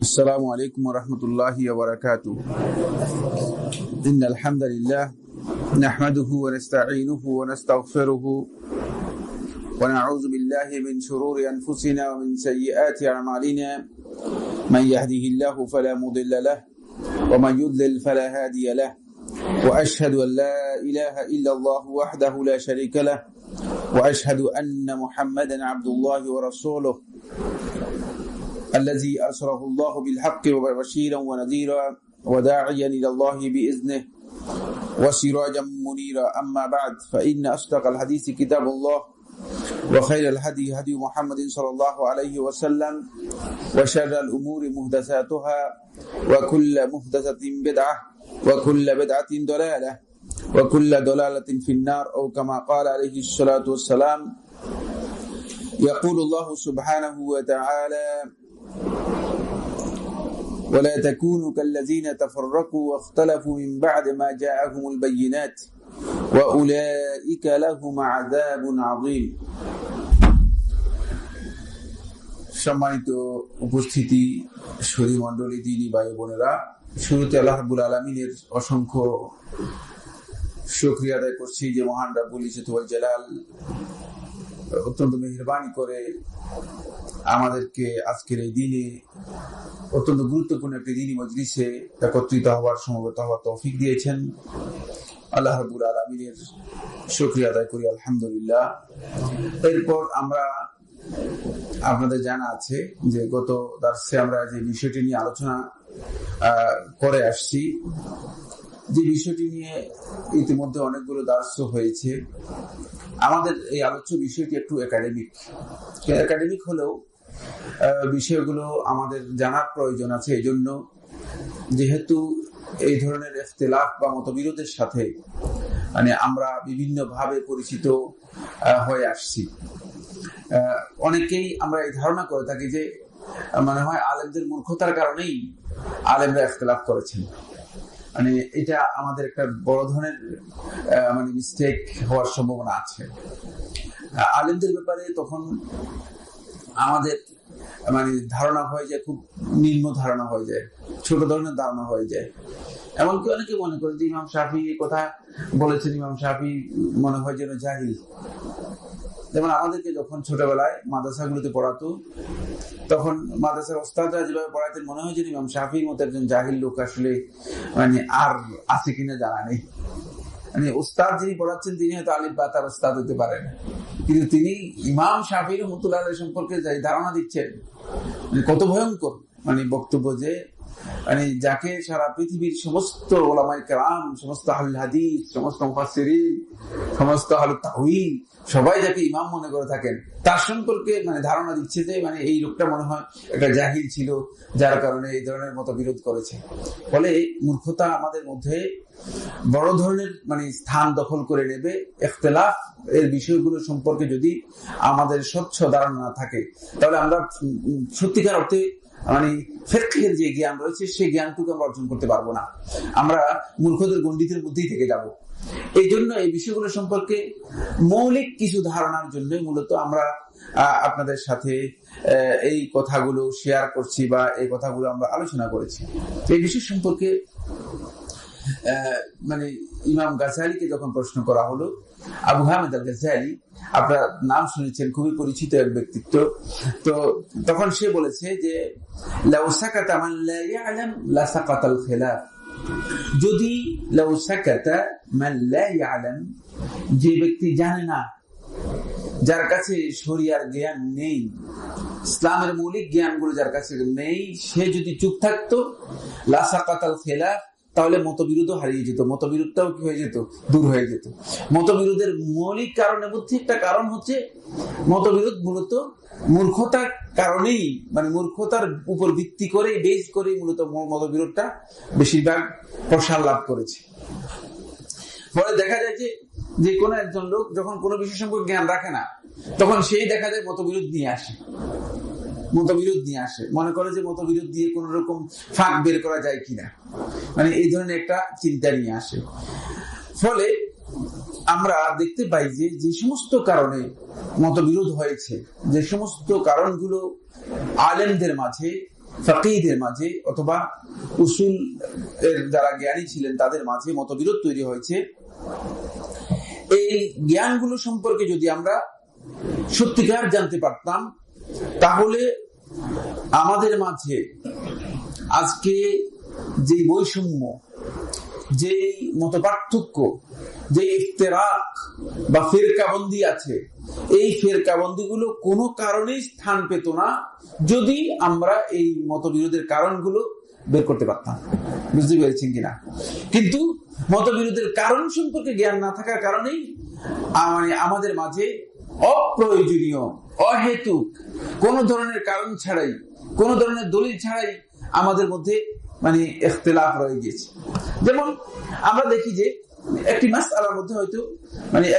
السلام عليكم ورحمة الله وبركاته. إن الحمد لله نحمده ونستعينه ونستغفره ونعوذ بالله من شرور أنفسنا ومن سيئات أعمالنا. من يهده الله فلا مضل له ومن يضلل فلا هادي له. وأشهد أن لا إله إلا الله وحده لا شريك له وأشهد أن محمدا عبد الله ورسوله الذي أرسله الله بالحق وبشيرا ونذيرا وداعيا إلى الله بإذنه وسراجا منيرا. أما بعد فإن أصدق الحديث كتاب الله وخير الهدي هدي محمد صلى الله عليه وسلم وشر الأمور محدثاتها وكل محدثة بدعة وكل بدعة ضلالة وكل ضلالة في النار أو كما قال عليه الصلاة والسلام. يقول الله سبحانه وتعالى: ولا تكونوا كالذين تفرقوا واختلفوا من بعد ما جاءهم البينات وأولئك لهم عذاب عظيم. সম্মানিত উপস্থিতি, সুধী মণ্ডলী, দিনী ভাই বোনেরা, শুরুতে আল্লাহ রাব্বুল আলামিনের অসংখ্য শুকরিয়া আদায় করছি যে মহান রাব্বুল ইজ্জত ওয়াল জালাল অত্যন্ত মেহেরবানি করে আমাদেরকে আজকের এই দিনে অত্যন্ত গুরুত্বপূর্ণ একটি দিনী মজলিসে একত্রিত হওয়ার, সমবেত হওয়ার তৌফিক দিয়েছেন। আল্লাহ রাব্বুল আলামিনের শুকরিয়া আদায় করি, আলহামদুলিল্লাহ। এরপর আমরা, আপনাদের জানা আছে যে গত দার্সে আমরা যে বিষয়টি নিয়ে আলোচনা করে আসছি, যে বিষয়টি নিয়ে ইতিমধ্যে অনেকগুলো দার্স হয়েছে। আমাদের এই আলোচ্য বিষয়টি একটু একাডেমিক হলেও বিষয়গুলো আমাদের জানার প্রয়োজন আছে। এই জন্য, যেহেতু এই ধরনের ইখতিলাফ বা মতবিরোধের সাথে আমরা বিভিন্ন ভাবে পরিচিত হয়ে আসছি, অনেকেই আমরা এই ধারণা করে থাকি যে মনে হয় আলেমদের মূর্খতার কারণেই আলেমরা ইখতিলাফ করেছেন। এটা আমাদের একটা বড় ধরনের মিস্টেক হওয়ার সম্ভাবনা আছে। আলেমদের ব্যাপারে তখন আমাদের ধারণা হয়ে যায়, খুব নিম্ন ধারণা হয়ে যায়, ছোট ধরনের ধারণা হয়ে যায়। এমনকি অনেকে মনে করে যে ইমাম শাফি কথা বলেছেন, ইমাম শাফি মনে হয় যেন জাহিল। যেমন আমাদেরকে যখন ছোটবেলায় মাদ্রাসাগুলোতে পড়াতো, তখন মাদ্রাসার ওস্তাদরা যেভাবে পড়াতেন মনে হয় যে ইমাম শাফির মতো একজন জাহিল লোক আসলে আর আছে কিনা জানা নেই। ওস্তাদ যিনি পড়াচ্ছেন তিনি হয়তো আলিফ বা তার ওস্তাদ হতে পারেন, কিন্তু তিনি ইমাম শাফি রাহমাতুল্লাহ আলাইহি সম্পর্কে যে ধারণা দিচ্ছেন, কত ভয়ঙ্কর বক্তব্য, যে যাকে সারা পৃথিবীর সমস্ত উলামায়ে কেরাম, সমস্ত আহলুল হাদিস, সমস্ত মুফাসসিরিন, সমস্ত আহলুত তাওহীদ সবাই যাকে ইমাম মনে করে থাকেন, তার সম্পর্কে ধারণা দিচ্ছে যে এই লোকটা মনে হয় একটা জাহিল ছিল, যার কারণে এই ধরনের মতবিরোধ করেছে। ফলে মূর্খতা আমাদের মধ্যে বড় ধরনের স্থান দখল করে নেবে। ইখতিলাফ এর বিষয়গুলো সম্পর্কে যদি আমাদের স্বচ্ছ ধারণা না থাকে, তাহলে আমরা সত্যিকার অর্থে ফিকহের যে জ্ঞান রয়েছে সেই জ্ঞানটুকু আমরা অর্জন করতে পারবো না। আমরা মূর্খদের গণ্ডিতের মধ্যেই থেকে যাব। এই জন্য এই বিষয়গুলো সম্পর্কে মৌলিক কিছু ধারণার জন্য মূলত আমরা আপনাদের সাথে এই কথাগুলো শেয়ার করছি বা এই কথাগুলো আমরা আলোচনা করেছি। এই বিষয় সম্পর্কে ইমাম গাজালিকে যখন প্রশ্ন করা হলো, আবু হামিদ আল গাজালি, আপনার নাম শুনেছেন, খুবই পরিচিত এক ব্যক্তিত্ব, তো তখন সে বলেছে যে লাউ সাকাতা মান লা ইয়ালাম লা সাকাতাল খিলাফ। যদি লাউ সাকাতা মান লা ইয়ালাম, যে ব্যক্তি জানে না, যার কাছে শরিয়ার জ্ঞান নেই, ইসলামের মৌলিক জ্ঞানগুলো যার কাছে নেই, সে যদি চুপ থাকতো, লা সাকাতাল খিলাফ, তাহলে মতবিরোধও হারিয়ে যেত, মতবিরোধটাও কি হয়ে যেত, দূর হয়ে যেত। মতবিরোধের মৌলিক কারণের মধ্যে একটা কারণ হচ্ছে মতবিরোধ মূলত মূর্খতার কারণেই, মূর্খতার উপর ভিত্তি করে, বেস করে মূলত মতবিরোধটা বেশিরভাগ প্রসার লাভ করেছে। ফলে দেখা যায় যে কোনো একজন লোক যখন কোনো বিষয় সম্পর্কে জ্ঞান রাখে না, তখন সেই দেখা যায় মতবিরোধ নিয়ে আসে, মনে করে যে মতবিরোধ দিয়ে কোন রকম ফাঁক বের করা যায় কিনা, এই ধরনের একটা চিন্তা নিয়ে আসে। ফলে আমরা দেখতে পাই যে সমস্ত কারণে মতবিরোধ হয়েছে, যে সমস্ত কারণগুলো আলেমদের মাঝে ফাকিহদের মাঝে অথবা উসুল এর যারা জ্ঞানী ছিলেন তাদের মাঝে মতবিরোধ তৈরি হয়েছে। এই জ্ঞানগুলো সম্পর্কে যদি আমরা সত্যিকার জানতে পারতাম, তাহলে আমাদের মাঝে আজকে যে বৈষম্য, যে মতপার্থক্য, যে ইফতিরাক বা ফিরকাবন্দি আছে, এই ফিরকাবন্দিগুলো কোনো কারণেই স্থান পেত না যদি আমরা এই মতবিরোধের কারণগুলো বের করতে পারতাম। বুঝতে পেরেছেন কিনা? কিন্তু মতবিরোধের কারণ সম্পর্কে জ্ঞান না থাকার কারণেই আমাদের মাঝে অপ্রয়োজনীয়, অহেতুক, কোন ধরনের কারণ ছাড়াই, কোন ধরনের দলিল ছাড়াই আমাদের মধ্যে ইখতিলাফ রয়ে গিয়েছে। যেমন আমরা দেখি যে একটি মাসআলার মধ্যে হয়তো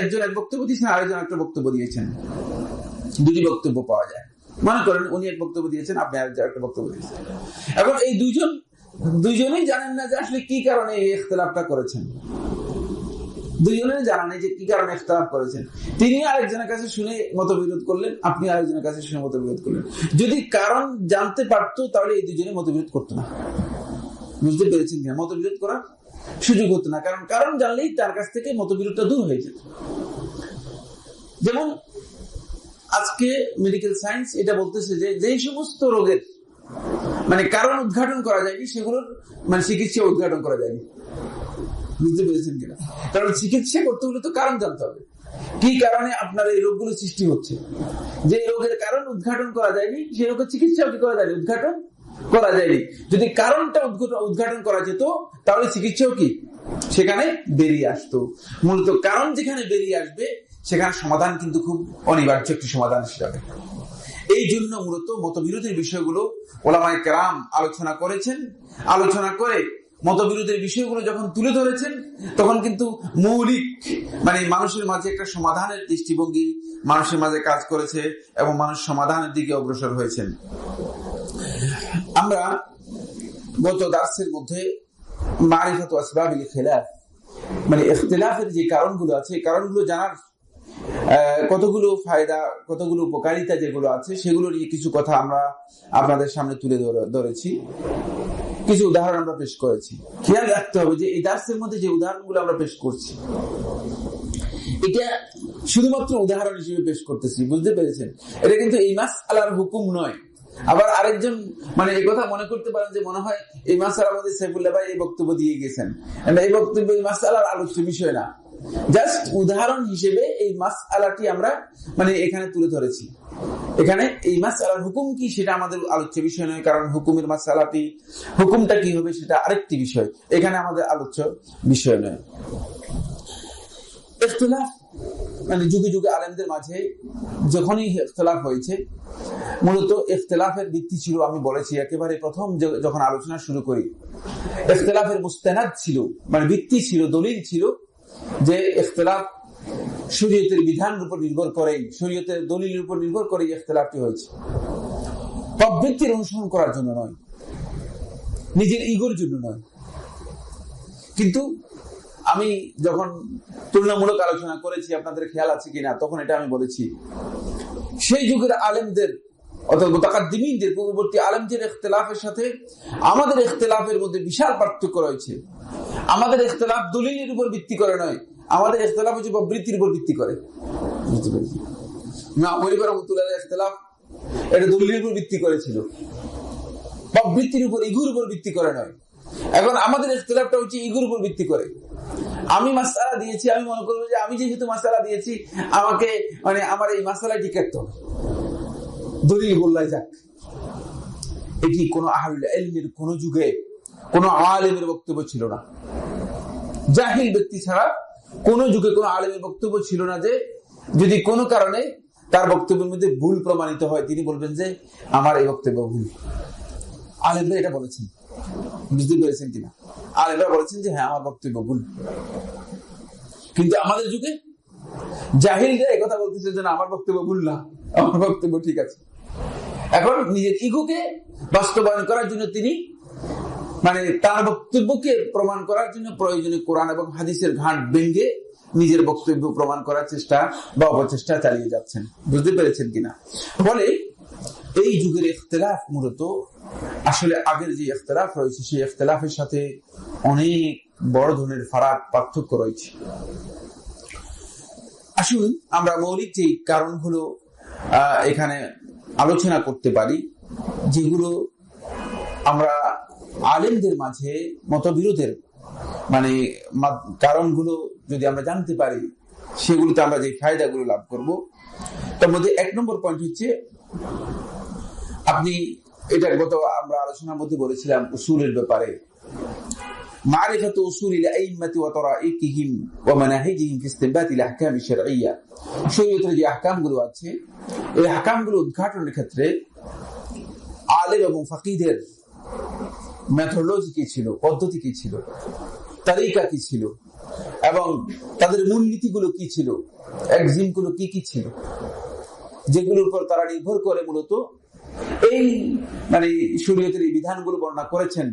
একজন এক বক্তব্য দিয়েছেন, আরেকজন একটা বক্তব্য দিয়েছেন, দুটি বক্তব্য পাওয়া যায়। মনে করেন উনি এক বক্তব্য দিয়েছেন, আপনি আরেকজন একটা বক্তব্য দিয়েছেন। এখন এই দুইজনেই জানেন না যে আসলে কি কারণে এই ইখতিলাফটা করেছেন। দুইজনের জানা নেই যে কি কারণে ইখতিলাফ করেছেন। তিনি আরেকজনের কাছে শুনে মতবিরোধ করলেন, আপনি আরেকজনের কাছে শুনে মতবিরোধ করলেন। যদি কারণ জানতে পারতো তাহলে এই দুজনে মতবিরোধ করতো না। বুঝতে পেরেছেন কিনা? মতবিরোধ করার সুযোগ হতো না, কারণ জানলেই তার কাছ থেকে মতবিরোধটা দূর হয়ে যেত। যেমন আজকে মেডিকেল সায়েন্স এটা বলতেছে যে যেই সমস্ত রোগের কারণ উদ্ঘাটন করা যায়নি সেগুলোর চিকিৎসা উদ্ঘাটন করা যায়নি। বুঝতে পেরেছেন কিনা? কারণ চিকিৎসা করতে হলে তো কারণ জানতে হবে, কি কারণে আপনার এই রোগগুলো সৃষ্টি হচ্ছে। যে রোগের কারণ উদ্ঘাটন করা যায়নি সেই রোগের চিকিৎসাও কি করা যায়নি, উদ্ঘাটন করা যায়নি। যদি কারণটা উদ্ঘাটন করা যেত তাহলে চিকিৎসাও কি সেখানে বেরিয়ে আসতো। মূলত কারণ যেখানে বেরিয়ে আসবে সেখানে সমাধান কিন্তু খুব অনিবার্য একটি সমাধান হিসাবে। এই জন্য মূলত মতবিরোধের বিষয়গুলো ওলামায়ে কেরাম আলোচনা করেছেন। আলোচনা করে মতবিরোধের বিষয়গুলো যখন তুলে ধরেছেন তখন কিন্তু মৌলিক মানুষের মাঝে একটা সমাধানের দৃষ্টিভঙ্গি মানুষের মাঝে কাজ করেছে এবং মানুষ সমাধানের দিকে অগ্রসর হয়েছেন। আমরা গত দার্সের মধ্যে মারিফাতু আসবাবিল খিলাফ ইখতিলাফের যে কারণগুলো আছে, এই কারণগুলো জানার কতগুলো ফায়দা, কতগুলো উপকারিতা যেগুলো আছে সেগুলো নিয়ে কিছু কথা আমরা আপনাদের সামনে তুলে ধরেছি। কিছু উদাহরণ আমরা পেশ করেছি। খেয়াল রাখতে হবে যে এই দার্সের মধ্যে যে উদাহরণগুলো আমরা পেশ করছি এটা শুধুমাত্র উদাহরণ হিসেবে পেশ করতেছি। বুঝতে পেরেছেন? এটা কিন্তু এই মাসআলার হুকুম নয়। আবার আরেকজন এই কথা মনে করতে পারেন যে মনে হয় এই মাসআলার মধ্যে সাইফুল্লাহ ভাই এই বক্তব্য দিয়ে গেছেন, এই বক্তব্য এই মাসআলার আলোচ্য বিষয় না। জাস্ট উদাহরণ হিসেবে এই মাসআলাটি আমরা এখানে তুলে ধরেছি। এখানে এই মাসআলার হুকুম কি সেটা আমাদের আলোচ্য বিষয় নয়, কারণ হুকুমের মাসআলাটি হুকুমটা কি হবে সেটা আরেকটি বিষয়, এখানে আমাদের আলোচ্য বিষয় নয়। ইখতিলাফ যুগে যুগে আলেমদের মাঝে যখনই ইখতিলাফ হয়েছে, মূলত ইখতিলাফের ভিত্তি ছিল, আমি বলেছি একেবারে প্রথম যখন আলোচনা শুরু করি, ইখতিলাফের মুস্তানাদ ছিল, ভিত্তি ছিল, দলিল ছিল যে ইখতিলাফ শরীয়তের বিধানের উপর নির্ভর করে, শরীয়তের দলিলের উপর নির্ভর করে ইখতিলাফটি হয়েছে। প্রবৃত্তির অনুসরণ করার জন্য নয়, নিজের ইগোর জন্য নয়। কিন্তু আমি যখন তুলনামূলক আলোচনা করেছি, আপনাদের খেয়াল আছে কিনা, তখন এটা আমি বলেছি সেই যুগের আলেমদের অর্থাৎ মুতাকাদ্দিমিনদের, পূর্ববর্তী আলেমদের ইখতিলাফের সাথে আমাদের ইখতিলাফের মধ্যে বিশাল পার্থক্য রয়েছে। আমাদের ইখতিলাফ দলিলের উপর ভিত্তি করে নয়, আমাদের ইখতিলাফ হচ্ছে প্রবৃত্তির উপর ভিত্তি করে। বুঝতে পেরেছি না? ওইবার রহমাতুল্লাহ ইখতিলাফ এটা দলিলের উপর ভিত্তি করেছিল, প্রবৃত্তির উপর, ইগোর উপর ভিত্তি করে নয়। এখন আমাদের ইখতিলাফটা হচ্ছে ইগোর উপর ভিত্তি করে। আমি মাসআলা দিয়েছি, আমি মনে করবো যে আমি যেহেতু মাসআলা দিয়েছি আমাকে আমার এই মাসআলা ঠিক রাখতে হবে, দলিল বললাই যাক। এটি কোন আহলুল ইলমের কোন যুগে কোন আলেমের বক্তব্য ছিল না। জাহিল ব্যক্তি ছাড়া কোন যুগে কোন আলেমের বক্তব্য ছিল না যে যদি কোন কারণে তার বক্তব্যের মধ্যে ভুল প্রমাণিত হয় তিনি বলবেন যে আমার এই বক্তব্য ভুল। আলেমরা এটা বলেছেন। বুঝতে পেরেছেন কিনা? আলেমরা বলেছেন যে হ্যাঁ আমার বক্তব্য ভুল। কিন্তু আমাদের যুগে জাহিলরা এই কথা বলতেছে যে না আমার বক্তব্য ভুল না, আমার বক্তব্য ঠিক আছে। এখন নিজের ইগোকে বাস্তবায়ন করার জন্য তিনি তার বক্তব্যকে প্রমাণ করার জন্য প্রয়োজনে কোরআন এবং হাদিসের ঘাট ভেঙে নিজের বক্তব্য প্রমাণ করার চেষ্টা বা অপচেষ্টা চালিয়ে যাচ্ছেন। বুঝতে পেরেছেন কিনা? ফলে এই যুগের ইখতিলাফ মূলত আসলে আগের যে ইখতিলাফ রয়েছে সেই ইখতিলাফের সাথে অনেক বড় ধরনের ফারাক পার্থক্য রয়েছে। আসুন আমরা মৌলিক যে কারণগুলো এখানে আলোচনা করতে পারি, যেগুলো আমরা আলেমদের মাঝে মতবিরোধের কারণগুলো যদি আমরা জানতে পারি, সেগুলোতে আমরা যে ফায়দাগুলো লাভ করব। তার মধ্যে 1 নম্বর পয়েন্ট হচ্ছে, আপনি এটা গত আমরা আলোচনার মধ্যে বলেছিলাম উসুলের ব্যাপারে, মারিফাতু উসুলিল আইম্মাতি ওয়া তারাইকিহিম ওয়া মানাহিজিহিম ফি ইসতিনবাতিল আহকাম আশ-শারঈয়্যা। শরীয়তের যে আহকামগুলো আছে, এই আহকামগুলো উদ্ঘাটনের ক্ষেত্রে আলেম এবং ফাকিহদের মেথোডোলজি কি ছিল, পদ্ধতি কি ছিল, তরিকা কি ছিল, এবং তাদের মূলনীতিগুলো কি ছিল, এক্সিমগুলো কি কি ছিল, যেগুলোর উপর তারা নির্ভর করে মূলত এই শরীয়তের এই বিধানগুলো বর্ণনা করেছেন,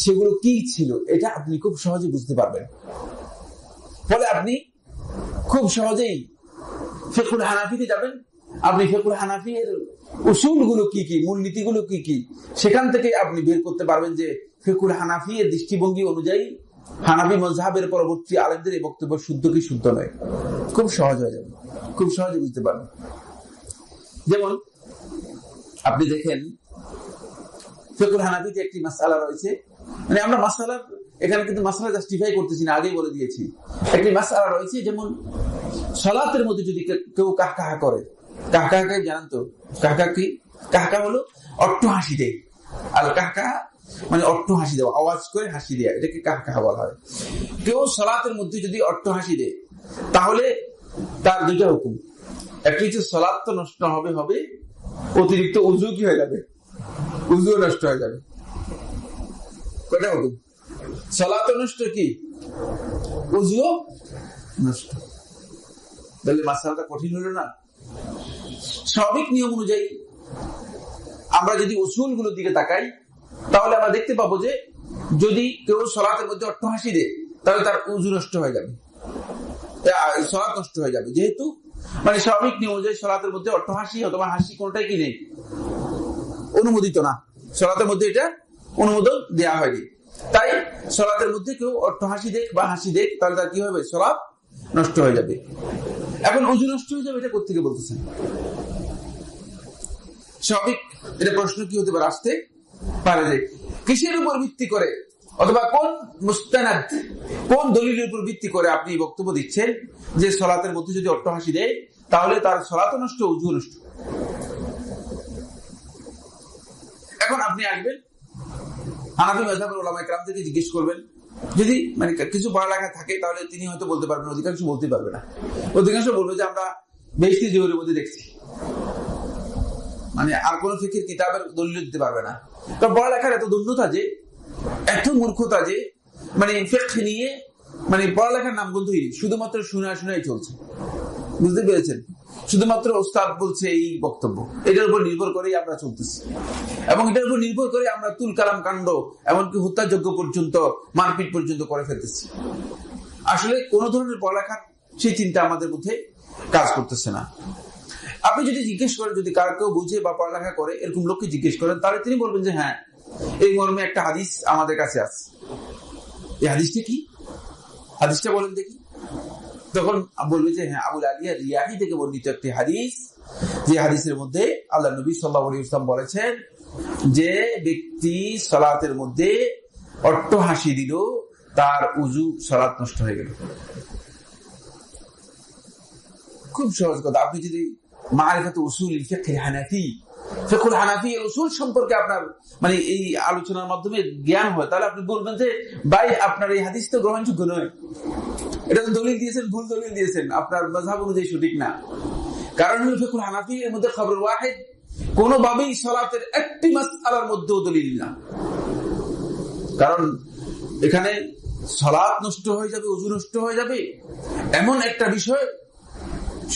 সেগুলো কি ছিল, এটা আপনি খুব সহজে বুঝতে পারবেন। ফলে আপনি খুব সহজেই ফিকহুল হানাফিতে যাবেন, আপনি ফিকহুল হানাফির উসুলগুলো কি কি, মূলনীতিগুলো কি কি, সেখান থেকে আপনি বের করতে পারবেন যে ফিকহুল হানাফির দৃষ্টিভঙ্গি অনুযায়ী হানাফি মাযহাবের পরবর্তী আলেমদের এই বক্তব্য শুদ্ধ কি শুদ্ধ নয়। খুব সহজ হয়ে যাবে, খুব সহজে বুঝতে পারবেন। যেমন আপনি দেখেন ফিকহুল হানাফিতে একটি মাসআলা রয়েছে, আমরা মাসআলার এখানে কিন্তু মাসআলা জাস্টিফাই করতেছি না, আগেই বলে দিয়েছি। একটি মাসআলা রয়েছে, যেমন সালাতের মধ্যে যদি কেউ কাহকাহা করে, কাহকাহা জানেন তো, কাহকাহা কি? কাহকাহা হলো অট্ট হাসি দেয়, আর কাহকাহা অট্ট হাসি দেওয়া, আওয়াজ করে হাসি দেয়া, এটাকে কাহকাহা বলা হয়। কেউ সালাতের মধ্যে যদি অট্ট হাসি দেয়, তাহলে তার দুইটা হুকুম। একটি হচ্ছে সালাত তো নষ্ট হবে, অতিরিক্ত উযু কি হয়ে যাবে, উযু নষ্ট হয়ে যাবে। কয়টা হুকুম? সালাত নষ্ট, কি উযু নষ্ট। তাহলে মাসআলাটা কঠিন হলো না? স্বাভাবিক নিয়ম অনুযায়ী আমরা যদি উসুলগুলোর দিকে তাকাই, তাহলে আমরা দেখতে পাবো যে যদি কেউ সালাতের মধ্যে অট্টহাসি দেয়, তাহলে তার উযু নষ্ট হয়ে যাবে, সালাত নষ্ট হয়ে যাবে। যেহেতু স্বাভাবিক নিয়ম অনুযায়ী সালাতের মধ্যে অট্টহাসি অথবা হাসি কোনটাই কি নেই, অনুমোদিত না, সালাতের মধ্যে এটা অনুমোদন দেয়া হয়নি। তাই সালাতের মধ্যে কেউ অট্টহাসি দেখ বা হাসি দেখ, তাহলে তার কি হবে, সালাত নষ্ট হয়ে যাবে। এখন উযু নষ্ট হয়ে যাবে, এটা কোত্থেকে বলতেছেন? স্বাভাবিক এটা প্রশ্ন কি হতে পারে, আসতে পারে যে কিসের উপর ভিত্তি করে অথবা কোন মুস্তানাদ, কোন দলিলের উপর ভিত্তি করে আপনি বক্তব্য দিচ্ছেন যে সালাতের মধ্যে যদি অট্টহাসি দেয় তাহলে তার সালাত নষ্ট, উযু নষ্ট। এখন আপনি আসবেন হানাফি মাযহাবের উলামায়ে কেরাম থেকে জিজ্ঞেস করবেন, যদি কিছু পড়ালেখা থাকে তাহলে তিনি হয়তো বলতে পারবেন, অধিকাংশ বলতে পারবে না। অধিকাংশ বলবে যে আমরা বেহেশতি জোহরের মধ্যে দেখছি, আর কোন ফিকহের কিতাবের দলিল দিতে পারবে না। তো পড়ালেখার এত দুর্নতা যে, এত মূর্খতা যে, ফিকহ নিয়ে পড়ালেখার নাম গন্ধই নেই, শুধুমাত্র শোনাই চলছে। বুঝতে পেরেছেন? শুধুমাত্র ওস্তাদ বলছে এই বক্তব্য, এটার উপর নির্ভর করেই আমরা চলতেছি, এবং এটার উপর নির্ভর করে আমরা তুল কালাম কাণ্ড, এমনকি হত্যাযজ্ঞ পর্যন্ত, মারপিট পর্যন্ত করে ফেলতেছি। আসলে কোন ধরনের পড়ালেখার সেই চিন্তা আমাদের মধ্যে কাজ করতেছে না। আপনি যদি জিজ্ঞেস করেন, যদি কার কেউ বুঝে বা পড়ালেখা করে এরকম লোককে জিজ্ঞেস করেন, তাহলে তিনি বলবেন যে হ্যাঁ, এই মর্মে একটা হাদিস আমাদের কাছে আছে। এই হাদিসটা কি? হাদিসটা বলেন দেখি। তখন বলবে যে হ্যাঁ, আবুল আলিয়া রিয়াহি থেকে বর্ণিত একটি হাদিস, যে হাদিসের মধ্যে আল্লাহ নবী সাল্লাল্লাহু আলাইহি ওয়াসাল্লাম বলেছেন যে ব্যক্তি সালাতের মধ্যে অট্টহাসি দিল, তার উযু, সালাত নষ্ট হয়ে গেল। খুব সহজ কথা। আপনি যদি মারিফাতু উসুলিল ফিকহিল হানাফি, ফিকহুল হানাফি উসুল সম্পর্কে আপনার এই আলোচনার মাধ্যমে জ্ঞান হয়, তাহলে আপনি বলবেন যে ভাই আপনার এই হাদিস তো গ্রহণযোগ্য নয়, এটা তো দলিল দিয়েছেন, ভুল দলিল দিয়েছেন, আপনার মাযহাব অনুযায়ী সঠিক না। কারণ হলো ফিকহুল হানাফি এর মধ্যে খবরুল ওয়াহিদ, কোনোভাবেই সালাতের একটি মাসআলার মধ্যেও দলিল না। কারণ এখানে সালাত নষ্ট হয়ে যাবে, উযু নষ্ট হয়ে যাবে, এমন একটা বিষয়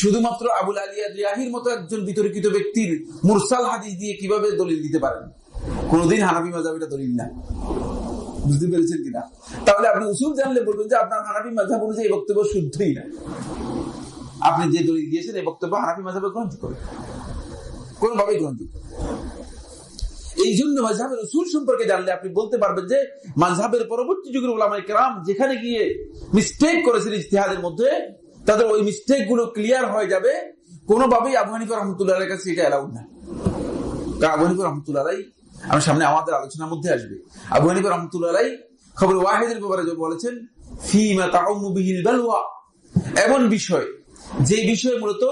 শুধুমাত্র আবুল আলিয়া রিয়াহির মতো একজন বিতর্কিত ব্যক্তির মুরসাল হাদিস দিয়ে কিভাবে দলিল দিতে পারেন? কোনদিন হানাফি মাযহাব এটা দলিল না। বুঝতে পেরেছেন কিনা? তাহলে আপনি উসুল জানলে বলবেন যে আপনার হানাফি মাযহাব অনুযায়ী এই বক্তব্য শুদ্ধই না, আপনি যে দলিল দিয়েছেন এই বক্তব্য হানাফি মাযহাবে গ্রহণযোগ্য। কোনোভাবেই গ্রহণযোগ্য। এই জন্য মাযহাবের উসুল সম্পর্কে জানলে আপনি বলতে পারবেন যে মাযহাবের পরবর্তী যুগের উলামায়ে কেরাম যেখানে গিয়ে মিস্টেক করেছেন ইজতিহাদের মধ্যে, তাদের ওই মিস্টেক গুলো ক্লিয়ার হয়ে যাবে। কোনোভাবেই আবু হানিফা রাহমাতুল্লাহ আলাইহির কাছে এটা অ্যালাউড না। কারণ আবু হানিফা রাহমাতুল্লাহ আলাইহি, আমার সামনে আমাদের আলোচনার মধ্যে আসবে, আবু হানিফা রাহমাতুল্লাহ আলাইহি খবর ওয়াহিদের ব্যাপারে বলেছেন ফীমা তাউমু বিহিল বালওয়া, এমন বিষয় যে বিষয়ে মূলত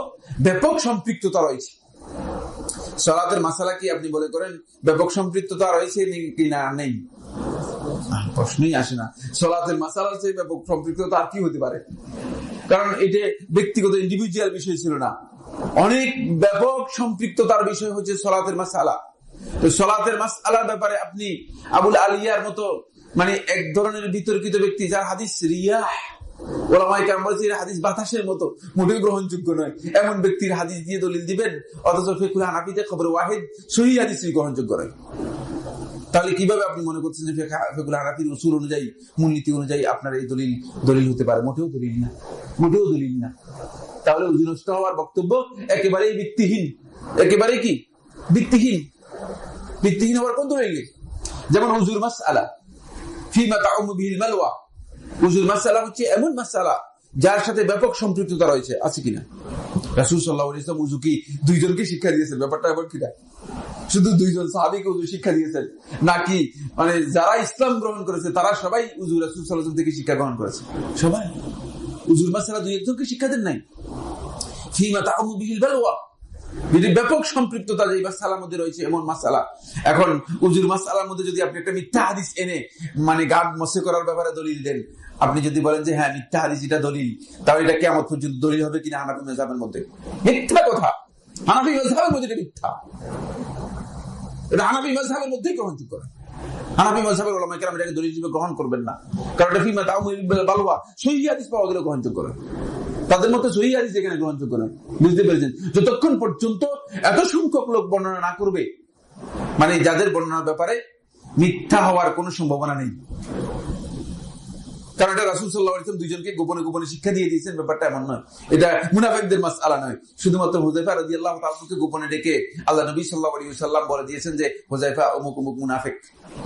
ব্যাপক সম্পৃক্ততা রয়েছে। সালাতের মাসালা কি আপনি বলে করেন ব্যাপক সম্পৃক্ততা রয়েছে কিনা? নেই, প্রশ্নই আসে না। সালাতের মাসালার চেয়ে ব্যাপক সম্পৃক্ততা আর কি হতে পারে? কারণ এটা ব্যক্তিগত ইন্ডিভিজুয়াল বিষয় ছিল না, অনেক ব্যাপক সম্পৃক্ততার বিষয় হচ্ছে সালাতের মাসালা। তো সালাতের মাসালার ব্যাপারে আপনি আবুল আলিয়ার মতো মানে এক ধরনের বিতর্কিত ব্যক্তি যার হাদিস রিয়াহ, ওলামায়ে কেরাম বলেছে হাদিস বাতাসের মতো, মোটেও গ্রহণযোগ্য নয়, এমন ব্যক্তির হাদিস দিয়ে দলিল দিবেন, অথচ ফিকহুল হানাফিতে খবর ওয়াহিদ সহিহ হাদিসই গ্রহণযোগ্য নয়। তাহলে কিভাবে আপনি মনে করছেন যে ফিকহুল হানাফির উসুল অনুযায়ী, মূলনীতি অনুযায়ী আপনার এই দলিল হতে পারে? মোটেও দলিল না, মোটেও দলিল না। তাহলে উযু নষ্ট হওয়ার বক্তব্য একেবারেই ভিত্তিহীন। একেবারে কি ভিত্তিহীন? ভিত্তিহীন হওয়ার কোন দলিল? যেমন উযুর মাসআলা ফীমা তাউমু বিহিল মালওয়া, উযুর মাসআলা হচ্ছে এমন মাসআলা যার সাথে ব্যাপক সম্পৃক্ততা রয়েছে, আছে কিনা? রাসূল সাল্লাল্লাহু আলাইহি ওয়াসাল্লাম উযু কি দুইজনকে শিক্ষা দিয়েছেন? ব্যাপারটা এমন কিনা শুধু দুইজন সাহাবীকে উযু শিক্ষা দিয়েছেন, নাকি মানে যারা ইসলাম গ্রহণ করেছে তারা সবাই উযু রাসূল সাল্লাল্লাহু আলাইহি ওয়াসাল্লাম থেকে শিক্ষা গ্রহণ করেছে? সবাই। উযুর মাসআলা দুই একজনকে শিক্ষা দেন নাই। ফীমা তাউমু বিহিল বালওয়া, যদি ব্যাপক সম্পৃক্ততা যে মাসআলার মধ্যে রয়েছে এমন মাসআলা। এখন উযুর মাসআলার মধ্যে যদি আপনি একটা মিথ্যা হাদিস এনে মানে গাদ মসে করার ব্যাপারে দলিল দেন, আপনি যদি বলেন যে হ্যাঁ মিথ্যা হাদিস এটা দলিল, তাহলে এটা কিয়ামত পর্যন্ত দলিল হবে কিনা হানাফি মাযহাবের মধ্যে? মিথ্যা কথা, হানাফি মাযহাবের মধ্যে এটা মিথ্যা, এটা হানাফি মাযহাবের মধ্যেই গ্রহণযোগ্য না। হানাফি মাযহাবের উলামায়ে কেরাম এটাকে দলিল হিসেবে গ্রহণ করবেন না, কারণ এটা ফীমা তাউমু বিহিল বালওয়া, সহিহ হাদিস পাওয়া গেলে গ্রহণযোগ্য না। তাদের মধ্যে সহিহ হাদিস এখানে গ্রহণযোগ্য নয়। বুঝতে পেরেছেন? যতক্ষণ পর্যন্ত এত সংখ্যক লোক বর্ণনা না করবে, মানে যাদের বর্ণনার ব্যাপারে মিথ্যা হওয়ার কোনো সম্ভাবনা নেই। কারণ এটা রাসূল সাল্লাল্লাহু আলাইহি ওয়াসাল্লাম দুইজনকে গোপনে গোপনে শিক্ষা দিয়ে দিয়েছেন, ব্যাপারটা এমন নয়। এটা মুনাফিকদের মাসআলা নয়। শুধুমাত্র হুযায়ফা রাদিয়াল্লাহু তাআলাকে গোপনে ডেকে আল্লাহ নবী সাল্লাল্লাহু আলাইহি ওয়াসাল্লাম বলে দিয়েছেন যে হুযায়ফা অমুক অমুক মুনাফিক,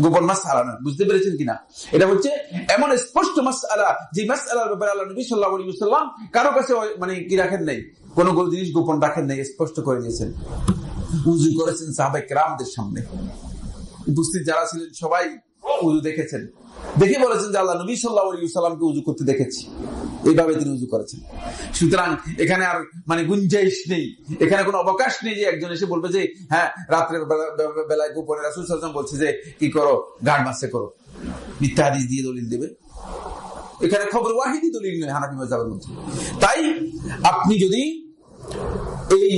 গোপন মাসআলা নয়। বুঝতে পেরেছেন কিনা? এটা হচ্ছে এমন স্পষ্ট মাসআলা যে মাসআলার ব্যাপারে আল্লাহ নবী সাল্লাল্লাহু আলাইহি ওয়াসাল্লাম কারো কাছে মানে কি রাখেন নাই, কোনো জিনিস গোপন রাখেন নাই, স্পষ্ট করে দিয়েছেন। উযু করেছেন সাহাবায়ে কেরামদের সামনে, উপস্থিত যারা ছিলেন সবাই উযু দেখেছেন, দেখে বলেছেন যে আল্লাহ নবী সাল্লাল্লাহু আলাইহি ওয়াসাল্লামকে উযু করতে দেখেছি, এইভাবে তিনি উযু করেছেন। সুতরাং এখানে আর মানে গুঞ্জাইশ নেই, এখানে কোনো অবকাশ নেই যে একজন এসে বলবে যে হ্যাঁ রাত্রের বেলায় গোপনে রাসূল সাল্লাল্লাহু আলাইহি ওয়াসাল্লাম বলছে যে কি করো, গাঢ় মাসে করো, মিথ্যা হাদিস দিয়ে দলিল দেবে। এখানে খবর ওয়াহিদি দলিল নয় হানাফি মাযহাবের মধ্যে। তাই আপনি যদি এই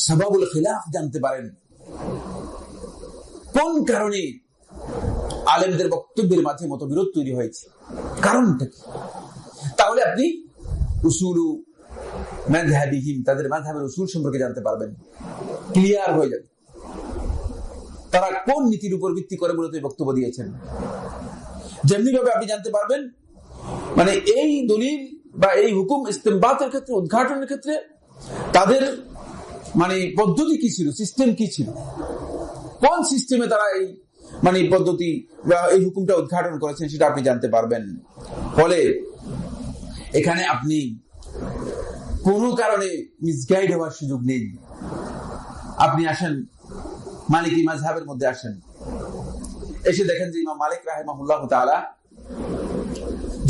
সাবাবুল খিলাফ জানতে পারেন, কোন কারণে আলেমদের বক্তব্যের মাঝে মতবিরোধ তৈরি হয়েছে, কারণটা কি, তাহলে আপনি উসুলু মাযহাবিহিম, তাদের মাযহাবের উসুল সম্পর্কে জানতে পারবেন, ক্লিয়ার হয়ে যাবে তারা কোন নীতির উপর ভিত্তি করে মূলত বক্তব্য দিয়েছেন। যেমনি ভাবে আপনি জানতে পারবেন মানে এই দলিল বা এই হুকুম ইস্তেমবাতের ক্ষেত্রে, উদ্ঘাটনের ক্ষেত্রে তাদের মানে পদ্ধতি কি ছিল, সিস্টেম কি ছিল, কোন সিস্টেমে তারা এই মানে পদ্ধতি বা এই হুকুমটা উদ্ঘাটন করেছেন, সেটা আপনি জানতে পারবেন। ফলে এখানে আপনি কোনো কারণে মিসগাইড হওয়ার সুযোগ নেই। আপনি আসেন মালিকি মাযহাবের মধ্যে, আসেন এসে দেখেন যে ইমাম মালিক রাহিমাহুল্লাহু তাআলা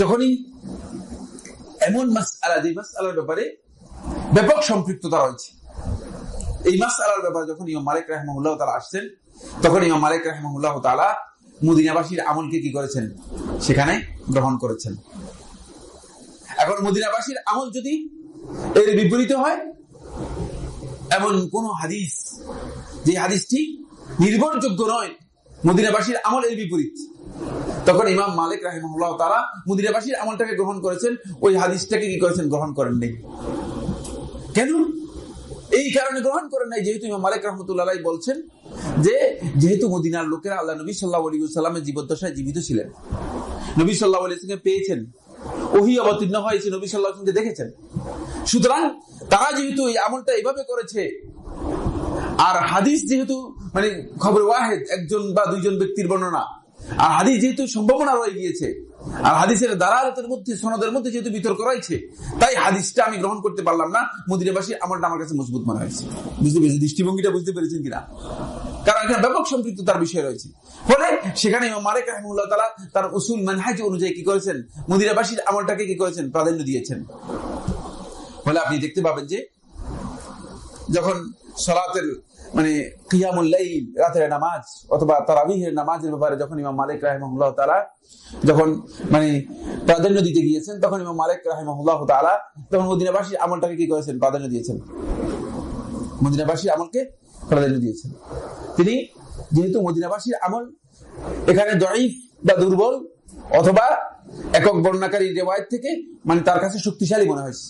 যখনই এমন মাসআলা, যে মাসআলার ব্যাপারে ব্যাপক সম্পৃক্ততা রয়েছে, এই মাসআলার ব্যাপারে যখন ইমাম মালিক রাহিমাহুল্লাহু তাআলা আসছেন, তখন ইমাম মালিক রাহিমাহুল্লাহু তাআলা মদিনাবাসীর আমলকে কি করেছেন, সেখানে গ্রহণ করেছেন। এখন মদিনাবাসীর আমল যদি এর বিপরীত হয়, এমন কোন হাদিস যে হাদিসটি নির্ভরযোগ্য নয়, মদিনাবাসীর আমল এর বিপরীত, তখন ইমাম মালিক রাহিমাহুল্লাহু তাআলা মদিনাবাসীর আমলটাকে গ্রহণ করেছেন, ওই হাদিসটাকে কি করেছেন, গ্রহণ করেন নাই। কেন? এই কারণে গ্রহণ করেন নাই, যেহেতু ইমাম মালিক রাহমাতুল্লাহ আলাইহি বলছেন যে যেহেতু মদিনার লোকেরা আল্লাহ নবী সাল্লাল্লাহু আলাইহি ওয়াসাল্লামের জীবদ্দশায় জীবিত ছিলেন, নবী সাল্লাল্লাহু আলাইহি ওয়াসাল্লামকে পেয়েছেন, ওহী অবতীর্ণ হয়েছে, নবী সাল্লাল্লাহু আলাইহি ওয়াসাল্লামকে দেখেছেন, সুতরাং তারা যেহেতু এই আমলটা এইভাবে করেছে, আর হাদিস যেহেতু মানে খবর ওয়াহেদ, একজন বা দুইজন ব্যক্তির বর্ণনা, আর হাদিস যেহেতু সম্ভাবনা রয়ে গিয়েছে, আর হাদিসের দালালাতের মধ্যে, সনদের মধ্যে যেহেতু বিতর্ক রয়েছে, তাই হাদিসটা আমি গ্রহণ করতে পারলাম না। মদিনাবাসী আমলটা আমার কাছে মজবুত মনে হয়েছে। বুঝতে পেরেছি দৃষ্টিভঙ্গিটা? বুঝতে পেরেছেন কিনা? কারণ এখানে ব্যাপক সম্পৃক্ততার বিষয় রয়েছে। ফলে সেখানে ইমাম মালিক রাহিমাহুল্লাহ তাআলা তার উসুল মানহাজ অনুযায়ী কি করেছেন? মদিনাবাসীর আমলটাকে কি করেছেন? প্রাধান্য দিয়েছেন। ফলে আপনি দেখতে পাবেন যে যখন সালাতের মানে কিয়ামুল লাইল, রাতের নামাজ অথবা তারাবিহের নামাজের ব্যাপারে যখন ইমাম মালিক রাহিমাহুল্লাহ তাআলা যখন মানে প্রাধান্য দিতে গিয়েছেন, তখন ইমাম মালিক রাহিমাহুল্লাহ তাআলা তখন মদিনাবাসীর আমলটাকে কি করেছেন? প্রাধান্য দিয়েছেন। মদিনাবাসীর আমলকে প্রাধান্য দিয়েছেন তিনি, যেহেতু মদিনাবাসীর আমল এখানে দঈফ বা দুর্বল অথবা একক বর্ণনাকারী রিওয়ায়াত থেকে মানে তার কাছে শক্তিশালী মনে হয়েছে।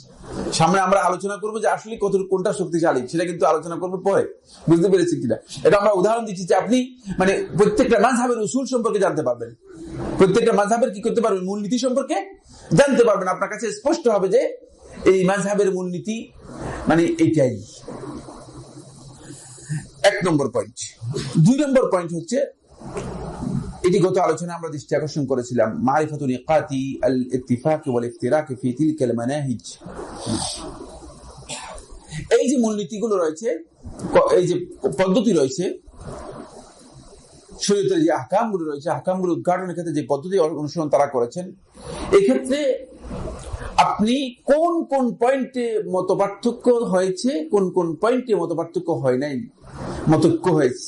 সামনে আমরা আলোচনা করবো যে আসলে কোনটা শক্তিশালী, সেটা কিন্তু আলোচনা করবো পরে। বুঝতে পেরেছি কিনা? এটা আমরা উদাহরণ দিচ্ছি যে আপনি মানে প্রত্যেকটা মাযহাবের উসুল সম্পর্কে জানতে পারবেন, প্রত্যেকটা মাযহাবের কি করতে পারবেন? মূলনীতি সম্পর্কে জানতে পারবেন। আপনার কাছে স্পষ্ট হবে যে এই মাযহাবের মূলনীতি মানে এইটাই। 1 নম্বর পয়েন্ট। 2 নম্বর পয়েন্ট হচ্ছে, এটি গত আলোচনা আমরা দৃষ্টি আকর্ষণ করেছিলাম, মারিফাতু নিকাতি আল ইত্তিফাক ওয়াল ইফতিরাক ফি তিলকাল মানাহিজ। এই যে মূলনীতিগুলো রয়েছে, এই যে পদ্ধতি রয়েছে, শরীয়তের যে আহকামগুলো রয়েছে, আহকামগুলো উদ্ঘাটনের ক্ষেত্রে যে পদ্ধতি অনুসরণ তারা করেছেন, এই ক্ষেত্রে আপনি কোন কোন পয়েন্টে মতপার্থক্য হয়েছে, কোন কোন পয়েন্টে মতপার্থক্য হয় নাই, মতৈক্য হয়েছে,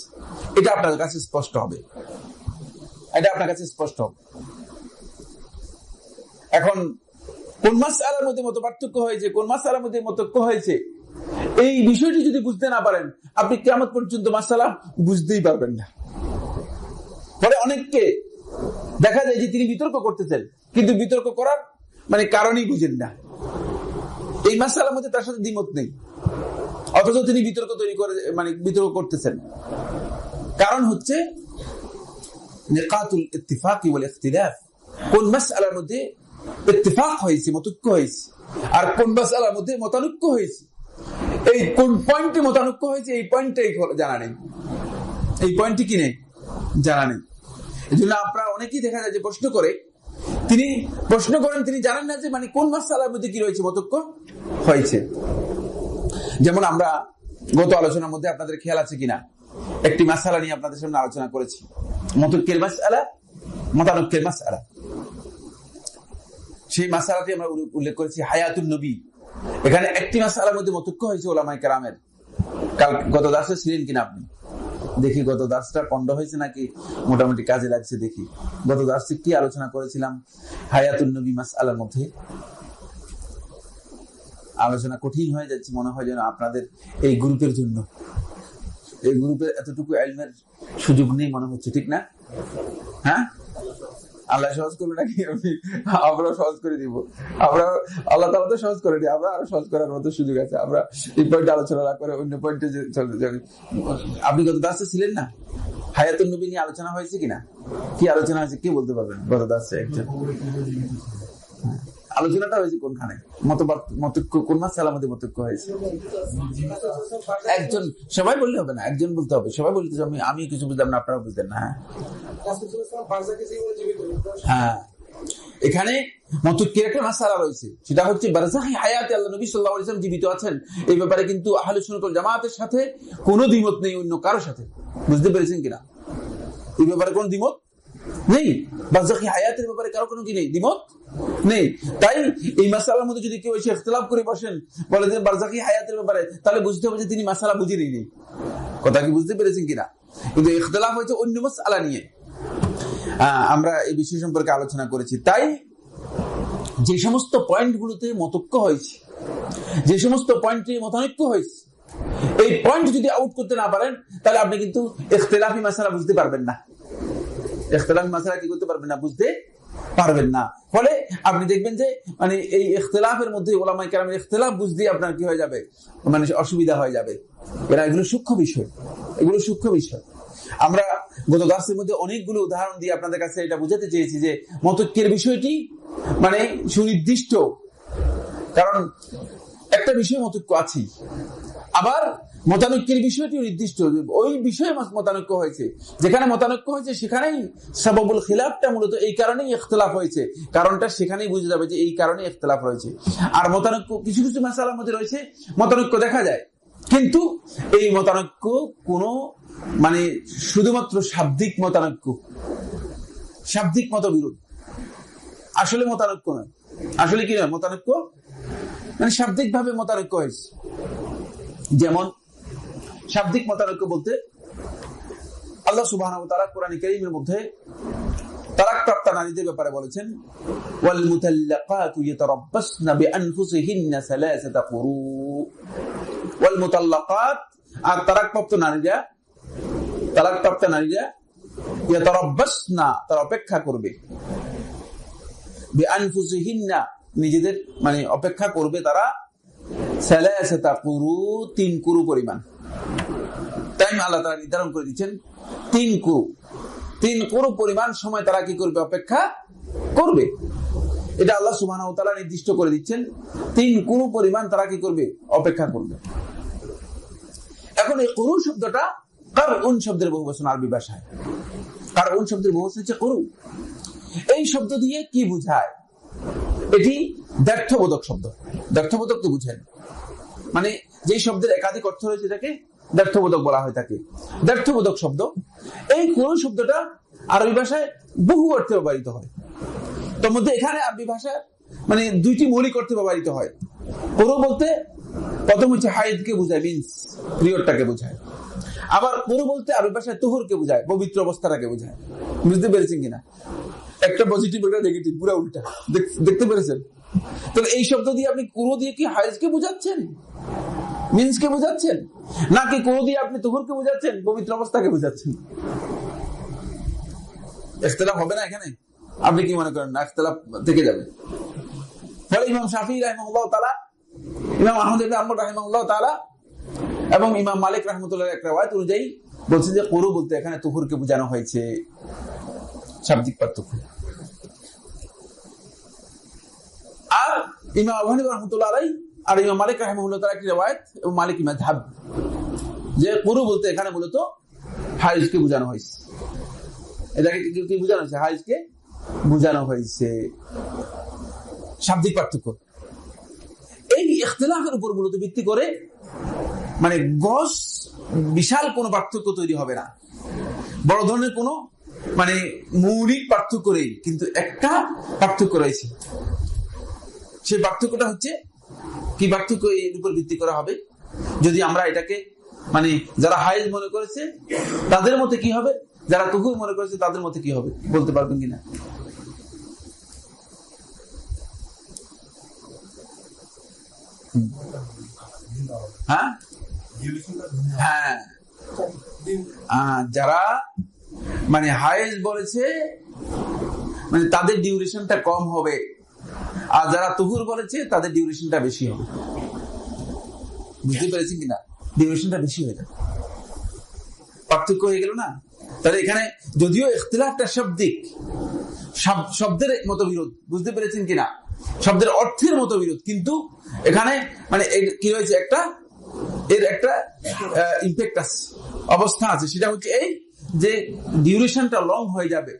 এটা আপনার কাছে স্পষ্ট হবে। এটা আপনার কাছে স্পষ্ট হবে। এখন কোন মাসআলার মধ্যে মতপার্থক্য হয়েছে, কোন মাসআলার মধ্যে মতৈক্য হয়েছে, এই বিষয়টি যদি বুঝতে না পারেন, আপনি কিয়ামত পর্যন্ত মাসআলা বুঝতেই পারবেন না। ফলে অনেককে দেখা যায় যে তিনি বিতর্ক করতেছেন, কিন্তু বিতর্ক করার মানে কারণই বুঝেন না। এই মাসআলার মধ্যে তার সাথে দ্বিমত নেই, অথচ তিনি বিতর্ক তৈরি করে মানে বিতর্ক করতেছেন। কারণ হচ্ছে নিকাতুল ইত্তিফাক ওয়াল ইখতিলাফ। কোন মাসআলার মধ্যে ইত্তিফাক হয়েছে, মতৈক্য হয়েছে, আর কোন মাসআলার মধ্যে মতানৈক্য হয়েছে, এই কোন পয়েন্টে মতানৈক্য হয়েছে এই পয়েন্টটাই জানা নেই। এই পয়েন্টটি কি নেই? জানা নেই। এজন্য আপনারা অনেকেই দেখা যায় যে প্রশ্ন করেন, তিনি জানেন না যে মানে কোন মাসআলার মধ্যে কি রয়েছে, মতৈক্য হয়েছে। যেমন আমরা গত আলোচনার মধ্যে আপনাদের খেয়াল আছে কিনা, একটি মাসআলা নিয়ে আপনাদের সামনে আলোচনা করেছি, মতৈক্যের মাসআলা, মতানৈক্যের মাসআলা। সেই মাসআলাটি আমরা উল্লেখ করেছি হায়াতুন নবী। এখানে একটি মাসআলার মধ্যে মতৈক্য হয়েছে উলামায়ে কেরামের। গত দার্সে ছিলেন কিনা আপনি? দেখি গত দার্সটা পণ্ড হয়েছে নাকি মোটামুটি কাজে লাগছে দেখি। গত দার্সে কি আলোচনা করেছিলাম হায়াতুন নবী মাসআলার মধ্যে? আলোচনা কঠিন হয়ে যাচ্ছে মনে হয় যেন আপনাদের এই গ্রুপের জন্য। এই গ্রুপে এতটুকু ইলমের সুযোগ নেই মনে হচ্ছে, ঠিক না? হ্যাঁ, আল্লাহ সহজ করবে নাকি? আমরা সহজ করে দিব। আমরা আল্লাহ তাআলা তো সহজ করে দিই, আমরা আরো সহজ করার মতো সুযোগ আছে। আমরা এই পয়েন্টে আলোচনা না করে অন্য পয়েন্টে চলতে যাই। আপনি গত দাসে ছিলেন না? হায়াতুন নবী নিয়ে আলোচনা হয়েছে কিনা? কি আলোচনা হয়েছে কে বলতে পারবেন? গত দাসে একজন আলোচনাটা হয়েছে কোনখানে? মতৈক্য কোন মাসআলার মধ্যে মতৈক্য হয়েছে? একজন, সবাই বললে হবে না, একজন বলতে হবে। সবাই বলতে আমি কিছু বুঝলাম না, আপনারা বুঝলেন না। হ্যাঁ, এখানে মতৈক্যের একটা মাসআলা রয়েছে, সেটা হচ্ছে বারজাখি হায়াতে আল্লাহ নবী সাল্লাল্লাহু আলাইহি ওয়াসাল্লাম জীবিত আছেন, এই ব্যাপারে কিন্তু আহলে সুন্নাত ওয়াল জামাতের সাথে কোনো দ্বিমত নেই অন্য কারোর সাথে। বুঝতে পেরেছেন কিনা? এই ব্যাপারে কোন দ্বিমত নেই। বারজাখি হায়াতের ব্যাপারে কারো কোনো কি নেই, দ্বিমত নেই। তাই এই মাসআলার মধ্যে যদি কেউ এসে ইখতিলাফ করে বসেন, বলে যে বারজাখি হায়াতের ব্যাপারে, তাহলে বুঝতে হবে যে তিনি মাসআলা বুঝেনই নেই। কথা কি বুঝতে পেরেছেন কিনা? কিন্তু ইখতিলাফ হয়েছে অন্য মাসআলা নিয়ে। আমরা এই বিষয় সম্পর্কে আলোচনা করেছি। তাই যে সমস্ত পয়েন্টগুলোতে মতৈক্য হয়েছে, যে সমস্ত পয়েন্টে মতানৈক্য হয়েছে, এই পয়েন্ট যদি আউট করতে না পারেন, তাহলে আপনি কিন্তু ইখতিলাফি মাসআলা বুঝতে পারবেন না। ইখতিলাফি মাসআলা কি করতে পারবেন না? বুঝতে পারবেন না। ফলে আপনি দেখবেন যে মানে এই ইখতিলাফের মধ্যে উলামায়ে কেরামের ইখতিলাফ বুঝতে আপনার কি হয়ে যাবে, মানে অসুবিধা হয়ে যাবে। এগুলো সূক্ষ্ম বিষয়, এগুলো সূক্ষ্ম বিষয়। আমরা গত দার্সের মধ্যে অনেকগুলো উদাহরণ দিয়ে আপনাদের কাছে এটা বুঝাতে চেয়েছি যে মতৈক্যের বিষয়টি মানে সুনির্দিষ্ট, কারণ একটা বিষয় মতৈক্য আছে, আবার মতানৈক্যের বিষয়টি নির্দিষ্ট, ওই বিষয়ে মতানৈক্য হয়েছে, যেখানে মতানৈক্য হয়েছে সেখানেই সাবাবুল খিলাফটা মূলত এই কারণেই ইখতিলাফ হয়েছে, কারণটা সেখানেই বুঝে যাবে যে এই কারণে ইখতিলাফ হয়েছে। আর মতানৈক্য কিছু কিছু মাসালার মধ্যে রয়েছে মতানৈক্য দেখা যায়, কিন্তু এই মতানৈক্য কোনো মানে শুধুমাত্র শাব্দিক মতানৈক্য, শাব্দিক মতবিরোধ, আসলে মতানৈক্য নয়। আসলে কি নয় মতানৈক্য, মানে শাব্দিক ভাবে মতানৈক্য হয়েছে। যেমন শাব্দিক মতানৈক্য বলতে আল্লাহ সুবহানাহু ওয়া তাআলা কোরআন কারীমের মধ্যে তালাক প্রাপ্ত নারীদের ব্যাপারে বলেছেন, ওয়াল মুতাল্লাকাতু ইয়াতারাব্বাসনা বিআনফুসিহিন্না সালাসাতা কুরু। ওয়াল মুতাল্লাকাত, আর তালাকপ্রাপ্ত নারীরা ইয়াতারাব্বাসনা, তারা অপেক্ষা করবে, বিআনফুসিহিন্না, নিজেদের মানে অপেক্ষা করবে তারা, সালাসাতা কুরু, 3 কুরু পরিমাণ। টাইম আল্লাহ তাআলা নির্ধারণ করে দিচ্ছেন 3 কুরু পরিমাণ সময় তারা কি করবে, অপেক্ষা করবে। এটা আল্লাহ সুবহানাহু ওয়া তাআলা নির্দিষ্ট করে দিচ্ছেন, 3 কুরু পরিমাণ তারা কি করবে, অপেক্ষা করবে। এখন এই কুরু শব্দটা কারউন শব্দের বহুবচন আরবি ভাষায়। কারউন শব্দের বহুবচন হচ্ছে কুরু। এই শব্দ দিয়ে কি বোঝায়? এটি দ্ব্যর্থবোধক শব্দ। দ্ব্যর্থবোধক তো বুঝেন, মানে যে শব্দের একাধিক অর্থ রয়েছে তাকে দ্ব্যর্থবোধক বলা হয় থাকে। দ্ব্যর্থবোধক শব্দ। এই কুরু শব্দটা আরবি ভাষায় বহু অর্থে ব্যবহৃত হয়। তোর মধ্যে এখানে আরবি ভাষায় মানে 2টি মৌলিক অর্থে ব্যবহৃত হয়। কুরু বলতে প্রথম হচ্ছে হাইদকে বোঝায়, মিন্স পিরিয়ডটাকে বোঝায়। আবার কুরু বলতে আরবি ভাষায় তুহুরকে বোঝায়, পবিত্র অবস্থাটাকে বোঝায়। বুঝতে পেরেছেন কিনা? একটা পজিটিভ একটা নেগেটিভ, পুরো উল্টা। দেখতে পেরেছেন? তাহলে এই শব্দ দিয়ে আপনি কুরু দিয়ে কি হাইজকে বোঝাচ্ছেন, মিন্সকে বোঝাচ্ছেন, নাকি কুরু দিয়ে আপনি তুহুরকে বোঝাচ্ছেন, পবিত্র অবস্থাকে বোঝাচ্ছেন? ইখতিলাফ হবে না এখানে? আপনি কি মনে করেন? না, ইখতিলাফ থেকে যাবে। ফলে ইমাম শাফিঈ রাহিমাহুল্লাহ তাআলা, ইমাম আহমদ ইবনে হাম্বল রাহিমাহুল্লাহ তাআলা এবং ইমাম মালিক রাহমাতুল্লাহ এক riwayat অনুযায়ী বলছেন যে কুরু বলতে এখানে তুহুরকে বোঝানো হয়েছে। শাব্দিক পার্থক্য। আর ইমাম আবু হানিফা রাহমাতুল্লাহ আলাইহি আর ইমাম মালিক রাহিমাহুল্লাহ তাআলা একটি riwayat এবং মালিকি মাযহাব যে কুরু বলতে এখানে মূলত হাইজকে বোঝানো হয়েছে। এটাকে কি বোঝানো হয়েছে? হাইজকে বোঝানো হয়েছে। শাব্দিক পার্থক্য। এই ইখতিলাফের উপর মূলত ভিত্তি করে মানে গস বিশাল কোনো পার্থক্য তৈরি হবে না, বড় ধরনের কোনো মানে মৌলিক পার্থক্য নেই, কিন্তু একটা পার্থক্য রয়েছে। সেই পার্থক্যটা হচ্ছে কি পার্থক্য? এর উপর ভিত্তি করা হবে। যদি আমরা এটাকে মানে যারা হাইজ মনে করেছে তাদের মতে কি হবে, যারা তুহুর মনে করেছে তাদের মতে কি হবে, বলতে পারবেন কিনা? হ্যাঁ হ্যাঁ, যারা মানে হাইজ বলেছে মানে তাদের ডিউরেশনটা কম হবে, আর যারা তুহুর বলেছে তাদের ডিউরেশনটা বেশি হবে। বুঝতে পেরেছেন কিনা? ডিউরেশনটা বেশি হয়ে যাবে, পার্থক্য হয়ে গেল না? তাহলে এখানে যদিও ইখতিলাফটা শাব্দিক, শব্দের মতবিরোধ, বুঝতে পেরেছেন কিনা? শব্দের অর্থের মতবিরোধ, কিন্তু এখানে মানে কি রয়েছে, একটা এর একটা ইম্প্যাক্ট আছে, অবস্থা আছে। সেটা হচ্ছে এই যে ডিউরেশনটা লং হয়ে যাবে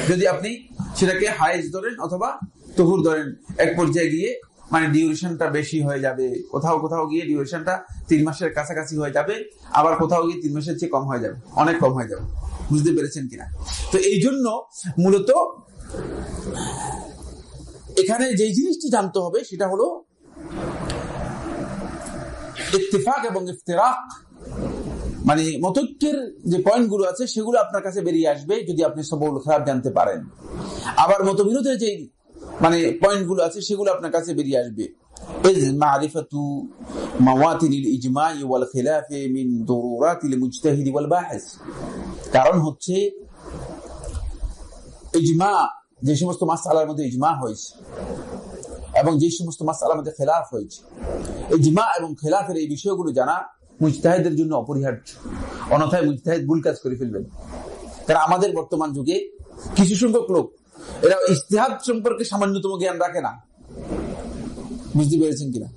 যদি আপনি সেটাকে হাইজ ধরেন অথবা তুহুর ধরেন। এক পর্যায়ে গিয়ে মানে ডিউরেশনটা বেশি হয়ে যাবে, কোথাও কোথাও গিয়ে ডিউরেশনটা 3 মাসের কাছাকাছি হয়ে যাবে, আবার কোথাও গিয়ে 3 মাসের চেয়ে কম হয়ে যাবে, অনেক কম হয়ে যাবে। বুঝতে পেরেছেন কিনা? তো এই জন্য মূলত এখানে যে জিনিসটি জানতে হবে সেটা হলো ইত্তেফাক এবং ইফতিরাক, মানে মতৈক্যের যে পয়েন্টগুলো আছে সেগুলো আপনার কাছে বেরিয়ে আসবে যদি আপনি সবল খারাপ জানতে পারেন। আবার মতবিরোধের যে মানে পয়েন্টগুলো আছে সেগুলো আপনার কাছে বেরিয়ে আসবে। মারিফাতু মাওয়াতিনিল ইজমা'i ওয়াল খিলাফি মিন দুরুরাতিল মুজতাহিদ ওয়াল বাহিস। কারণ হচ্ছে ইজমা, যে সমস্ত মাসআলার মধ্যে ইজমা হয়েছে এবং যে সমস্ত মাসআলার মধ্যে খিলাফ হয়েছে, ইজমা এবং খিলাফের এই বিষয়গুলো জানা মুজতাহিদের জন্য অপরিহার্য। অন্যথায় মুজতাহিদ ভুল কাজ করে ফেলবেন। কারণ আমাদের বর্তমান যুগে কিছু সংখ্যক লোক এরা ইজতিহাদ সম্পর্কে সামান্যতম জ্ঞান রাখে না। বুঝতে পেরেছেন কিনা?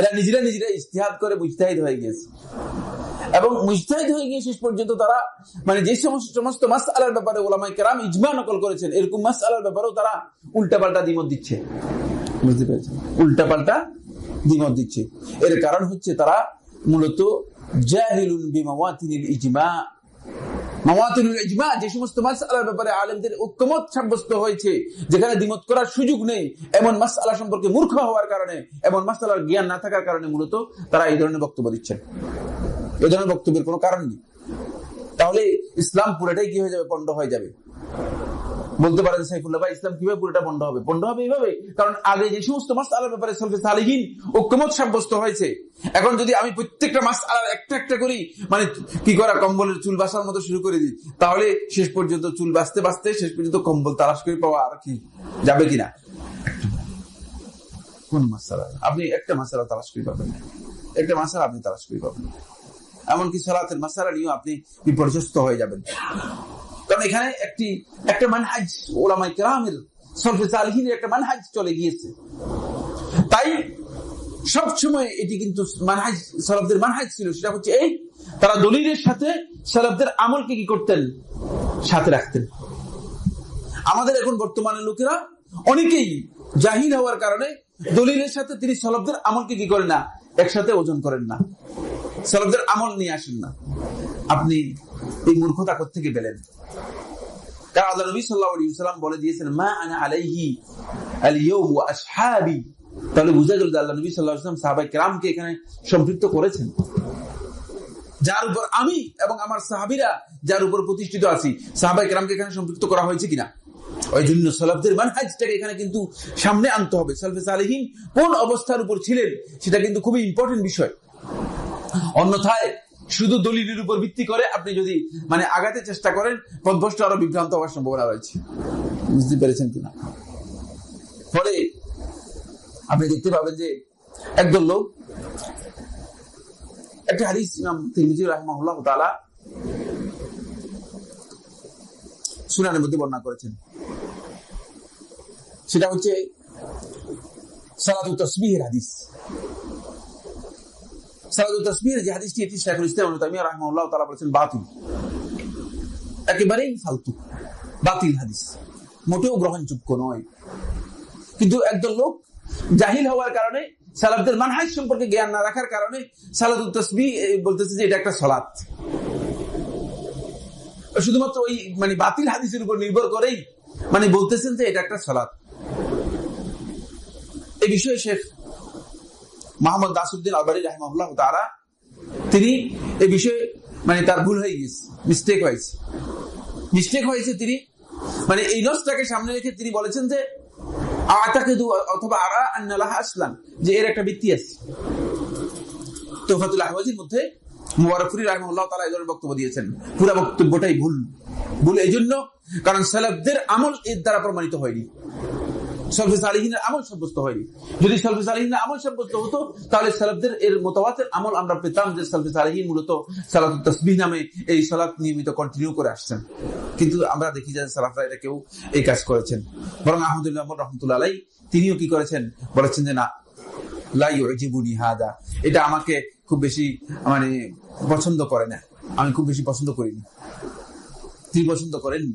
এরা নিজেরা ইজতিহাদ করে মুজতাহিদ হয়ে গেছে, এবং মুজতাহিদ হয়ে গিয়ে শেষ পর্যন্ত তারা মানে যে সমস্ত মাসআলার ব্যাপারে উলামায়ে কেরাম ইজমা নকল করেছেন, এরকম মাসআলার ব্যাপারেও তারা উল্টাপাল্টা দ্বিমত দিচ্ছে। বুঝতে পেরেছেন? উল্টাপাল্টা দ্বিমত দিচ্ছে। এর কারণ হচ্ছে তারা মূলত জাহিলুন বিমাওয়াতিনিল ইজমা। মাওয়াতিনুল ইজমা, যে সমস্ত মাসআলার ব্যাপারে আলেমদের ঐকমত সাব্যস্ত হয়েছে, যেখানে দ্বিমত করার সুযোগ নেই, এমন মাসআলা সম্পর্কে মূর্খ হওয়ার কারণে, এমন মাসআলার জ্ঞান না থাকার কারণে মূলত তারা এই ধরনের বক্তব্য দিচ্ছেন। এই ধরনের বক্তব্যের কোনো কারণ নেই। তাহলে ইসলাম পুরোটাই কি হয়ে যাবে? পণ্ড হয়ে যাবে। বলতে পারেন সাইফুল্লাহ ভাই, ইসলাম কিভাবে পুরোটা পণ্ড হবে? পণ্ড হবে এইভাবে, কারণ আগে যে সমস্ত মাসআলার ব্যাপারে সালফে সালেহিন ঐকমত সাব্যস্ত হয়েছে, এখন যদি আমি প্রত্যেকটা মাসআলার একটা করি, মানে কি করা, কম্বলের চুল বাসার মতো শুরু করে দিই, তাহলে শেষ পর্যন্ত চুল বাঁচতে শেষ পর্যন্ত কম্বল তালাশ করে পাওয়া আর কি যাবে কিনা? কোন মাসআলা আপনি একটা মাসআলা তালাশ করে পাবেন না, একটা মাসআলা আপনি তালাশ করে পাবেন না। এমনকি সালাতের মাসআলা নিয়েও আপনি বিপর্যস্ত হয়ে যাবেন, কারণ এখানে একটা মানহাজ উলামায়ে কেরামের সালফে সালেহিনের একটা মানহাজ চলে গিয়েছে। তাই সবসময় এটি কিন্তু মানহাজ, সালাফদের মানহাজ ছিল, সেটা হচ্ছে এই, তারা দলিলের সাথে সালাফদের আমলকে কি করতেন? সাথে রাখতেন। আমাদের এখন বর্তমানের লোকেরা অনেকেই জাহিল হওয়ার কারণে দলিলের সাথে তিনি সালাফদের আমলকে কি করেন না, একসাথে ওজন করেন না, সালাফদের আমল নিয়ে আসেন না। আপনি এই মূর্খতা কোত্থেকে পেলেন? কারণ আল্লাহ নবী সাল্লাল্লাহু আলাইহি ওয়াসাল্লাম বলে দিয়েছেন, মা আনা আলাইহি আল-ইয়াওম ওয়া আসহাবি। তাহলে বুঝা গেল যে আল্লাহ নবী সাল্লাল্লাহু আলাইহি ওয়াসাল্লাম সাহাবায়ে কেরামকে এখানে সম্পৃক্ত করেছেন, যার উপর আমি এবং আমার সাহাবীরা যার উপর প্রতিষ্ঠিত আছি, সাহাবায়ে কেরামকে এখানে সম্পৃক্ত করা হয়েছে কিনা? ওই জন্য সালাফদের মানহাজটাকে এখানে কিন্তু সামনে আনতে হবে। সালফে সালেহিন কোন অবস্থার উপর ছিলেন সেটা কিন্তু খুবই ইম্পর্টেন্ট বিষয়। অন্যথায় শুধু দলিলের উপর ভিত্তি করে আপনি যদি মানে আগাতে চেষ্টা করেন, পথভ্রষ্ট আরো বিভ্রান্ত হওয়ার সম্ভাবনা রয়েছে। বুঝতে পেরেছেন কিনা? ফলে আপনি দেখতে পাবেন যে একদল লোক একটা হাদিস ইমাম তিরমিজি রাহিমাহুল্লাহ তাআলা সুনানের মধ্যে বর্ণনা করেছেন, সেটা হচ্ছে সালাতুত তাসবিহের হাদিস। সালাতুত তাসবিহের যে হাদিসটি, এটি শাইখুল ইসলাম ইবনে তাইমিয়া রাহিমাহুল্লাহ তাআলা বলেছেন বাতিল, একেবারেই ফালতু, বাতিল হাদিস, মোটেও গ্রহণযোগ্য নয়। কিন্তু একদল লোক জাহিল হওয়ার কারণে, সালাফদের মানহাজ সম্পর্কে জ্ঞান না রাখার কারণে সালাতুত তাসবিহ বলতেছে যে এটা একটা সালাত। শুধুমাত্র ওই মানে বাতিল হাদিসের উপর নির্ভর করেই মানে বলতেছেন যে এটা একটা সালাত। এই বিষয়ে শেখ মোহাম্মদ নাসিরউদ্দিন আলবানী রাহিমাহুল্লাহ তাআলা তিনি এই বিষয়ে মানে তার ভুল হয়ে গেছে, মিস্টেক হয়েছে। তিনি মানে এই নসটাকে সামনে রেখে তিনি বলেছেন যে আতাকিদু অথবা আরা আন্না লাহা আসলান, যে এর একটা ভিত্তি আছে। তুহফাতুল আহওয়াজির মধ্যে মুবারকফুরি রাহিমাহুল্লাহ তাআলা এই ধরনের বক্তব্য দিয়েছেন। পুরো বক্তব্যটাই ভুল এই জন্য কারণ সালাফদের আমল এর দ্বারা প্রমাণিত হয়নি, সালফে সালেহিনের আমল সাব্যস্ত হয়নি। যদি সালফে সালেহিনের আমল সাব্যস্ত হতো তাহলে সালাফদের এর মুতাওয়াতির আমল আমরা পেতাম, যে সালফে সালেহিন মূলত সালাতুত তাসবিহ নামে এই সালাত নিয়মিত কন্টিনিউ করে আসছেন। কিন্তু আমরা দেখি যে সালাফরা এটা কেউ এই কাজ করেছেন, বরং আহমদ ইবনে হাম্বল রাহমাতুল্লাহ আলাইহি তিনিও কি করেছেন, বলেছেন যে না, লা ইউজিবুনি হাদা, এটা আমাকে খুব বেশি মানে পছন্দ করে না, আমি খুব বেশি পছন্দ করিনি, তিনি পছন্দ করেননি।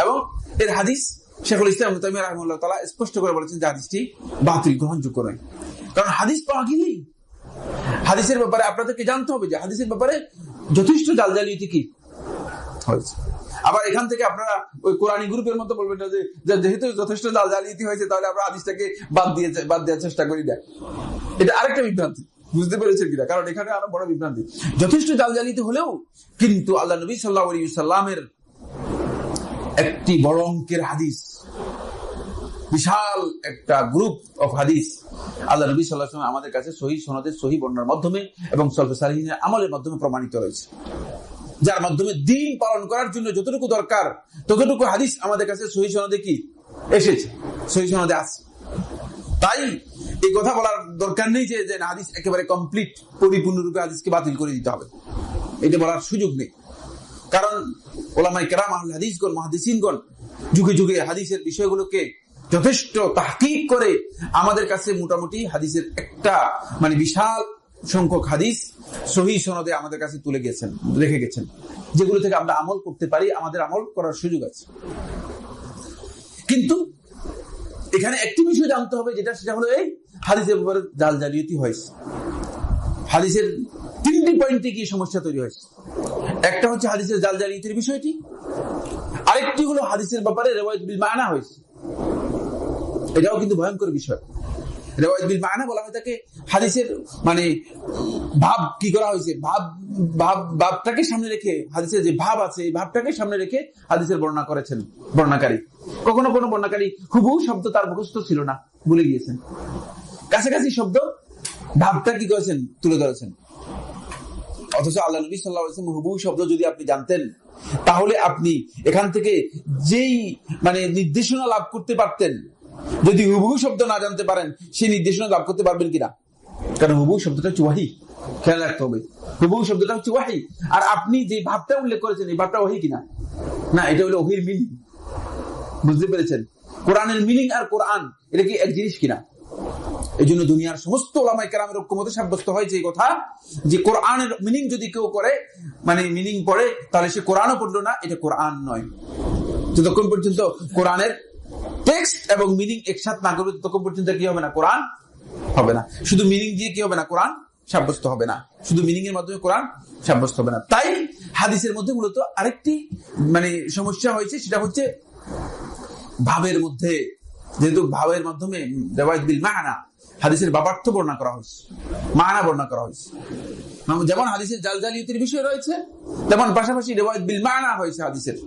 এবং এর হাদিস শাইখুল ইসলাম ইবনে তাইমিয়া রাহিমাহুল্লাহ তাআলা স্পষ্ট করে বলেছেন যে হাদিসটি বাতিল, গ্রহণযোগ্য নয়। কারণ হাদিস পাওয়া গেলেই হাদিসের ব্যাপারে আপনাদেরকে জানতে হবে যে হাদিসের ব্যাপারে যথেষ্ট জালজালিয়াতি কি হয়েছে। আবার এখান থেকে আপনারা ওই কোরআনী গ্রুপের মতো বলবেন না যে যেহেতু যথেষ্ট জালজালিয়াতি হয়েছে তাহলে আমরা হাদিসটাকে বাদ দেওয়ার চেষ্টা করি না। এটা আরেকটা বিভ্রান্তি, বুঝতে পেরেছেন কিনা? কারণ এখানে আরো বড় বিভ্রান্তি। যথেষ্ট জালজালিয়াতি হলেও কিন্তু আল্লাহ নবী সাল্লাল্লাহু আলাইহি ওয়াসাল্লামের একটি বড় অঙ্কের হাদিস, বিশাল একটা গ্রুপ অফ হাদিস আল্লাহ নবী সাল্লাল্লাহু আলাইহি ওয়াসাল্লাম আমাদের কাছে সহিহ সনদে সহিহ বর্ণনার মাধ্যমে এবং সালফে সালেহিনের আমলের মাধ্যমে প্রমাণিত রয়েছে, যার মাধ্যমে দ্বীন পালন করার জন্য যতটুকু দরকার ততটুকু হাদিস আমাদের কাছে সহিহ সনদে কি এসেছে, সহিহ সনদে আছে। তাই এই কথা বলার দরকার নেই যে হাদিস একেবারে কমপ্লিট, পরিপূর্ণরূপে হাদিসকে বাতিল করে দিতে হবে, এটা বলার সুযোগ নেই। কারণ উলামায়ে কেরাম আহলে হাদিসগণ, মুহাদ্দিসিনগণ যুগে যুগে হাদিসের বিষয়গুলোকে যথেষ্ট তাহকিক করে আমাদের কাছে মোটামুটি হাদিসের একটা বিশাল সংখ্যক হাদিস সহিহ সনদে আমাদের কাছে রেখে গেছেন, যেগুলো থেকে আমরা আমল করতে পারি, আমাদের আমল করার সুযোগ আছে। কিন্তু এখানে একটি বিষয় জানতে হবে, সেটা হলো এই হাদিসের ব্যাপারে জালজালিয়াতি হয়েছে। হাদিসের 3টি পয়েন্টে কি সমস্যা তৈরি হয়েছে। একটা হচ্ছে হাদিসের জালজালিয়াতির বিষয়টি, আরেকটি হলো হাদিসের ব্যাপারে রিওয়ায়াত বিল মানা হয়েছে। এটাও কিন্তু ভয়ঙ্কর বিষয়। রিওয়ায়াত বিল মানা বলা হয় তাকে হাদিসের ভাব কি করা হয়েছে, ভাবটাকে সামনে রেখে, হাদিসের যে ভাব আছে এই ভাবটাকে সামনে রেখে হাদিসের বর্ণনা করেছেন বর্ণাকারী। কখনো কোনো বর্ণাকারী হুবহু শব্দ তার মুখস্থ ছিল না, ভুলে গিয়েছেন, কাছাকাছি শব্দ ভাবটা কি করেছেন, তুলে ধরেছেন। অথচ আল্লাহ নবী সাল্লাল্লাহু আলাইহি ওয়াসাল্লাম হুবহু শব্দ যদি আপনি জানতেন, তাহলে আপনি এখান থেকে যেই নির্দেশনা লাভ করতে পারতেন, যদি হুবহু শব্দ না জানতে পারেন সেই নির্দেশনা লাভ করতে পারবেন কিনা। কারণ হুবহু শব্দটা হচ্ছে ওয়াহি, খেয়াল রাখতে হবে। হুবহু শব্দটা হচ্ছে ওয়াহি, আর আপনি যে ভাবটা উল্লেখ করেছেন এই ভাবটা ওয়াহি কিনা, না এটা হলো ওহির মিনিং। বুঝতে পেরেছেন? কোরআনের মিনিং আর কোরআন এটা কি এক জিনিস কিনা। এই জন্য দুনিয়ার সমস্ত উলামায়ে কেরামের ঐক্যমতে সাব্যস্ত হয়েছে এই কথা, যে কোরআনের মিনিং যদি কেউ করে মিনিং পড়ে, তাহলে সে কোরআনও পড়লো না, এটা কোরআন নয়। যতক্ষণ পর্যন্ত কোরআনের টেক্সট এবং মিনিং একসাথে না করবে, ততক্ষণ পর্যন্ত কি হবে না, কোরআন হবে না। শুধু মিনিং দিয়ে কি হবে না, কোরআন সাব্যস্ত হবে না। শুধু মিনিং এর মাধ্যমে কোরআন সাব্যস্ত হবে না। তাই হাদিসের মধ্যে মূলত আরেকটি সমস্যা হয়েছে, সেটা হচ্ছে ভাবের মধ্যে। যেহেতু ভাবের মাধ্যমে রিওয়ায়াত বিল মানা, হাদিসের বাবার্থ বর্ণনা করা হয়েছে, মানা বর্ণনা করা হয়েছে। যেমন হাদিসের জালজালিয়াতির বিষয় রয়েছে, তেমন পাশাপাশি রিওয়ায়াত বিল মানা হয়েছে হাদিসের।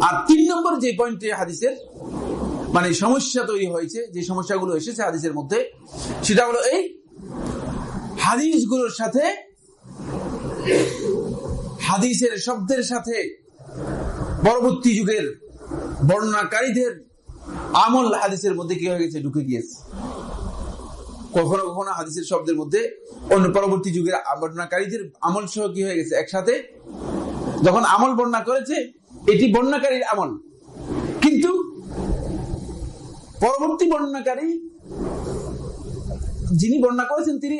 আর 3 নম্বর যে পয়েন্টে হাদিসের সমস্যা তৈরি হয়েছে, যে সমস্যাগুলো এসেছে হাদিসের মধ্যে, সেটা হলো এই হাদিসগুলোর সাথে, হাদিসের শব্দের সাথে পরবর্তী যুগের বর্ণনাকারীদের আমল হাদিসের মধ্যে কি হয়ে গেছে, ঢুকে গিয়েছে। কখনো কখনো হাদিসের শব্দের মধ্যে অন্য পরবর্তী যুগের বর্ণনাকারীদের আমল সহ কি হয়ে গেছে একসাথে। যখন আমল বর্ণনা করেছে, এটি বর্ণনাকারীর আমল, কিন্তু পরবর্তী বর্ণনাকারী যিনি বর্ণনা করেছেন তিনি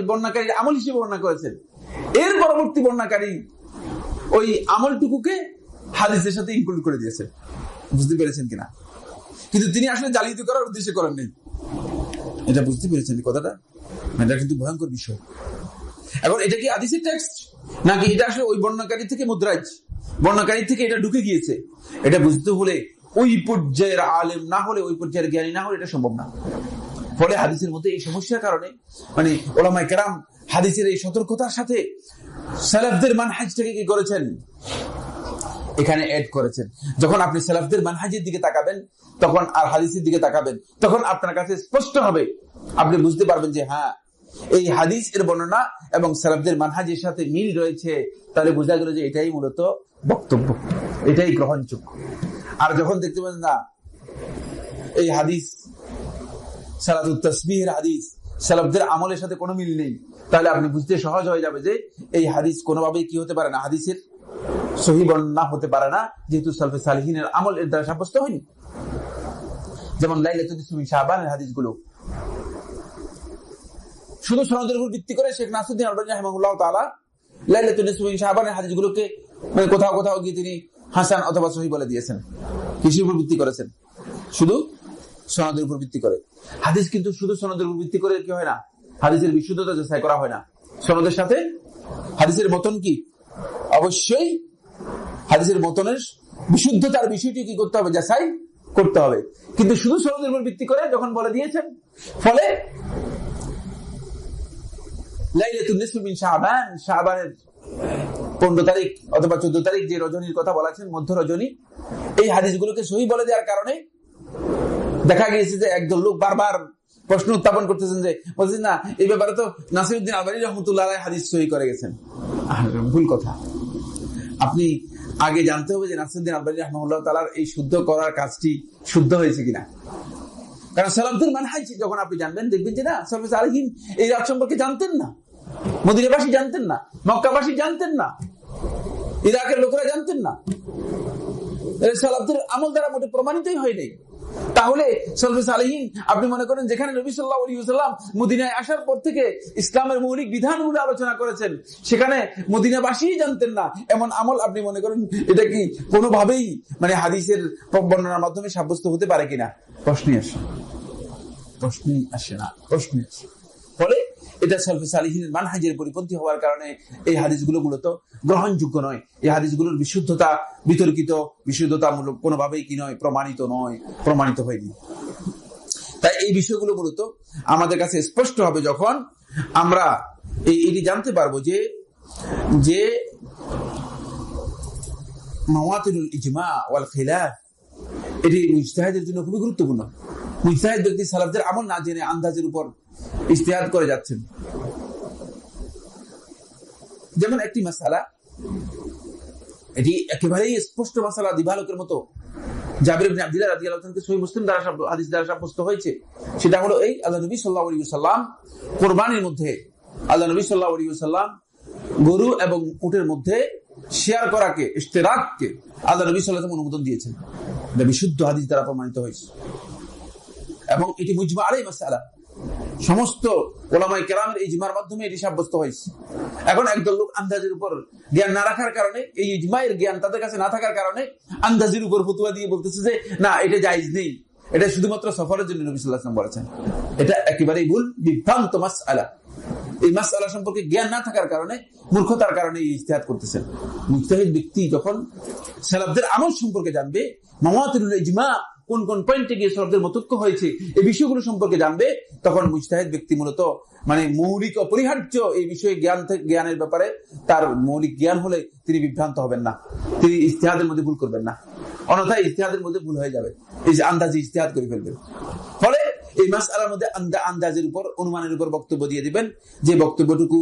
বর্ণনাকারীর আমল হিসেবে বর্ণনা করেছেন। এর পরবর্তী বর্ণনাকারী ওই আমলটুকুকে হাদিসের সাথে ইনক্লুড করে দিয়েছে। বুঝতে পেরেছেন কিনা? কিন্তু তিনি আসলে জালিয়াতি করার উদ্দেশ্যে করেননি। এটা বুঝতে পেরেছেন কথাটা? এটা কিন্তু ভয়ঙ্কর বিষয়। এখন এটা কি হাদিসের টেক্সট, নাকি এটা আসলে ওই বর্ণনাকারী থেকে মুদ্রাজ, বর্ণনাকারী থেকে এটা ঢুকে গিয়েছে? এটা বুঝতে হলে ওই পর্যায়ের আলেম না হলে, ওই পর্যায়ের জ্ঞানী না হলে এটা সম্ভব না। ফলে হাদিসের মধ্যে এই সমস্যার কারণে উলামায়ে কেরাম হাদিসের এই সতর্কতার সাথে সালাফদের মানহাজটাকে কি করেছেন, এখানে এড করেছেন। যখন আপনি সালাফদের মানহাজের দিকে তাকাবেন, তখন আর হাদিসের দিকে তাকাবেন, তখন আপনার কাছে স্পষ্ট হবে, আপনি বুঝতে পারবেন যে হ্যাঁ, এই হাদিস এর বর্ণনা এবং সালাফদের মানহাজের সাথে মিল রয়েছে। তাহলে বোঝা গেল যে এটাই মূলত বক্তব্য, এটাই গ্রহণযোগ্য। আর যখন দেখতে পাবেন না এই হাদিস সালাতুত তাসবিহের হাদিস সালাফদের আমলের সাথে কোনো মিল নেই, তাহলে আপনি বুঝতে সহজ হয়ে যাবে যে এই হাদিস কোনোভাবেই কি হতে পারে না, হাদিসের সহিহ বর্ণনা হতে পারে না, যেহেতু সালফে সালিহিনের আমল এর দ্বারা সাব্যস্ত হয়নি। যেমন লাইলাতুল নিসফি মিন শাবানের হাদিসগুলো শুধু সনদের উপর ভিত্তি করে শেখ নাসিরউদ্দিন আলবানী রাহিমাহুল্লাহ তাআলা লাইলাতুল নিসফি মিন শাবানের হাদিসগুলোকে কোথাও কোথাও গিয়ে তিনি হাসান অথবা সহিহ বলে দিয়েছেন। কিসের উপর ভিত্তি করেছেন? শুধু সনদের উপর ভিত্তি করে। হাদিস কিন্তু শুধু সনদের উপর ভিত্তি করে কি হয় না, হাদিসের বিশুদ্ধতা যাচাই করা হয় না। সনদের সাথে হাদিসের মতন কি, অবশ্যই হাদিসের মতনের বিশুদ্ধতার বিষয়টি কি করতে হবে, যাচাই করতে হবে। কিন্তু শুধু সনদের উপর ভিত্তি করে যখন বলে দিয়েছেন, ফলে লাইলাতুন নিসফি মিন শাবান, শাবানের 15 তারিখ অথবা 14 তারিখ যে রজনীর কথা বলেছেন, মধ্য রজনী, এই হাদিসগুলোকে সহিহ বলে দেওয়ার কারণে দেখা গিয়েছে যে একদল লোক বারবার প্রশ্ন উত্থাপন করতেছেন যে, বলছেন না এই ব্যাপারে তো নাসিরউদ্দিন আলবানী রাহমাতুল্লাহ আলাইহি হাদিস সহিহ করে গেছেন। ভুল কথা। আপনি আগে জানতে হবে যে নাসিরউদ্দিন আলবানী রাহমাতুল্লাহ তাআলার এই শুদ্ধ করার কাজটি শুদ্ধ হয়েছে কিনা। কারণ সালাফদের মানহাজ যখন আপনি জানবেন, দেখবেন যে না, সালাফে সালেহিন এই রাত সম্পর্কে জানতেন না, মদিনাবাসী জানতেন না, মক্কাবাসী জানতেন না, ইরাকের লোকেরা জানতেন না। সালাফদের আমল দ্বারা মোটে প্রমাণিতই হয়নি। তাহলে সালফে সালেহিন আপনি মনে করেন যেখানে নবী সাল্লাল্লাহু আলাইহি ওয়াসাল্লাম মদিনায় আসার পর থেকে ইসলামের মৌলিক বিধানগুলো আলোচনা করেছেন, সেখানে মদিনাবাসীই জানতেন না এমন আমল আপনি মনে করেন এটা কি কোনোভাবেই মানে হাদিসের বর্ণনার মাধ্যমে সাব্যস্ত হতে পারে কিনা? প্রশ্নই আসে না। ফলে এটা সালফে সালেহিনের মানহাজের পরিপন্থী হওয়ার কারণে এই হাদিসগুলো মূলত গ্রহণযোগ্য নয়। এই হাদিসগুলোর বিশুদ্ধতা বিতর্কিত, বিশুদ্ধতামূলক কোনোভাবেই কি নয়, প্রমাণিত হয়নি। তাই এই বিষয়গুলো মূলত আমাদের কাছে স্পষ্ট হবে যখন আমরা এটি জানতে পারবো যে মাওয়াতিনুল ইজমা ওয়াল খিলাফ এটি মুজতাহিদের জন্য খুবই গুরুত্বপূর্ণ। মুজতাহিদ ব্যক্তি সালাফদের আমল না জেনে আন্দাজের উপর ইজতিহাদ করে যাচ্ছেন। যেমন একটি মাসালা, এটি একেবারেই স্পষ্ট মাসালা, দিবালোকের মতো, জাবির ইবনে আব্দুল্লাহ রাদিয়াল্লাহু আনহু সহিহ মুসলিম দ্বারা হাদিস দ্বারা সাব্যস্ত হয়েছে। সেটা হলো এই, আল্লাহ নবী সাল্লাল্লাহু আলাইহি ওয়াসাল্লাম কুরবানির মধ্যে আল্লাহ নবী সাল্লাল্লাহু আলাইহি ওয়াসাল্লাম গরু এবং উটের মধ্যে শেয়ার করাকে, ইশতেরাককে আল্লাহ নবী সাল্লাল্লাহু আলাইহি ওয়াসাল্লাম অনুমোদন দিয়েছেন। এটা বিশুদ্ধ হাদিস দ্বারা প্রমাণিত হয়েছে এবং এটি মুজমা আলাইহি মাসআলা, সমস্ত উলামায়ে কেরামের ইজমার মাধ্যমে এটি সাব্যস্ত হয়েছে। এখন একদল লোক আন্দাজের উপর জ্ঞান না রাখার কারণে, এই ইজমায়ের জ্ঞান তাদের কাছে না থাকার কারণে আন্দাজের উপর ফতোয়া দিয়ে বলতেছে যে না, এটা জায়েজ নেই, এটা শুধুমাত্র সফরের জন্য নবী সাল্লাল্লাহু আলাইহি ওয়াসাল্লাম বলেছেন। এটা একেবারেই ভুল, বিভ্রান্ত মাসআলা। এই মাসআলা সম্পর্কে জ্ঞান না থাকার কারণে, মূর্খতার কারণে ইজতিহাদ করতেছেন। মুজতাহিদ ব্যক্তি যখন সালাফদের আমল সম্পর্কে জানবে, মাওয়াতিনুল ইজমা কোন কোন পয়েন্টে গিয়ে সালাফদের মতৈক্য হয়েছে এই বিষয়গুলো সম্পর্কে জানবে, তখন মুজতাহিদ ব্যক্তি মূলত মানে মৌলিক অপরিহার্য এই বিষয়ে জ্ঞানের ব্যাপারে তার মৌলিক জ্ঞান হলে তিনি বিভ্রান্ত হবেন না, তিনি ইজতিহাদের মধ্যে ভুল করবেন না। অন্যথায় ইজতিহাদের মধ্যে ভুল হয়ে যাবে, এই যে আন্দাজে ইজতিহাদ করে ফেলবেন। ফলে এই মাসআলার মধ্যে আন্দাজের উপর, অনুমানের উপর বক্তব্য দিয়ে দিবেন, যে বক্তব্যটুকু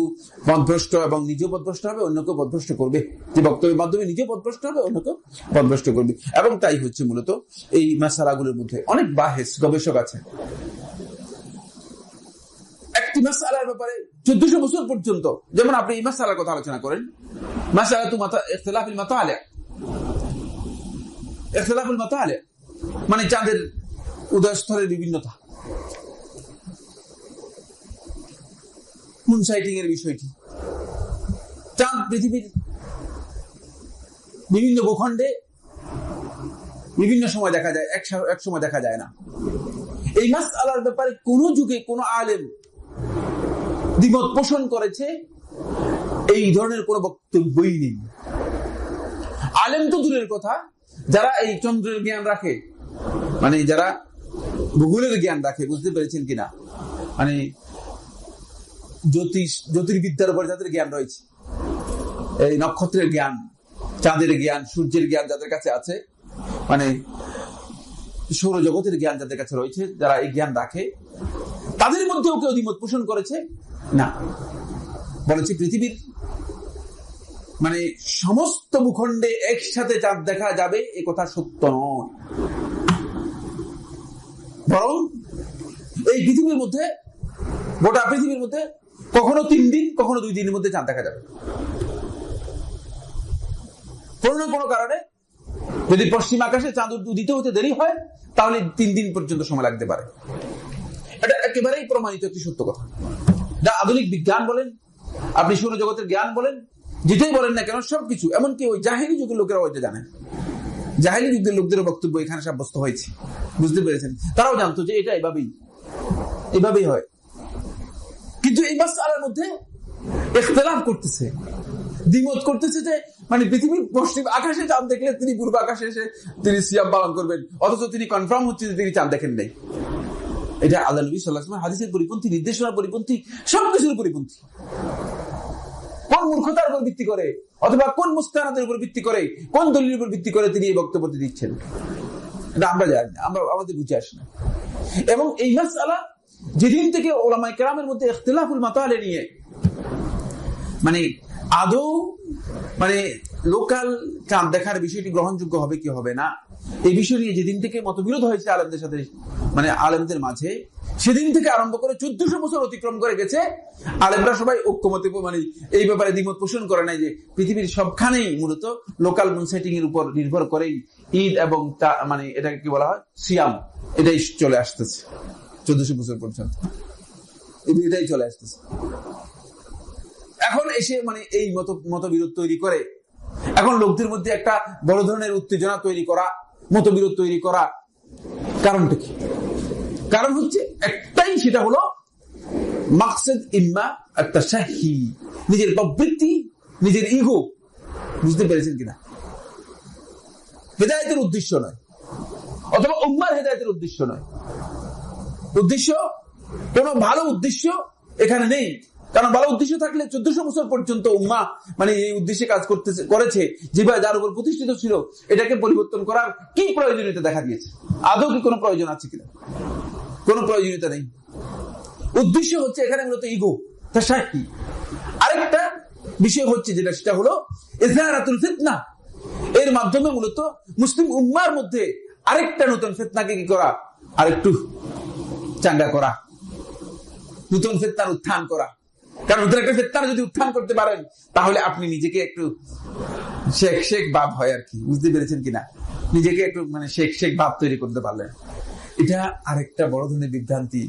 পথভ্রষ্ট এবং নিজেও পথভ্রষ্ট হবে, অন্যকেও পথভ্রষ্ট করবে, যে বক্তব্যের মাধ্যমে নিজেও পথভ্রষ্ট হবে, অন্যকেও পথভ্রষ্ট করবে। এবং তাই হচ্ছে মূলত এই মাসআলাগুলোর মধ্যে অনেক বাহেস, গবেষক আছে। একটি মাসআলার ব্যাপারে 1400 বছর পর্যন্ত, যেমন আপনি এই মাসআলার কথা আলোচনা করেন, মাসআলাতু ইখতিলাফিল মাতালি', ইখতিলাফুল মাতালি' মানে চাঁদের উদয়স্থলের বিভিন্নতা, মুন সাইটিং এর বিষয়টি। চাঁদ পৃথিবীর বিভিন্ন ভূখণ্ডে বিভিন্ন সময় দেখা যায়, এক সময় দেখা যায় না। এই মাসআলার ব্যাপারে কোন যুগে কোন আলেম দ্বিমত পোষণ করেছে এই ধরনের কোন বক্তব্যই নেই। আলেম তো দূরের কথা, যারা এই চন্দ্রের জ্ঞান রাখে, মানে যারা ভূগোলের জ্ঞান রাখে, বুঝতে পেরেছেন কিনা, মানে জ্যোতির্বিদ্যার উপর যাদের জ্ঞান রয়েছে, এই নক্ষত্রের জ্ঞান, চাঁদের জ্ঞান, সূর্যের জ্ঞান যাদের কাছে আছে, মানে সৌরজগতের জ্ঞান যাদের কাছে রয়েছে, যারা এই জ্ঞান রাখে, তাদের মধ্যেও কেউ দ্বিমত পোষণ করেছে না। বলেছে পৃথিবীর মানে সমস্ত ভূখণ্ডে একসাথে চাঁদ দেখা যাবে, এ কথা সত্য নয়। বরং এই পৃথিবীর মধ্যে, গোটা পৃথিবীর মধ্যে কখনো 3 দিন, কখনো 2 দিনের মধ্যে চাঁদ দেখা যাবে। কোনো না কোনো কারণে যদি পশ্চিম আকাশে চাঁদ উদিত হতে দেরি হয়, তাহলে 3 দিন পর্যন্ত সময় লাগতে পারে। এটা একেবারেই প্রমাণিত একটি সত্য কথা। যা আধুনিক বিজ্ঞান বলেন, আপনি সৌরজগতের জ্ঞান বলেন, যেটাই বলেন না কেন, সবকিছু, এমনকি ওই জাহেলি যুগের লোকেরা ওইটা জানেন। জাহেলি যুগের লোকদের বক্তব্য এখানে সাব্যস্ত হয়েছে, বুঝতে পেরেছেন? তারাও জানতো যে এটা এভাবেই হয়। কিন্তু এই মাসআলার মধ্যে ইখতিলাফ করতেছে, দ্বিমত করতেছে যে মানে পৃথিবীর পশ্চিম আকাশে চাঁদ দেখলে তিনি পূর্ব আকাশে এসে তিনি সিয়াম পালন করবেন, অথচ তিনি কনফার্ম হচ্ছে যে তিনি চাঁদ দেখেন নাই। এটা আল্লাহ নবী সাল্লাল্লাহু আলাইহি ওয়াসাল্লাম হাদিসের পরিপন্থী, নির্দেশনার পরিপন্থী, সবকিছুর পরিপন্থী। কোন মূর্খতার উপর ভিত্তি করে, অথবা কোন মুস্তানাদের উপর ভিত্তি করে, কোন দলিলের উপর ভিত্তি করে তিনি এই বক্তব্যটি দিচ্ছেন, এটা আমরা জানি না, আমাদের বুঝে আসে না। এবং এই মাসআলা যেদিন থেকে উলামায়ে কেরামের মধ্যে ইখতিলাফুল মাতালি নিয়ে মানে আদৌ মানে লোকাল চাঁদ দেখার বিষয়টি গ্রহণযোগ্য হবে কি হবে না, এই বিষয় নিয়ে যেদিন থেকে মতবিরোধ হয়েছে আলেমদের সাথে, মানে আলেমদের মাঝে, সেদিন থেকে আরম্ভ করে 1400 বছর অতিক্রম করে গেছে, আলেমরা সবাই ঐক্যমতে মানে এই ব্যাপারে দ্বিমত পোষণ করে নাই যে পৃথিবীর সবখানেই মূলত লোকাল মুন সেটিং এর উপর নির্ভর করেই ঈদ এবং মানে এটাকে কি বলা হয়, সিয়াম, এটাই চলে আসতেছে 1400 বছর পর্যন্ত, এটাই চলে আসতেছে। এখন এসে মানে এই মতবিরোধ তৈরি করে, এখন লোকদের মধ্যে একটা বড় ধরনের উত্তেজনা তৈরি করা, মতবিরোধ তৈরি করা, কারণটা কি? কারণ হচ্ছে একটাই, সেটা হলো মাকসাদ ইম্মা আত-তাশাহহি, নিজের প্রবৃত্তি, নিজের ইগো। বুঝতে পেরেছেন কিনা? হেদায়েতের উদ্দেশ্য নয়, অথবা উম্মার হেদায়েতের উদ্দেশ্য নয়। উদ্দেশ্য, কোন ভালো উদ্দেশ্য এখানে নেই। কারণ ভালো উদ্দেশ্য থাকলে 1400 বছর পর্যন্ত উম্মাহ মানে এই উদ্দেশ্যে কাজ করেছে, যেভাবে যার উপর প্রতিষ্ঠিত ছিল, এটাকে পরিবর্তন করার কি প্রয়োজনীয়তা দেখা দিয়েছে? আদৌ কি কোনো প্রয়োজন আছে কিনা? কোনো প্রয়োজনীয়তা নেই। উদ্দেশ্য হচ্ছে এখানে মূলত ইগো, তাশাহহি। আরেকটা বিষয় হচ্ছে যেটা, সেটা হলো ইজহারাতুল ফিতনা। এর মাধ্যমে মূলত মুসলিম উম্মার মধ্যে আরেকটা নতুন ফিতনাকে কি করা, আরেকটু চাঙ্গা করা, নতুন ফিতনার উত্থান করা। কারণ নতুন একটা ফিতনা যদি উত্থান করতে পারেন, তাহলে আপনি নিজেকে একটু শেখ ভাব হয় আর কি। বুঝতে পেরেছেন কিনা? নিজেকে একটু মানে শেখ ভাব তৈরি করতে পারলেন। এটা আরেকটা বড় ধরনের বিভ্রান্তি।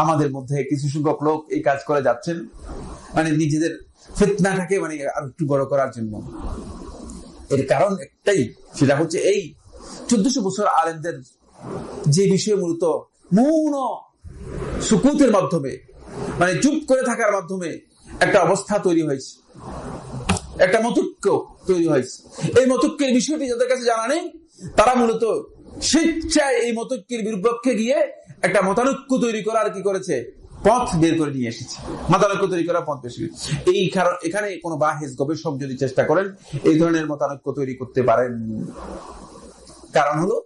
আমাদের মধ্যে কিছু সংখ্যক লোক এই কাজ করে যাচ্ছেন, মানে নিজেদের ফিতনাটাকে মানে আর একটু বড় করার জন্য। এর কারণ একটাই, সেটা হচ্ছে এই 1400 বছর আলেমদের যে বিষয়ে মূলত মৌন সুকুতের মাধ্যমে, মানে চুপ করে থাকার মাধ্যমে একটা অবস্থা তৈরি হয়েছে, একটা মতৈক্য তৈরি হয়েছে। এই মতৈক্যের বিষয়টি যাদের কাছে জানা নেই, তারা মূলত স্বেচ্ছায় এই মতৈক্যের বিপক্ষে গিয়ে একটা মতানৈক্য তৈরি করার কি করেছে, পথ বের করে নিয়ে এসেছে। মতানৈক্য তৈরি করার পথ বেশি। এই কারণ এখানে কোনো বাহেস গবেষক যদি চেষ্টা করেন, এই ধরনের মতানৈক্য তৈরি করতে পারেন। কারণ হলো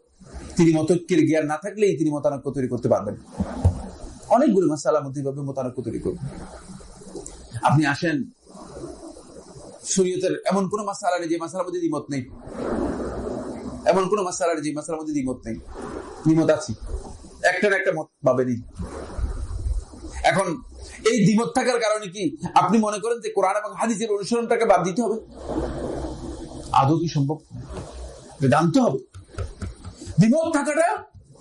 তিনি মতৈক্যের জ্ঞান না থাকলেই তিনি মতানৈক্য তৈরি করতে পারবেন। অনেকগুলো মাসালা মধ্যে মতানৈক্য তৈরি করবেন। আপনি আসেন, শরীয়তের এমন কোন মাসালা নেই যে মাসালার মধ্যে দ্বিমত নেই, এমন কোন মাসালা নেই যে মাসালার মধ্যে দ্বিমত নেই। দ্বিমত আছে, একটা না একটা মত পাবেনই। এখন এই দ্বিমত থাকার কারণে কি আপনি মনে করেন যে কোরআন এবং হাদিসের অনুসরণটাকে বাদ দিতে হবে? আদৌ কি সম্ভব? জানতে হবে দ্বিমত থাকাটা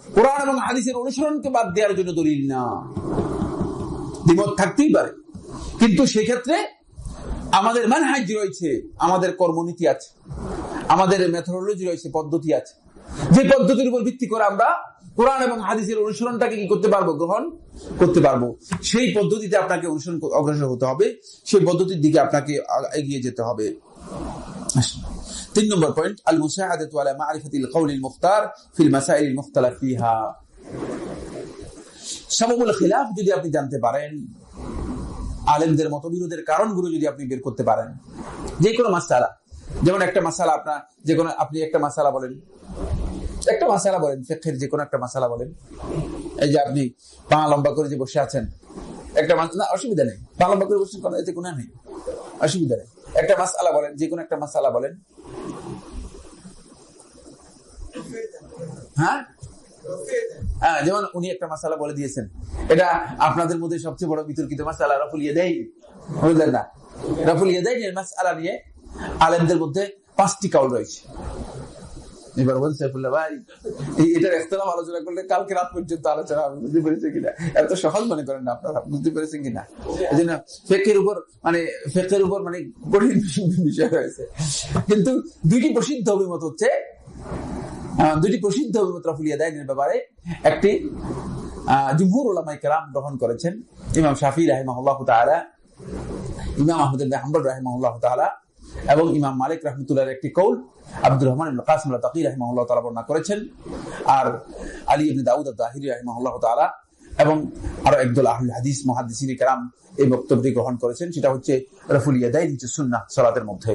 কোরআন এবং হাদিসের অনুসরণকে বাদ দেওয়ার জন্য দলিল না। দ্বিমত থাকতেই পারে, কিন্তু সেক্ষেত্রে আমাদের মানহাজ রয়েছে, আমাদের কর্মনীতি আছে, আমাদের মেথোডোলজি রয়েছে, পদ্ধতি আছে, যে পদ্ধতির উপর ভিত্তি করে আমরা কোরআন এবং হাদিসের অনুসরণটাকে কি করতে পারবো, গ্রহণ করতে পারবো। সেই পদ্ধতিতে আপনাকে অনুসরণ অগ্রসর হতে হবে, সেই পদ্ধতির দিকে আপনাকে এগিয়ে যেতে হবে। 3 নম্বর পয়েন্ট, আল মুসাআদাতু আলা মারিফাতিল কওলিল মুখতার ফিল মাসাইলিল মুখতালাফ ফিহা। সাবাবুল খিলাফ যদি আপনি জানতে পারেন, আলেমদের মতবিরোধের কারণগুলো যদি আপনি বের করতে পারেন, যে কোনো মাসআলা, যেমন একটা মাসআলা আপনার যে কোনো, আপনি একটা মাসআলা বলেন, একটা মাসআলা বলেন, ফিকহের যে কোনো একটা মাসআলা বলেন। এই যে আপনি পা লম্বা করে যে বসে আছেন, একটা না অসুবিধা নেই, পা লম্বা করে বসে কোনো এতে গুনাহ নেই, অসুবিধা নেই। একটা মাসআলা বলেন, যে কোনো একটা মাসআলা বলেন। হ্যাঁ, যেমন উনি একটা মাসালা বলে দিয়েছেন, এটা আপনাদের মধ্যে সবচেয়ে বড় বিতর্কিত মাসালা, রফুল ইয়াদাইন, বুঝলেন না? রফুল ইয়াদাইনের মাসআলা নিয়ে আলেমদের মধ্যে 5টি কাউল রয়েছে। এবার বলছে সাইফুল্লাহ ভাই, এটার ইখতিলাফ আলোচনা করলে কালকে রাত পর্যন্ত আলোচনা হবে। বুঝতে পেরেছেন কিনা? এত সহজ মনে করেন না আপনারা? বুঝতে পেরেছেন কিনা? এই জন্য ফিকহের উপর মানে কঠিন বিষয় রয়েছে। কিন্তু দুইটি প্রসিদ্ধ অভিমত হচ্ছে, দুইটি প্রসিদ্ধ অভিমত রফুল ইয়াদাইনের ব্যাপারে। একটি জুমহুর উলামায়ে কেরাম গ্রহণ করেছেন, ইমাম শাফি রাহিমাহুল্লাহ তাআলা, ইমাম আহমদ ইবনে হাম্বল রাহিমাহুল্লাহ তাআলা এবং ইমাম মালিক রাহমাতুল্লাহর একটি কওল আব্দুর রহমান ইবনে কাসিম আত-তাকি রাহিমাহুল্লাহ তাআলা বর্ণনা করেছেন। আর আলী ইবনে দাউদ আত-তাহিরি রাহিমাহুল্লাহ তাআলা এবং আরো একদল আহলে হাদিস মুহাদ্দিসিন কেরাম এই বক্তব্যটি গ্রহণ করেছেন। সেটা হচ্ছে রফুল ইয়াদাইন হচ্ছে সুন্নাহ সালাতের মধ্যে,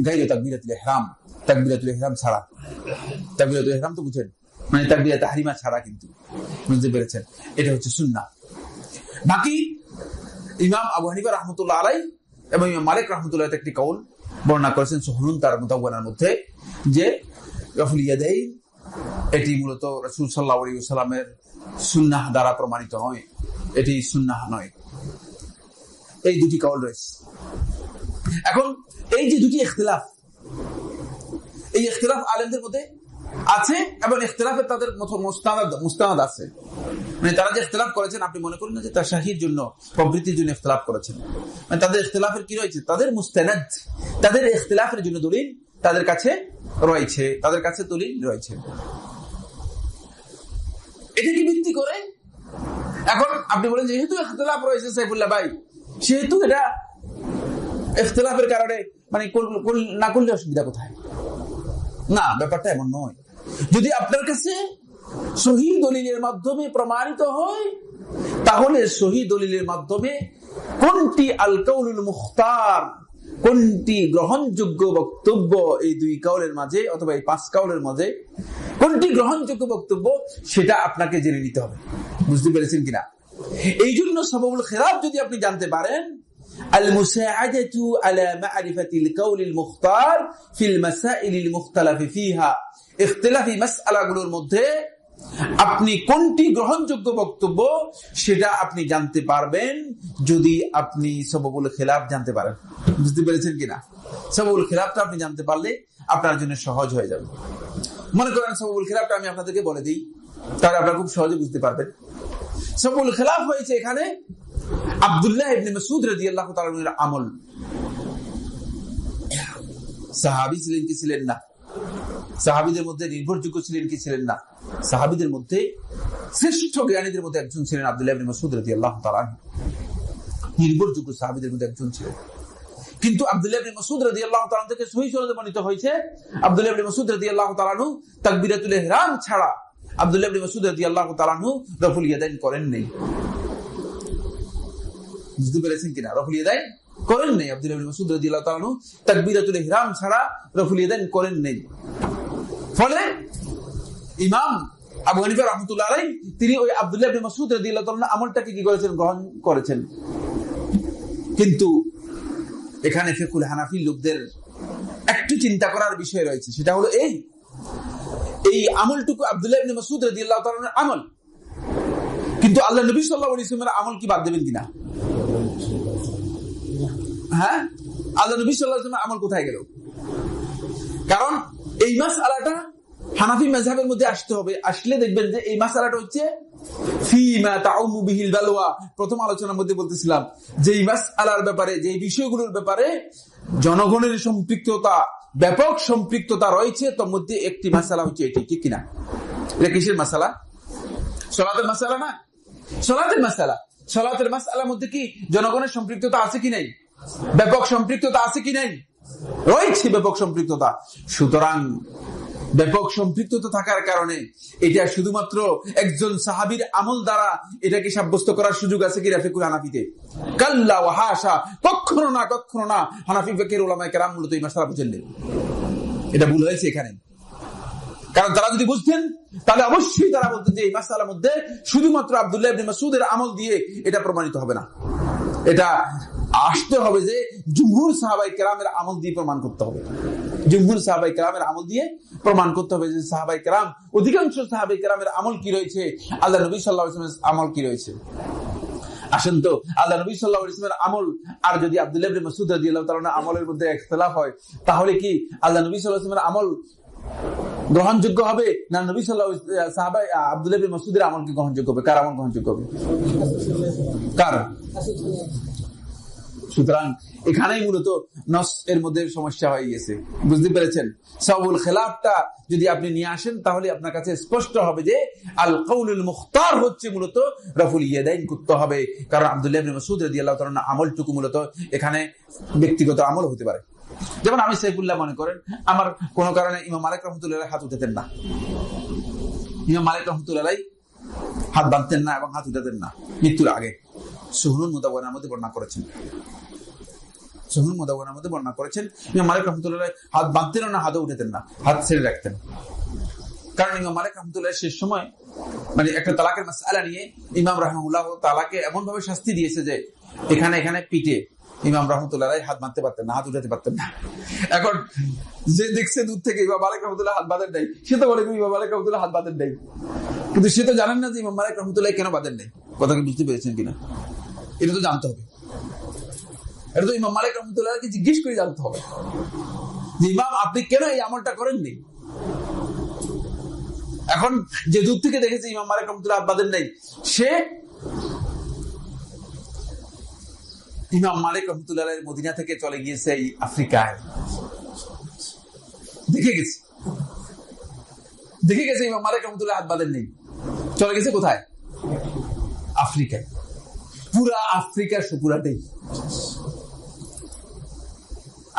গায়রে তাকবীরাতুল ইহরাম, তাকবীরাতুল ইহরাম ছাড়া। তাকবীরাতুল ইহরাম তো বুঝেন, মানে তাকবীরা তাহরিমা ছাড়া, কিন্তু বুঝতে পেরেছেন, এটা হচ্ছে সুন্নাহ। বাকি ইমাম আবু হানিফা রাহমাতুল্লাহ আলাইহি এবং ইমাম মালিক রাহমাতুল্লাহ একটি কওল, বর্ণনা করেছেন সুহুনুন তার মুতাওয়ানার মধ্যে যে রাফুল ইয়াদাইন এটি মূলত রাসূল সাল্লাল্লাহু আলাইহি ওয়াসাল্লামের সুন্নাহ দ্বারা প্রমাণিত নয়, এটি সুন্নাহ নয়। এই দুটি কাউল রয়েছে। এখন এই যে দুটি ইখতিলাফ, এই ইখতিলাফ আলেমদের মধ্যে আছে এবং ইখতিলাফের তাদের মুস্তানাদ আছে। মানে তারা যে ইখতিলাফ করেছেন আপনি মনে করেন না যে তার শাহীর জন্য প্রবৃত্তির জন্য ইখতিলাফ করেছেন, মানে তাদের ইখতিলাফের কি রয়েছে, তাদের মুস্তানাদ, তাদের ইখতিলাফের জন্য দলিল তাদের কাছে রয়েছে, তাদের কাছে দলিল রয়েছে। এটাকে ভিত্তি করে এখন আপনি বলেন যেহেতু ইখতিলাফ রয়েছে সাইফুল্লাহ ভাই, সেহেতু এটা ইখতিলাফের কারণে মানে না করলে অসুবিধা কোথায়? না, ব্যাপারটা এমন নয়। যদি আপনার কাছে সহি দলিলের মাধ্যমে প্রমাণিত হয়, তাহলে সহি দলিলের মাধ্যমে কোনটি আল কাউলুল মুখতার, কোনটি গ্রহণযোগ্য বক্তব্য এই দুই কাউলের মাঝে অথবা এই পাঁচ কাউলের মাঝে কোনটি গ্রহণযোগ্য বক্তব্য, সেটা আপনাকে জেনে নিতে হবে। বুঝতে পেরেছেন কিনা? এই জন্য সাবাবুল খিলাফ যদি আপনি জানতে পারেন, আল মুসাআদাতু আলা মা'রিফাতিল কাউলিল মুখতার ফিল মাসাইলিল মুখতালাফি ফিহা, ইখতিলাফি মাসআলাগুলোর মধ্যে আপনি কোনটি গ্রহণযোগ্য বক্তব্য সেটা আপনি জানতে পারবেন যদি আপনি সাবাবুল খিলাফ জানতে পারেন। বুঝতে পেরেছেন কিনা? সাবাবুল খিলাফটা আপনি জানতে পারলে আপনার জন্য সহজ হয়ে যাবে। মনে করেন সাবাবুল খিলাফটা আমি আপনাদেরকে বলে দিই, তাহলে আপনারা খুব সহজে বুঝতে পারবেন। সাবাবুল খিলাফ হয়েছে এখানে আব্দুল্লাহ ইবনে মাসউদ রাদিয়াল্লাহু তাআলা এর আমল। সাহাবী ছিলেন কি ছিলেন না? সাহাবীদের মধ্যে নির্ভরযোগ্য ছিলেন কি ছিলেন না? সাহাবীদের মধ্যে শ্রেষ্ঠ জ্ঞানীদের মধ্যে একজন ছিলেন আব্দুল্লাহ ইবনে মাসউদ রাদিয়াল্লাহু তাআলা। নির্ভরযোগ্য সাহাবীদের মধ্যে একজন ছিলেন। কিন্তু আব্দুল্লাহ ইবনে মাসউদ রাদিয়াল্লাহু তাআলা থেকে সহিহ সনদে বর্ণিত হয়েছে আব্দুল্লাহ ইবনে মাসউদ রাদিয়াল্লাহু তাআলা তাকবীরাতুল ইহরাম ছাড়া আব্দুল্লাহ ইবনে মাসউদ রাদিয়াল্লাহু তাআলা রাফুল ইয়াদাইন করেন নাই। বুঝতে পেরেছেন কিনা? রাফুল ইয়াদাইন করেন নাই। আব্দুল্লাহ ইবনে মাসউদ রাদিয়াল্লাহু তাআলা তাকবীরাতুল ইহরাম ছাড়া রাফুল ইয়াদাইন করেন নাই। ফলে ইমাম আবু হানিফা রাহমাতুল্লাহ আলাইহি তিনি ওই আব্দুল্লাহ ইবনে মাসউদ রাদিয়াল্লাহু তাআলা আমলটাকে কি করেছেন? গ্রহণ করেছেন। কিন্তু এখানে ফিকহুল হানাফি লোকদের একটু চিন্তা করার বিষয় রয়েছে, সেটা হলো এই আমলটুকু আব্দুল্লাহ ইবনে মাসউদ রাদিয়াল্লাহু তাআলার আমল, কিন্তু আল্লাহ নবী সাল্লাল্লাহু আলাইহি ওয়াসাল্লামের আমল কি বাদ দেবেন কিনা? হ্যাঁ, আল্লাহ নবী সাল্লাল্লাহু আলাইহি ওয়াসাল্লামের আমল কোথায় গেল? কারণ এই মাসআলাটা হানাফি মাযহাবের মধ্যে আসতে হবে। আসলে দেখবেন যে এই মাসআলাটা হচ্ছে ফিমা তাউমু বিহিল বালওয়া। প্রথম আলোচনার মধ্যে বলতেছিলাম যে এই মাসআলার ব্যাপারে, যে বিষয়গুলোর ব্যাপারে জনগণের সম্পৃক্ততা, ব্যাপক সম্পৃক্ততা রয়েছে, তার মধ্যে একটি মাসআলা হচ্ছে এটি। ঠিক কিনা? এটা কিসের মাসআলা? সালাতের মাসআলা না? সালাতের মাসআলা। সালাতের মাসআলার মধ্যে কি জনগণের সম্পৃক্ততা আছে কি নাই? ব্যাপক সম্পৃক্ততা আছে কি নাই? রয়েছে ব্যাপক সম্পৃক্ততা। সুতরাং ব্যাপক সম্পৃক্ততা থাকার কারণে এটা শুধুমাত্র একজন সাহাবীর আমল দ্বারা এটাকে সাব্যস্ত করার সুযোগ আছে কি ফিকহুল হানাফিতে? কাল্লা ওয়া হাসা, কখনো না, কখনো না। হানাফি ফিকহের উলামায়ে কেরাম মূলত এই মাসআলা বুঝেন না। এটা ভুল হয়েছে এখানে। কারণ তারা যদি বুঝতেন তাহলে অবশ্যই তারা বলতেন যে এই মাসআলার মধ্যে শুধুমাত্র আব্দুল্লাহ ইবনে মাসউদের আমল দিয়ে এটা প্রমাণিত হবে না, এটা আসতে হবে যে জুমহুর সাহাবায়ে কেরামের আমল দিয়ে প্রমাণ করতে হবে। জুমহুর সাহাবায়ে কেরামের আমল দিয়ে প্রমাণ করতে হবে যে সাহাবায়ে কেরাম, অধিকাংশ সাহাবায়ে কেরামের আমল কি রয়েছে, আল্লাহ নবী সাল্লাল্লাহু আলাইহি ওয়াসাল্লামের আমল কি রয়েছে। আসেন তো, আল্লাহ নবী সাল্লাল্লাহু আলাইহি ওয়াসাল্লামের আমল আর যদি আব্দুল্লাহ ইবনে মাসউদ রাদিয়াল্লাহু তাআলা আমলের মধ্যে ইখতিলাফ হয়, তাহলে কি আল্লাহ নবী সাল্লাল্লাহু আলাইহি ওয়াসাল্লামের আমল গ্রহণযোগ্য হবে না নবী সাল্লাল্লাহু আলাইহি ওয়াসাল্লাম সাহাবা আব্দুল্লাহ ইবনে মাসউদের আমল কি গ্রহণযোগ্য হবে? কার আমল গ্রহণযোগ্য হবে? কার? সুতরাং এখানেই মূলত নস এর মধ্যে সমস্যা হয়ে গেছে। বুঝতে পেরেছেন? সাবাবুল খিলাফটা যদি আপনি নিয়ে আসেন তাহলে আপনার কাছে স্পষ্ট হবে যে আল কাউলুল মুখতার হচ্ছে মূলত রাফুল ইয়াদাইন করতে হবে। কারণ আব্দুল্লাহ ইবনে মাসউদ রাদিয়াল্লাহু তাআলা আমলটুকু মূলত এখানে ব্যক্তিগত আমল হতে পারে। যেমন আমি সাইফুল্লাহ মনে করেন আমার কোন কারণে ইমাম মালিক রাহমাতুল্লাহ আলাইহি হাত উঠাতেন না, ইমাম মালিক রাহমাতুল্লাহ আলাইহি হাত বাঁধতেন না এবং হাত উঠাতেন না মৃত্যুর আগে। সুহুনুল মুদাওয়ানার মধ্যে বর্ণনা করেছেন, সুহুনুল মুদাওয়ানার মধ্যে বর্ণনা করেছেন ইমাম মালিক রাহমাতুল্লাহ আলাইহি হাত বাঁধতেন না, হাতও উঠাতেন না, হাত ছেড়ে রাখতেন। কারণ ইমাম মালিক রাহমাতুল্লাহ শেষ সময় মানে একটা তালাকের মাসআলা নিয়ে ইমাম রাহিমাহুল্লাহ তাআলাকে এমন ভাবে শাস্তি দিয়েছে যে এখানে পিঠে ইমাম রহমতুল্লাহ হাত বাঁধতে পারতেন না, হাত উঠাতে পারতেন না। এখন যে দেখছে দূর থেকে ইমাম মালিক রহমতুল্লাহ হাত বাঁধেন নাই, সে তো বলে ইমাম মালিক রহমতুল্লাহ হাত বাঁধেন নাই, কিন্তু সে তো জানেন না যে ইমাম মালিক রহমতুল্লাহ কেন বাঁধেন নাই। কথা কি বুঝতে পেরেছেন কিনা? এটা তো জানতে হবে, এটা তো ইমাম মালিক রহমতুল্লাহকে জিজ্ঞেস করে জানতে হবে যে ইমাম আপনি কেন এই আমলটা করেননি। এখন যে দূর থেকে দেখেছে ইমাম মালিক রহমতুল্লাহ হাত বাঁধেন নাই, সে ইমাম মালিক রহমতুল্লাহ মদিনা থেকে চলে গিয়েছে এই আফ্রিকায়, দেখে গেছে ইমাম মালিক রহমতুল্লাহ হাত বাঁধেন নেই, চলে গেছে কোথায়? আফ্রিকায়। পুরা আফ্রিকার পুরাটাই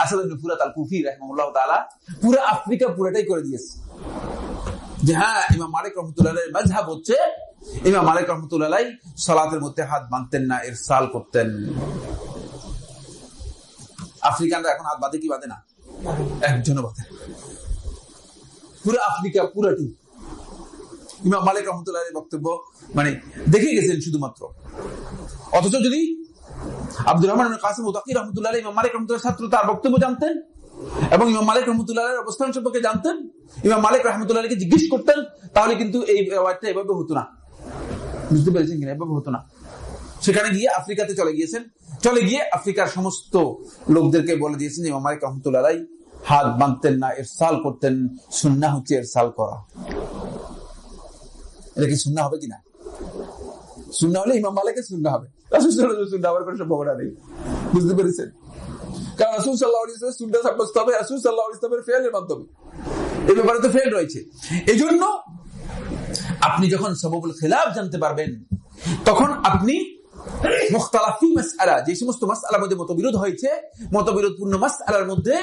আসাদ ইবনে ফুরাত আল কুফি রাহিমাহুল্লাহ তাআলা পুরা আফ্রিকা পুরাটাই করে দিয়েছে যে হ্যাঁ ইমাম মালিক রহমতুল্লাহ মাযহাব হচ্ছে ইমাম মালিক রহমতুল্লাহ সালাতের মধ্যে হাত বাঁধতেন না, ইরসাল করতেন। আফ্রিকানরা এখন হাত বাঁধে কি বাঁধে না? একজনও বাঁধে। পুরো আফ্রিকা পুরাটি ইমাম মালিক রহমতুল্লাহ বক্তব্য মানে দেখে গেছেন শুধুমাত্র। অথচ যদি আব্দুর রহমান ইবনে কাসিম উতাকি রহমতুল্লাহ ইমাম মালিক রহমতুল্লাহ ছাত্র, তার বক্তব্য জানতেন এবং ইমাম মালিক রহমতুল্লাহ অবস্থান সম্পর্কে জানতেন, ইমাম মালিক রহমতুল্লাহকে জিজ্ঞেস করতেন, তাহলে কিন্তু এই ব্যাপারটা এভাবে হতো না। বুঝতে পেরেছেন কিনা? এভাবে হতো না। সেখানে গিয়ে আফ্রিকাতে চলে গিয়েছেন, চলে গিয়ে আফ্রিকার সমস্ত লোকদেরকে বলে দিয়েছেন ইমাম মালিক রহমতুল্লাহ হাত বাঁধতেন না, ইরসাল করতেন। সুন্নাহ হচ্ছে ইরসাল করা। এটা কি সুন্নাহ হবে কিনা? সুন্নাহ হলে ইমাম মালিকের সুন্নাহ হবে, রাসূল সাল্লাল্লাহু আলাইহি ওয়াসাল্লাম সুন্নাহ হওয়ার কোনো সম্ভাবনা নেই। বুঝতে পেরেছেন? কারণ রাসূল সাল্লাল্লাহু আলাইহি ওয়াসাল্লাম সুন্নাহ সাব্যস্ত হবে রাসূল সাল্লাল্লাহু আলাইহি ওয়াসাল্লামের ফেলের মাধ্যমে। এই ব্যাপারে তো ফেল রয়েছে। এজন্য আপনি যখন সাবাবুল খিলাফ জানতে পারবেন, তখন আপনি মুখতালাফি মাসআলা, যে সমস্ত মাসআলার মধ্যে মতবিরোধ হয়েছে, মতবিরোধপূর্ণ মাসআলার মধ্যে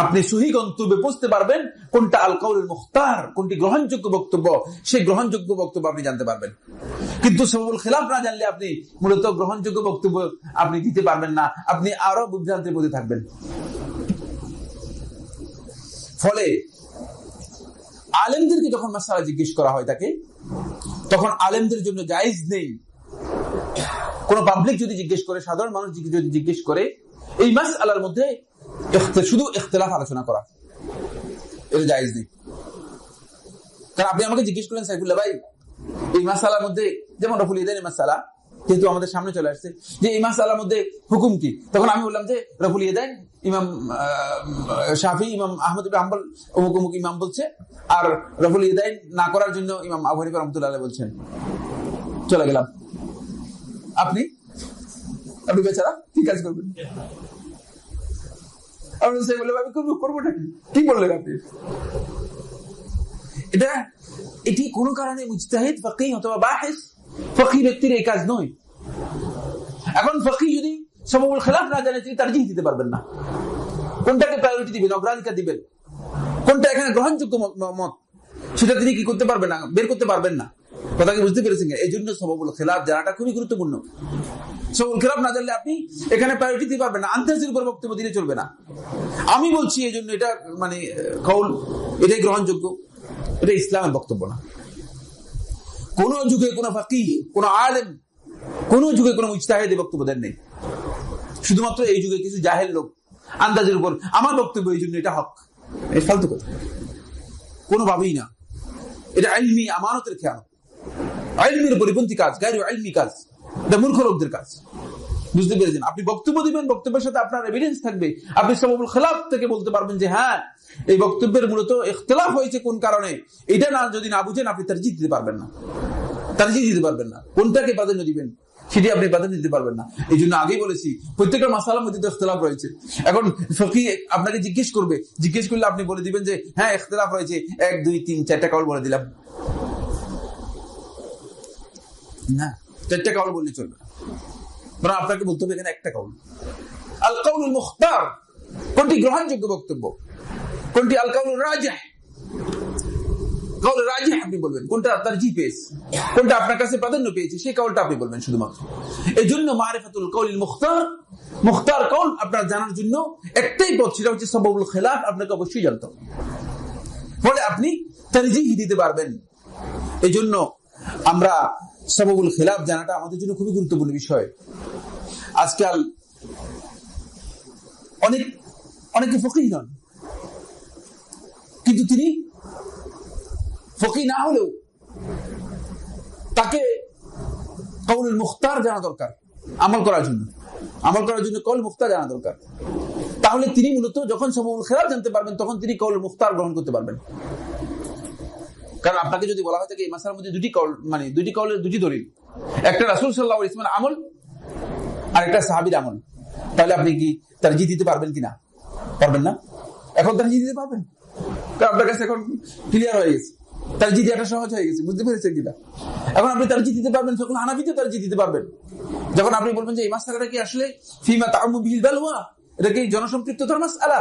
আপনি সহি গন্তব্যে পৌঁছতে পারবেন। কোনটা আল কাউলুল মুখতার, কোনটি গ্রহণযোগ্য বক্তব্য, সেই গ্রহণযোগ্য বক্তব্য আপনি জানতে পারবেন। কিন্তু সাবাবুল খিলাফ না জানলে আপনি মূলত গ্রহণযোগ্য বক্তব্য আপনি দিতে পারবেন না, আপনি আরো বিভ্রান্তির মধ্যে থাকবেন। ফলে আলেমদেরকে যখন মাসআলা জিজ্ঞেস করা হয় তাকে, তখন আলেমদের জন্য জায়েজ নেই কোন পাবলিক যদি জিজ্ঞেস করে, সাধারণ মানুষ যদি জিজ্ঞেস করে এই মাসআলার মধ্যে শুধু ইখতিলাফ আলোচনা করা, এটা জায়েজ নেই। কারণ আপনি আমাকে জিজ্ঞেস করলেন সাইফুল্লাহ ভাই এই মাসআলার মধ্যে, যেমন রফুল ইয়াদাইনের মাসআলা যেহেতু আমাদের সামনে চলে আসছে, যে এই মাসআলার মধ্যে হুকুম কি, তখন আমি বললাম যে রফুল ইয়াদাইন ইমাম শাফি, ইমাম আহমদ ইবনে হাম্বল অমুক অমুক ইমাম বলছে, আর রফুল ইয়াদাইন না করার জন্য ইমাম আবু হানিফা রাহমাতুল্লাহ আলাইহি বলছেন। চলে গেলাম। আপনি বেচারা কি কাজ করবেন? আমি করবোটা কি বললেন আপনি? এটি কোন কারণে মুজতাহিদ ফাকিহ অথবা বাহিস ফকিহ ব্যক্তির এই কাজ নয়। এখন ফকিহ যদি সাবাবুল খিলাফ না জানে, তিনি তারজিহ দিতে পারবেন না। কোনটাকে প্রায়োরিটি দিবেন, অগ্রাধিকার দিবেন, কোনটা এখানে গ্রহণযোগ্য মত, সেটা তিনি কি করতে পারবেন না, বের করতে পারবেন না। কথা কি বুঝতে পেরেছেন? এই জন্য সাবাবুল খিলাফ জানাটা খুবই গুরুত্বপূর্ণ। সাবাবুল খিলাফ না জানলে আপনি এখানে প্রায়োরিটি দিতে পারবেন না, আন্তাজের উপর বক্তব্য দিলে চলবে না। আমি বলছি এই জন্য এটা মানে কাউল, এটাই গ্রহণযোগ্য, এটা ইসলামের বক্তব্য না। কোন যুগে কোন ফাকিহ, কোন আলেম, কোন যুগে কোন মুজতাহিদ বক্তব্য দেন নেই। শুধুমাত্র এই যুগে কিছু জাহেল লোক আন্দাজের উপর আমার বক্তব্য এই জন্য এটা হক, এই ফালতু কথা কোনোভাবেই না। এটা ইলমি আমানতের খেয়াল, ইলমের পরিপন্থী কাজ, গায়রু ইলমি কাজ, এটা মূর্খ লোকদের কাজ। বুঝতে পেরেছেন? আপনি বক্তব্য দিবেন, বক্তব্যের সাথে আপনার এভিডেন্স থাকবে। আপনি সাবাবুল খিলাফ থেকে বলতে পারবেন যে হ্যাঁ এই বক্তব্যের মূলত ইখতিলাফ হয়েছে কোন কারণে, এটা না যদি না বুঝেন আপনি তারজিহ দিতে পারবেন না, তারজিহ দিতে পারবেন না। কোনটাকে প্রাধান্য দিবেন সেটি আপনি প্রাধান্য দিতে পারবেন না। এই জন্য আগেই বলেছি প্রত্যেকটা মাসালার মধ্যে ইখতিলাফ রয়েছে। এখন ফকিহ আপনাকে জিজ্ঞেস করবে, জিজ্ঞেস করলে আপনি বলে দিবেন যে হ্যাঁ ইখতিলাফ রয়েছে, 1 2 3 4টা কাউল বলে দিলাম না, 4টা কাউল বললে চলবে না। বরং আপনাকে বলতে হবে এখানে একটা কাউল, আল কাউলুল মুখতার, কোনটি গ্রহণযোগ্য বক্তব্য, কোনটি আল কাউলুর রাজিহ, কাউল রাজিহ আপনি বলবেন, কোনটা তারজিহ পেয়েছে, কোনটা আপনার কাছে প্রাধান্য পেয়েছে, সেই কাউলটা আপনি বলবেন শুধুমাত্র। এই জন্য মারিফাতুল কাউলিল মুখতার, মুখতার কাউল আপনার জানার জন্য একটাই পথ, সেটা হচ্ছে সাবাবুল খিলাফ আপনাকে অবশ্যই জানতে হবে। ফলে আপনি তারজিহ দিতে পারবেন। এই জন্য আমরা সাবাবুল খিলাফ জানাটা আমাদের জন্য খুবই গুরুত্বপূর্ণ বিষয়। আজকাল অনেকে ফকিহ নন, কিন্তু তিনি ফকিহ না হলেও তাকে কওলুল মুখতার জানা দরকার আমল করার জন্য কওল মুখতার জানা দরকার। তাহলে তিনি মূলত যখন সমুল খেলাফ জানতে পারবেন তখন তিনি কওল মুখতার গ্রহণ করতে পারবেন। কারণ আপনাকে যদি বলা হয় থাকে এই মাসআলার মধ্যে দুটি কওলের দুটি দলিল, একটা রাসূল সাল্লাল্লাহু আলাইহি ওয়াসাল্লামের আমল আর একটা সাহাবীর আমল, তাহলে আপনি কি তারজিহ দিতে পারবেন কিনা? পারবেন না। এখন তারজিহ দিতে পারবেন, কারণ আপনার কাছে এখন ক্লিয়ার হয়ে গেছে, তারজিহ দেওয়াটা সহজ হয়ে গেছে, বুঝতে পেরেছেন কিনা? এখন আপনি তারজিহ দিতে পারবেন, যখন হানাফিতে তারজিহ দিতে পারবেন, যখন আপনি বলবেন যে এই মাসআলাটা কি আসলে ফিমা তাআম্মু বিহিল বালওয়া, এটা কি জনসম্পৃক্ততার মাসআলা,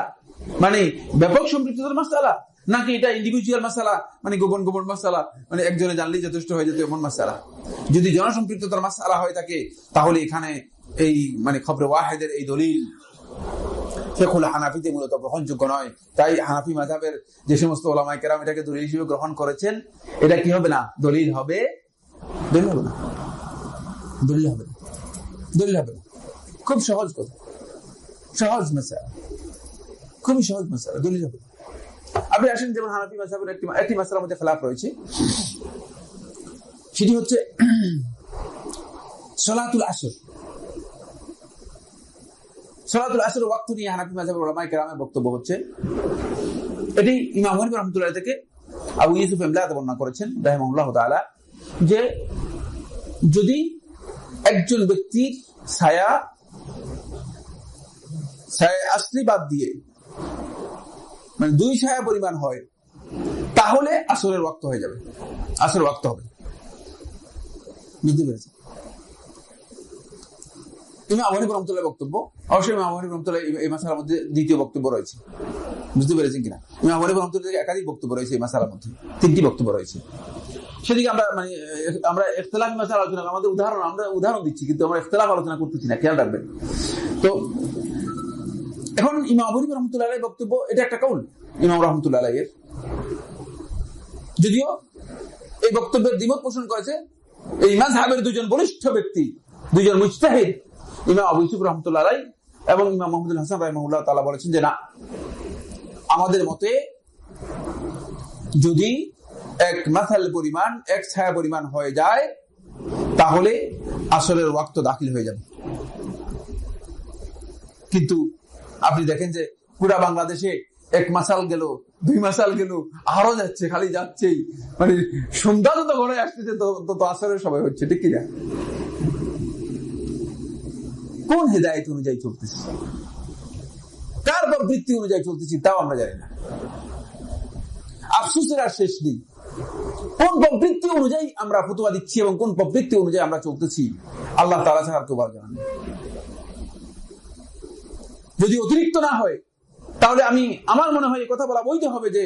মানে ব্যাপক সম্পৃক্ততার মাসআলা, নাকি এটা ইন্ডিভিজুয়াল মাসআলা, মানে গোপন মাসআলা, মানে একজনে জানলেই যথেষ্ট হয়ে যেত এমন মাসআলা? যদি জনসম্পৃক্ততার মাসআলা হয় থাকে তাহলে এখানে এই মানে খবরে ওয়াহিদের এই দলিল ফিকহুল হানাফিতে মূলত গ্রহণযোগ্য নয়। তাই হানাফি মাযহাবের যে সমস্ত উলামায়ে কেরাম এটাকে দলিল হিসেবে গ্রহণ করেছেন, এটা কি হবে না? দলিল হবে না। খুব সহজ কথা, সহজ মাসআলা, খুবই সহজ মাসআলা, দলিল হবে। আপনি আসেন, যেমন হানাফি মাযহাবের একটি মাসআলার মধ্যে খেলাফ রয়েছে, সেটি হচ্ছে সালাতুল আসর। সালাতুল আসর ওয়াক্ত নিয়ে হানাফি মাযহাবের উলামায়ে কেরামের বক্তব্য হচ্ছে, এটি ইমাম হানিফা রাহমাতুল্লাহ থেকে আবু ইউসুফ ইমলাত বর্ণনা করেছেন রাহিমাহুল্লাহ তাআলা, যে যদি একজন ব্যক্তির ছায়া আসলি বাদ দিয়ে মানে 2 ছায়া পরিমাণ হয়, তাহলে আসরের ওয়াক্ত হয়ে যাবে, আসরের ওয়াক্ত হবে। বুঝতে পেরেছেন? ইমাম হানিফা রাহমাতুল্লাহ বক্তব্য, অবশ্যই ইমাম হানিফা রাহমাতুল্লাহ এই মাসআলার মধ্যে দ্বিতীয় বক্তব্য রয়েছে, বুঝতে পেরেছেন কিনা? ইমাম হানিফা রাহমাতুল্লাহ একাধিক বক্তব্য রয়েছে এই মাসআলার মধ্যে, 3টি বক্তব্য রয়েছে। সেদিকে আমরা ইখতিলাফি মাসআলা আলোচনা, আমাদের উদাহরণ দিচ্ছি, কিন্তু আমরা ইখতিলাফ আলোচনা করতেছি না, খেয়াল রাখবেন। তো এখন ইমাম আবু হানিফা রাহমাতুল্লাহ আলাইহির বক্তব্য, এটা একটা কওল ইমাম রাহমাতুল্লাহ আলাইহির, যদিও এই বক্তব্যের দ্বিমত পোষণ করেছে এই মাযহাবের 2জন বলিষ্ঠ ব্যক্তি, 2জন মুজতাহিদ, ইমাম আবু ইউসুফ রাহমাতুল্লাহ আলাইহি এবং ইমাম মুহাম্মদুল হাসান রাহিমাহুল্লাহ তাআলা বলেছেন যে না, আমাদের মতে যদি এক মাসাল পরিমাণ, এক ছায়া পরিমাণ হয়ে যায়, তাহলে আসরের ওয়াক্ত দাখিল হয়ে যাবে। কিন্তু আপনি দেখেন যে পুরা বাংলাদেশে 1 মাসাল গেল, 2 মাসাল গেল, আরো যাচ্ছে, খালি যাচ্ছেই, মানে সন্ধ্যা যত ঘরে আসতেছে তত আসরের সময় হচ্ছে, ঠিক কিনা? কোন হেদায়েত অনুযায়ী চলতেছি, কার প্রবৃত্তি অনুযায়ী চলতেছি তাও আমরা জানি না। আফসোসের আর শেষ নেই, কোন প্রবৃত্তি অনুযায়ী আমরা ফতোয়া দিচ্ছি এবং কোন প্রবৃত্তি অনুযায়ী আমরা চলতেছি আল্লাহ তাআলা ছাড়া কেউ জানেন। যদি অতিরিক্ত না হয় তাহলে আমার মনে হয় এই কথা বলা বৈধ হবে যে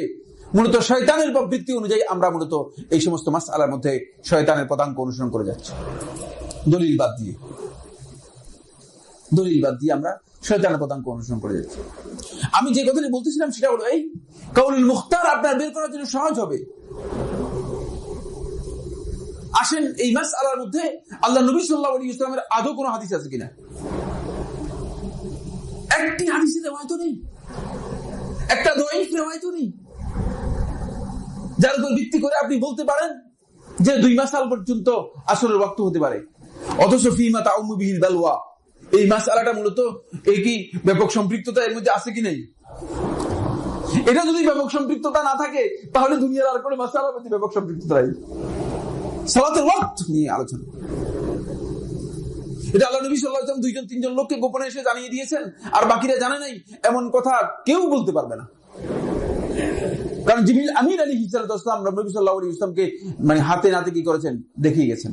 মূলত শয়তানের প্রবৃত্তি অনুযায়ী আমরা মূলত এই সমস্ত মাসআলার মধ্যে শয়তানের পদাঙ্ক অনুসরণ করে যাচ্ছি, দলিল বাদ দিয়ে আমরা শয়তানের পদাঙ্ক অনুসরণ করে যাচ্ছি। আমি যে কথাটি বলতেছিলাম সেটা হলো এই কওলুল মুখতার আপনার বের করার জন্য সহজ হবে। আসেন, এই মাসআলার মধ্যে আল্লাহ নবী সাল্লাল্লাহু আলাইহি ওয়াসাল্লামের আদৌ কোনো হাদিস আছে কিনা? একটি হাদিসের রিওয়ায়াত নেই, একটা দাঈফ রিওয়ায়াত নেই, যার উপর ভিত্তি করে আপনি বলতে পারেন যে 2 মাসাল পর্যন্ত আসরের ওয়াক্ত হতে পারে। অথচ ফিমা তাআম্মু বিহিল বালওয়া, এই মাসআলাটা মূলত কি ব্যাপক সম্পৃক্ততা এর মধ্যে আছে কি নেই? এটা যদি ব্যাপক সম্পৃক্ততা না থাকে তাহলে দুনিয়ার আর কোনো মাসআলার মধ্যে ব্যাপক সম্পৃক্ততা নাই। সালাতের ওয়াক্ত নিয়ে আলোচনা, এটা আল্লাহ নবী সাল্লাল্লাহু আলাইহি ওয়াসাল্লাম 2-3 লোককে গোপনে এসে জানিয়ে দিয়েছেন, আর বাকিরা জানে নাই, এমন কথা কেউ বলতে পারবে না। কারণ জিবরিল আমিন আলাইহিস সালাম নবী সাল্লাল্লাহু আলাইহি ওয়াসাল্লামকে মানে হাতে নাতে কি করেছেন, দেখিয়ে গেছেন।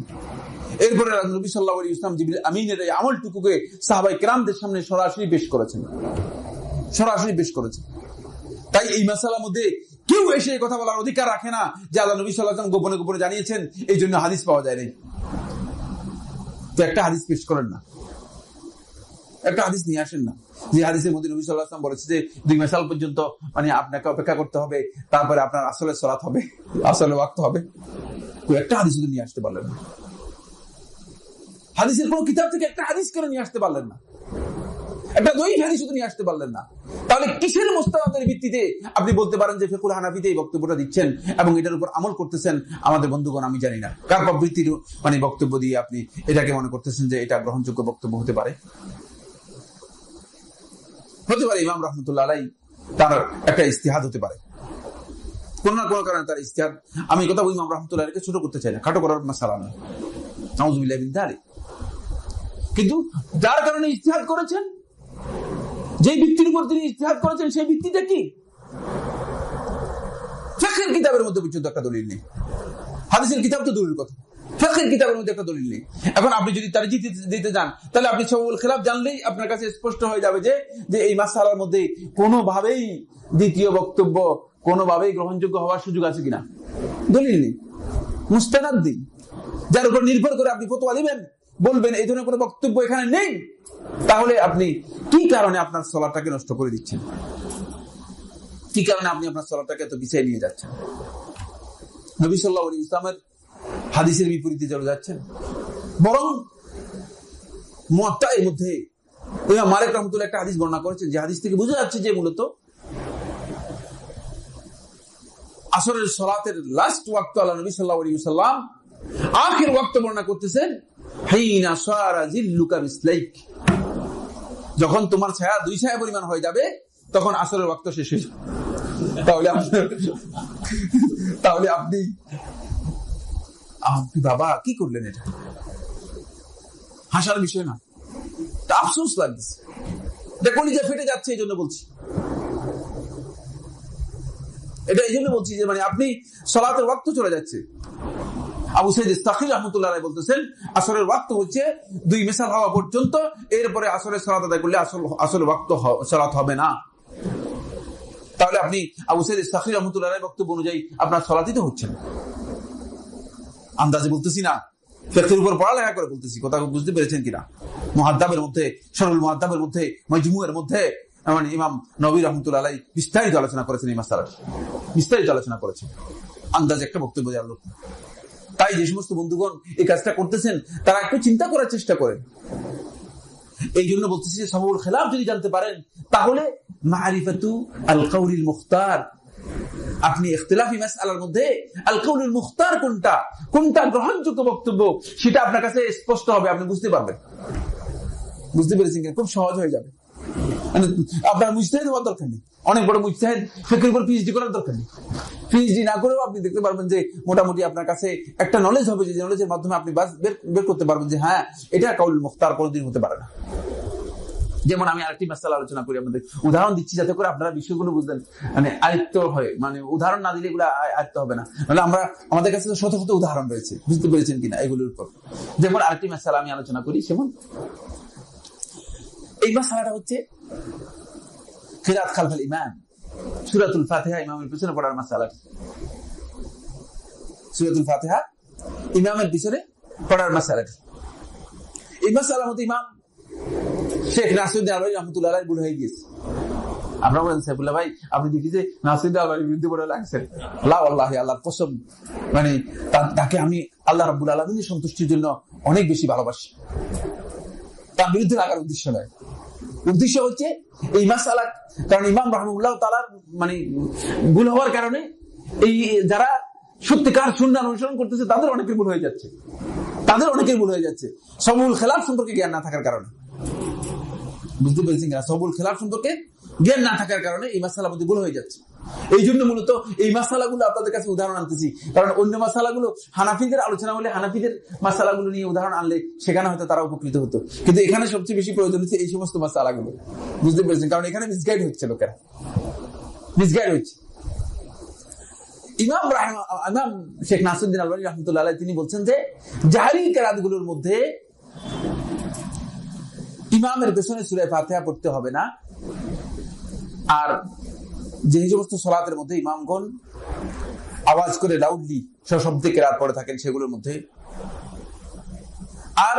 এরপরে নবী সাল্লাল্লাহু আলাইহি ওয়াসাল্লাম জিবরিল আমিনের এই আমলটুকুকে সাহাবায়ে কেরামদের সামনে সরাসরি পেশ করেছেন। তাই এই মাসআলার মধ্যে কেউ এসে কথা বলার অধিকার রাখে না যে আল্লাহ নবী সাল্লাল্লাহু আলাইহি ওয়াসাল্লাম গোপনে জানিয়েছেন, এই জন্য হাদিস পাওয়া যায় নাই। তো একটা হাদিস পেশ করেন না, একটা হাদিস নিয়ে আসেন না, যে হাদিসের মধ্যে নবী সাল্লাল্লাহু আলাইহি ওয়াসাল্লাম বলেছে যে 2 মাসাল পর্যন্ত মানে আপনাকে অপেক্ষা করতে হবে, তারপরে আপনার আসলে সালাত হবে, আসলে ওয়াক্ত হবে। তো একটা হাদিস নিয়ে আসতে পারলেন না, হাদিসের কোন কিতাব থেকে একটা হাদিস করে নিয়ে আসতে পারলেন না। একটা দই হাদিস শুধু নিয়ে আসতে পারলেন না, তাহলে কিসের মুস্তানাদের ভিত্তিতে আপনি বলতে পারেন যে ফিকহুল হানাফিতে এই বক্তব্যটা দিচ্ছেন এবং এটার উপর আমল করতেছেন? আমাদের বন্ধুগণ, আমি জানি না কার প্রবৃত্তির বক্তব্য দিয়ে আপনি এটাকে মনে করতেছেন যে এটা গ্রহণযোগ্য বক্তব্য হতে পারে। হতে পারে ইমাম রাহমাতুল্লাহ আলাইহি তার একটা ইজতিহাদ হতে পারে, কোন না কোন কারণে তার ইজতিহাদ। আমি কথা ইমাম রাহমাতুল্লাহ আলাইহিকে ছোট করতে চাই না, খাটো করার মাসালা না, নাউযুবিল্লাহ মিন যালিক। কিন্তু যার কারণে ইজতিহাদ করেছেন, যে ভিত্তির উপর তিনি ইজতিহাদ করেছেন, সেই ভিত্তিটা কি? ফিকহের কিতাবের মধ্যে পর্যন্ত একটা দলিল নেই। হাদিসের কিতাব তো দলিল কথা, ফিকহের কিতাবের মধ্যে একটা দলিল নেই। এখন আপনি যদি তারজিহ দিতে যান, তাহলে আপনি সবুল খিলাফ জানলেই আপনার কাছে স্পষ্ট হয়ে যাবে যে এই মাসআলার মধ্যে কোনোভাবেই দ্বিতীয় বক্তব্য কোনোভাবেই গ্রহণযোগ্য হওয়ার সুযোগ আছে কিনা। দলিল নেই, মুস্তানাদ দিন, যার উপর নির্ভর করে আপনি ফতোয়া দিবেন, বলবেন এই ধরনের কোনো বক্তব্য এখানে নেই, তাহলে আপনি কি কারণে আপনার সালাতটাকে নষ্ট করে দিচ্ছেন? কি কারণে আপনি আপনার সালাতটাকে এত পিছিয়ে নিয়ে যাচ্ছেন? নবী সাল্লাল্লাহু আলাইহি ওয়াসাল্লামের হাদিসের বিপরীতে চলে যাচ্ছেন। বরং মুয়াত্তার মধ্যে ইমাম মালিক রাহমাতুল্লাহ একটা হাদিস বর্ণনা করেছেন, যে হাদিস থেকে বোঝা যাচ্ছে যে মূলত আসরের সালাতের লাস্ট ওয়াক্ত আল্লাহ নবী সাল্লাল্লাহু আলাইহি ওয়াসাল্লাম আখির ওয়াক্ত বর্ণনা করতেছেন, হাইনা সারা জিল্লুকা মিসলাইক, যখন তোমার ছায়া 2 ছায়া পরিমাণ হয়ে যাবে, তখন আসরের ওয়াক্ত শেষ হয়ে যাবে। তাহলে আপনি বাবা কি করলেন? এটা হাসার বিষয় না, আফসোস লাগছে, এটা কলিজা ফেটে যাচ্ছে। এই জন্য বলছি, এটা এই জন্য বলছি যে আপনি সালাতের ওয়াক্ত চলে যাচ্ছে। আবু সাইদ ইস্তাকি রাহমাতুল্লাহ আলাইহি বলতেছেন, আসরের ওয়াক্ত হচ্ছে 2 মিসাল হওয়া পর্যন্ত, এরপরে আসরের সালাত আদায় করলে আসরের ওয়াক্ত সালাত হবে না। তাহলে আপনি আবু সাইদ ইস্তাকি রাহমাতুল্লাহ আলাইহির বক্তব্য অনুযায়ী আপনার সালাতই তো হচ্ছে না। আন্দাজে বলতেছি না, ফিকহের উপর পড়ালেখা করে বলতেছি, কথা বুঝতে পেরেছেন কিনা? মুহাদ্দাবের মধ্যে, শারহুল মুহাদ্দাবের মধ্যে, মাজমুয়ের মধ্যে ইমাম নবী রাহমাতুল্লাহ আলাইহি বিস্তারিত আলোচনা করেছেন, এই মাসআলাটি বিস্তারিত আলোচনা করেছেন, আন্দাজে একটা বক্তব্য দেওয়ার লোক। তাই যে সমস্ত বন্ধুগণ এই কাজটা করতেছেন, তারা একটু চিন্তা করার চেষ্টা করেন। এই জন্য বলতেছি যে সাবুল খিলাফ যদি জানতে পারেন, তাহলে মারিফাতু আল কাউলিল মুখতার, আপনি ইখতিলাফি মাসআলার মধ্যে আল কাউলুল মুখতার কোনটা গ্রহণযোগ্য বক্তব্য, সেটা আপনার কাছে স্পষ্ট হবে, আপনি বুঝতে পারবেন। বুঝতে পেরেছেন? খুব সহজ হয়ে যাবে। আপনার মুজতাহিদ হওয়ার দরকার নেই, অনেক বড় মুজতাহিদ ফিকহের উপর পিএইচডি করার দরকার নেই। পিএইচডি না করেও আপনি দেখতে পারবেন যে মোটামুটি আপনার কাছে একটা নলেজ হবে, যে নলেজের মাধ্যমে আপনি বের করতে পারবেন যে হ্যাঁ, এটা কাউলুল মুখতার কোনোদিন হতে পারে না। যেমন আমি আরেকটি মাসআলা আলোচনা করি, আপনাদের উদাহরণ দিচ্ছি যাতে করে আপনারা বিষয়গুলো বুঝলেন, আয়ত্ত হয়, উদাহরণ না দিলে এগুলো আয়ত্ত হবে না। মানে আমাদের কাছে শত শত উদাহরণ রয়েছে, বুঝতে পেরেছেন কিনা এগুলোর উপর। যেমন আরেকটি মাসআলা আমি আলোচনা করি, যেমন এই মাসআলাটা হচ্ছে কিরাত খালফাল ইমাম, সূরাতুল ফাতিহা ইমামের পিছনে পড়ার মাসআলা। সূরাতুল ফাতিহা ইমামের পিছনে পড়ার মাসআলা। এই মাসআলার মধ্যে ইমাম শেখ নাসিরউদ্দিন আলবানী রাহমাতুল্লাহ আলাইহি ভুল হয়ে গিয়েছে। আপনারা বলেন সাইফুল্লাহ ভাই, আপনি দেখি যে নাসিরউদ্দিন আলবানীর বিরুদ্ধে বলে লাগছেন। লা ওয়াল্লাহি, আল্লাহর কসম, তাকে আমি আল্লাহ রাব্বুল আলামিনের সন্তুষ্টির জন্য অনেক বেশি ভালোবাসি। তার বিরুদ্ধে লাগার উদ্দেশ্য নয়, উদ্দেশ্য হচ্ছে এই মাসআলা, কারণ ইমাম রাহমাহুল্লাহ তাআলার ভুল হওয়ার কারণে এই যারা সত্যিকার সুন্নাহ অনুসরণ করতেছে তাদের অনেকের ভুল হয়ে যাচ্ছে, সাবুল খিলাফ সম্পর্কে জ্ঞান না থাকার কারণে। বুঝতে পেরেছেন কিনা? সাবুল খিলাফ সম্পর্কে জ্ঞান না থাকার কারণে এই মাসআলার মধ্যে ভুল হয়ে যাচ্ছে। এই জন্য মূলত এই মাসআলাগুলো আপনাদের কাছে উদাহরণ আনতেছি, কারণ অন্য মাসআলাগুলো হানাফিদের আলোচনা হলে, হানাফিদের মাসআলাগুলো নিয়ে উদাহরণ আনলে সেখানে হয়তো তারা উপকৃত হতো, কিন্তু এখানে সবচেয়ে বেশি প্রয়োজন হচ্ছে এই সমস্ত মাসআলাগুলো। বুঝতে পেরেছেন? কারণ এখানে মিসগাইড হচ্ছে, লোকেরা মিসগাইড হচ্ছে। ইমাম শেখ নাসিরউদ্দিন আলবানী রাহমাতুল্লাহ আলাইহি তিনি বলছেন যে জাহরি কিরাতগুলোর মধ্যে ইমামের পেছনে সূরা ফাতিহা পড়তে হবে না, আর যে সমস্ত সালাতের মধ্যে ইমামগণ আওয়াজ করে লাউডলি সশব্দে কিরাত পড়ে থাকেন সেগুলোর মধ্যে, আর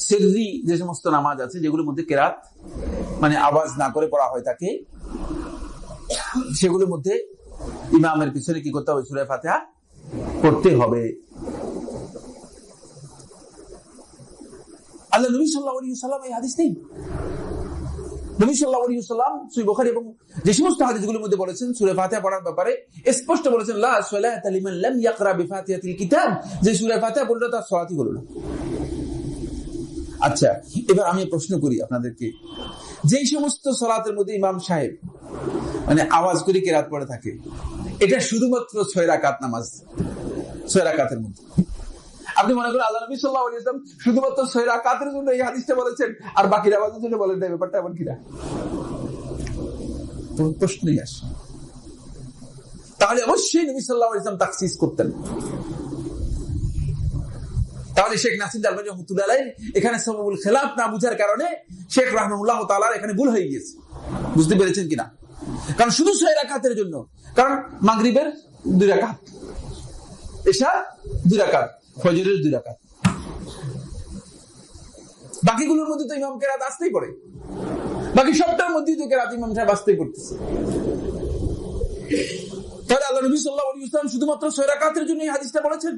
সিররি যে সমস্ত নামাজ আছে যেগুলোর মধ্যে কিরাত আওয়াজ না করে পড়া হয়ে থাকে, সেগুলোর মধ্যে ইমামের পিছনে কি করতে হবে? সূরা ফাতিহা পড়তে হবে। আল্লাহ নবী সাল্লাল্লাহু আলাইহি ওয়াসাল্লাম এই হাদিস নেই, নবী সাল্লাল্লাহু আলাইহি ওয়াসাল্লাম সহিহ বুখারী এবং যে সমস্ত হাদিসগুলোর মধ্যে বলেছেন সূরা ফাতিহা পড়ার ব্যাপারে স্পষ্ট বলেছেন, লা সালাতা লিমান লাম ইয়াকরা বিফাতিহাতিল কিতাব, যে সূরা ফাতিহা পড়লে তার সালাতই হলো না। আচ্ছা, এবার আমি প্রশ্ন করি আপনাদেরকে, যেই সমস্ত সালাতের মধ্যে ইমাম সাহেব মানে আওয়াজ করে কিরাত পড়ে থাকে, এটা শুধুমাত্র 6 রাকাত নামাজ, 6 রাকাতের মধ্যে। আপনি মনে করেন আল্লাহ নবী সাল্লাল্লাহু আলাইহি ওয়াসাল্লাম শুধুমাত্র 6 রাকাতের জন্য এই হাদিসটা বলেছেন আর বাকি নামাজের জন্য বলেন না? ব্যাপারটা এমন কিনা? তো প্রশ্নই আসে। তাহলে অবশ্যই নবী সাল্লাল্লাহু আলাইহি ওয়াসাল্লাম তাখসিস করতেন। তাহলে শেখ নাসির আলবানী রাহমাতুল্লাহ আলাইহি এখানে সাবাবুল খিলাফ না বুঝার কারণে শেখ রাহমাহুল্লাহ তাআলা এখানে ভুল হয়ে গিয়েছে। বুঝতে পেরেছেন কিনা? কারণ শুধু 6 রাকাতের জন্য, কারণ মাগরিবের 2 রাকাত, এশা 2 রাকাত, ফজরের 2 রাকাত, বাকিগুলোর মধ্যে তো ইমাম কেরাত আসতেই পড়ে, বাকি সবটার মধ্যেই তো কেরাত ইমাম সাহেব আসতেই পড়তেছে। তাহলে আল্লাহ নবী সাল্লাল্লাহু আলাইহি ওয়াসাল্লাম শুধুমাত্র 6 রাকাতের জন্য এই হাদিসটা বলেছেন।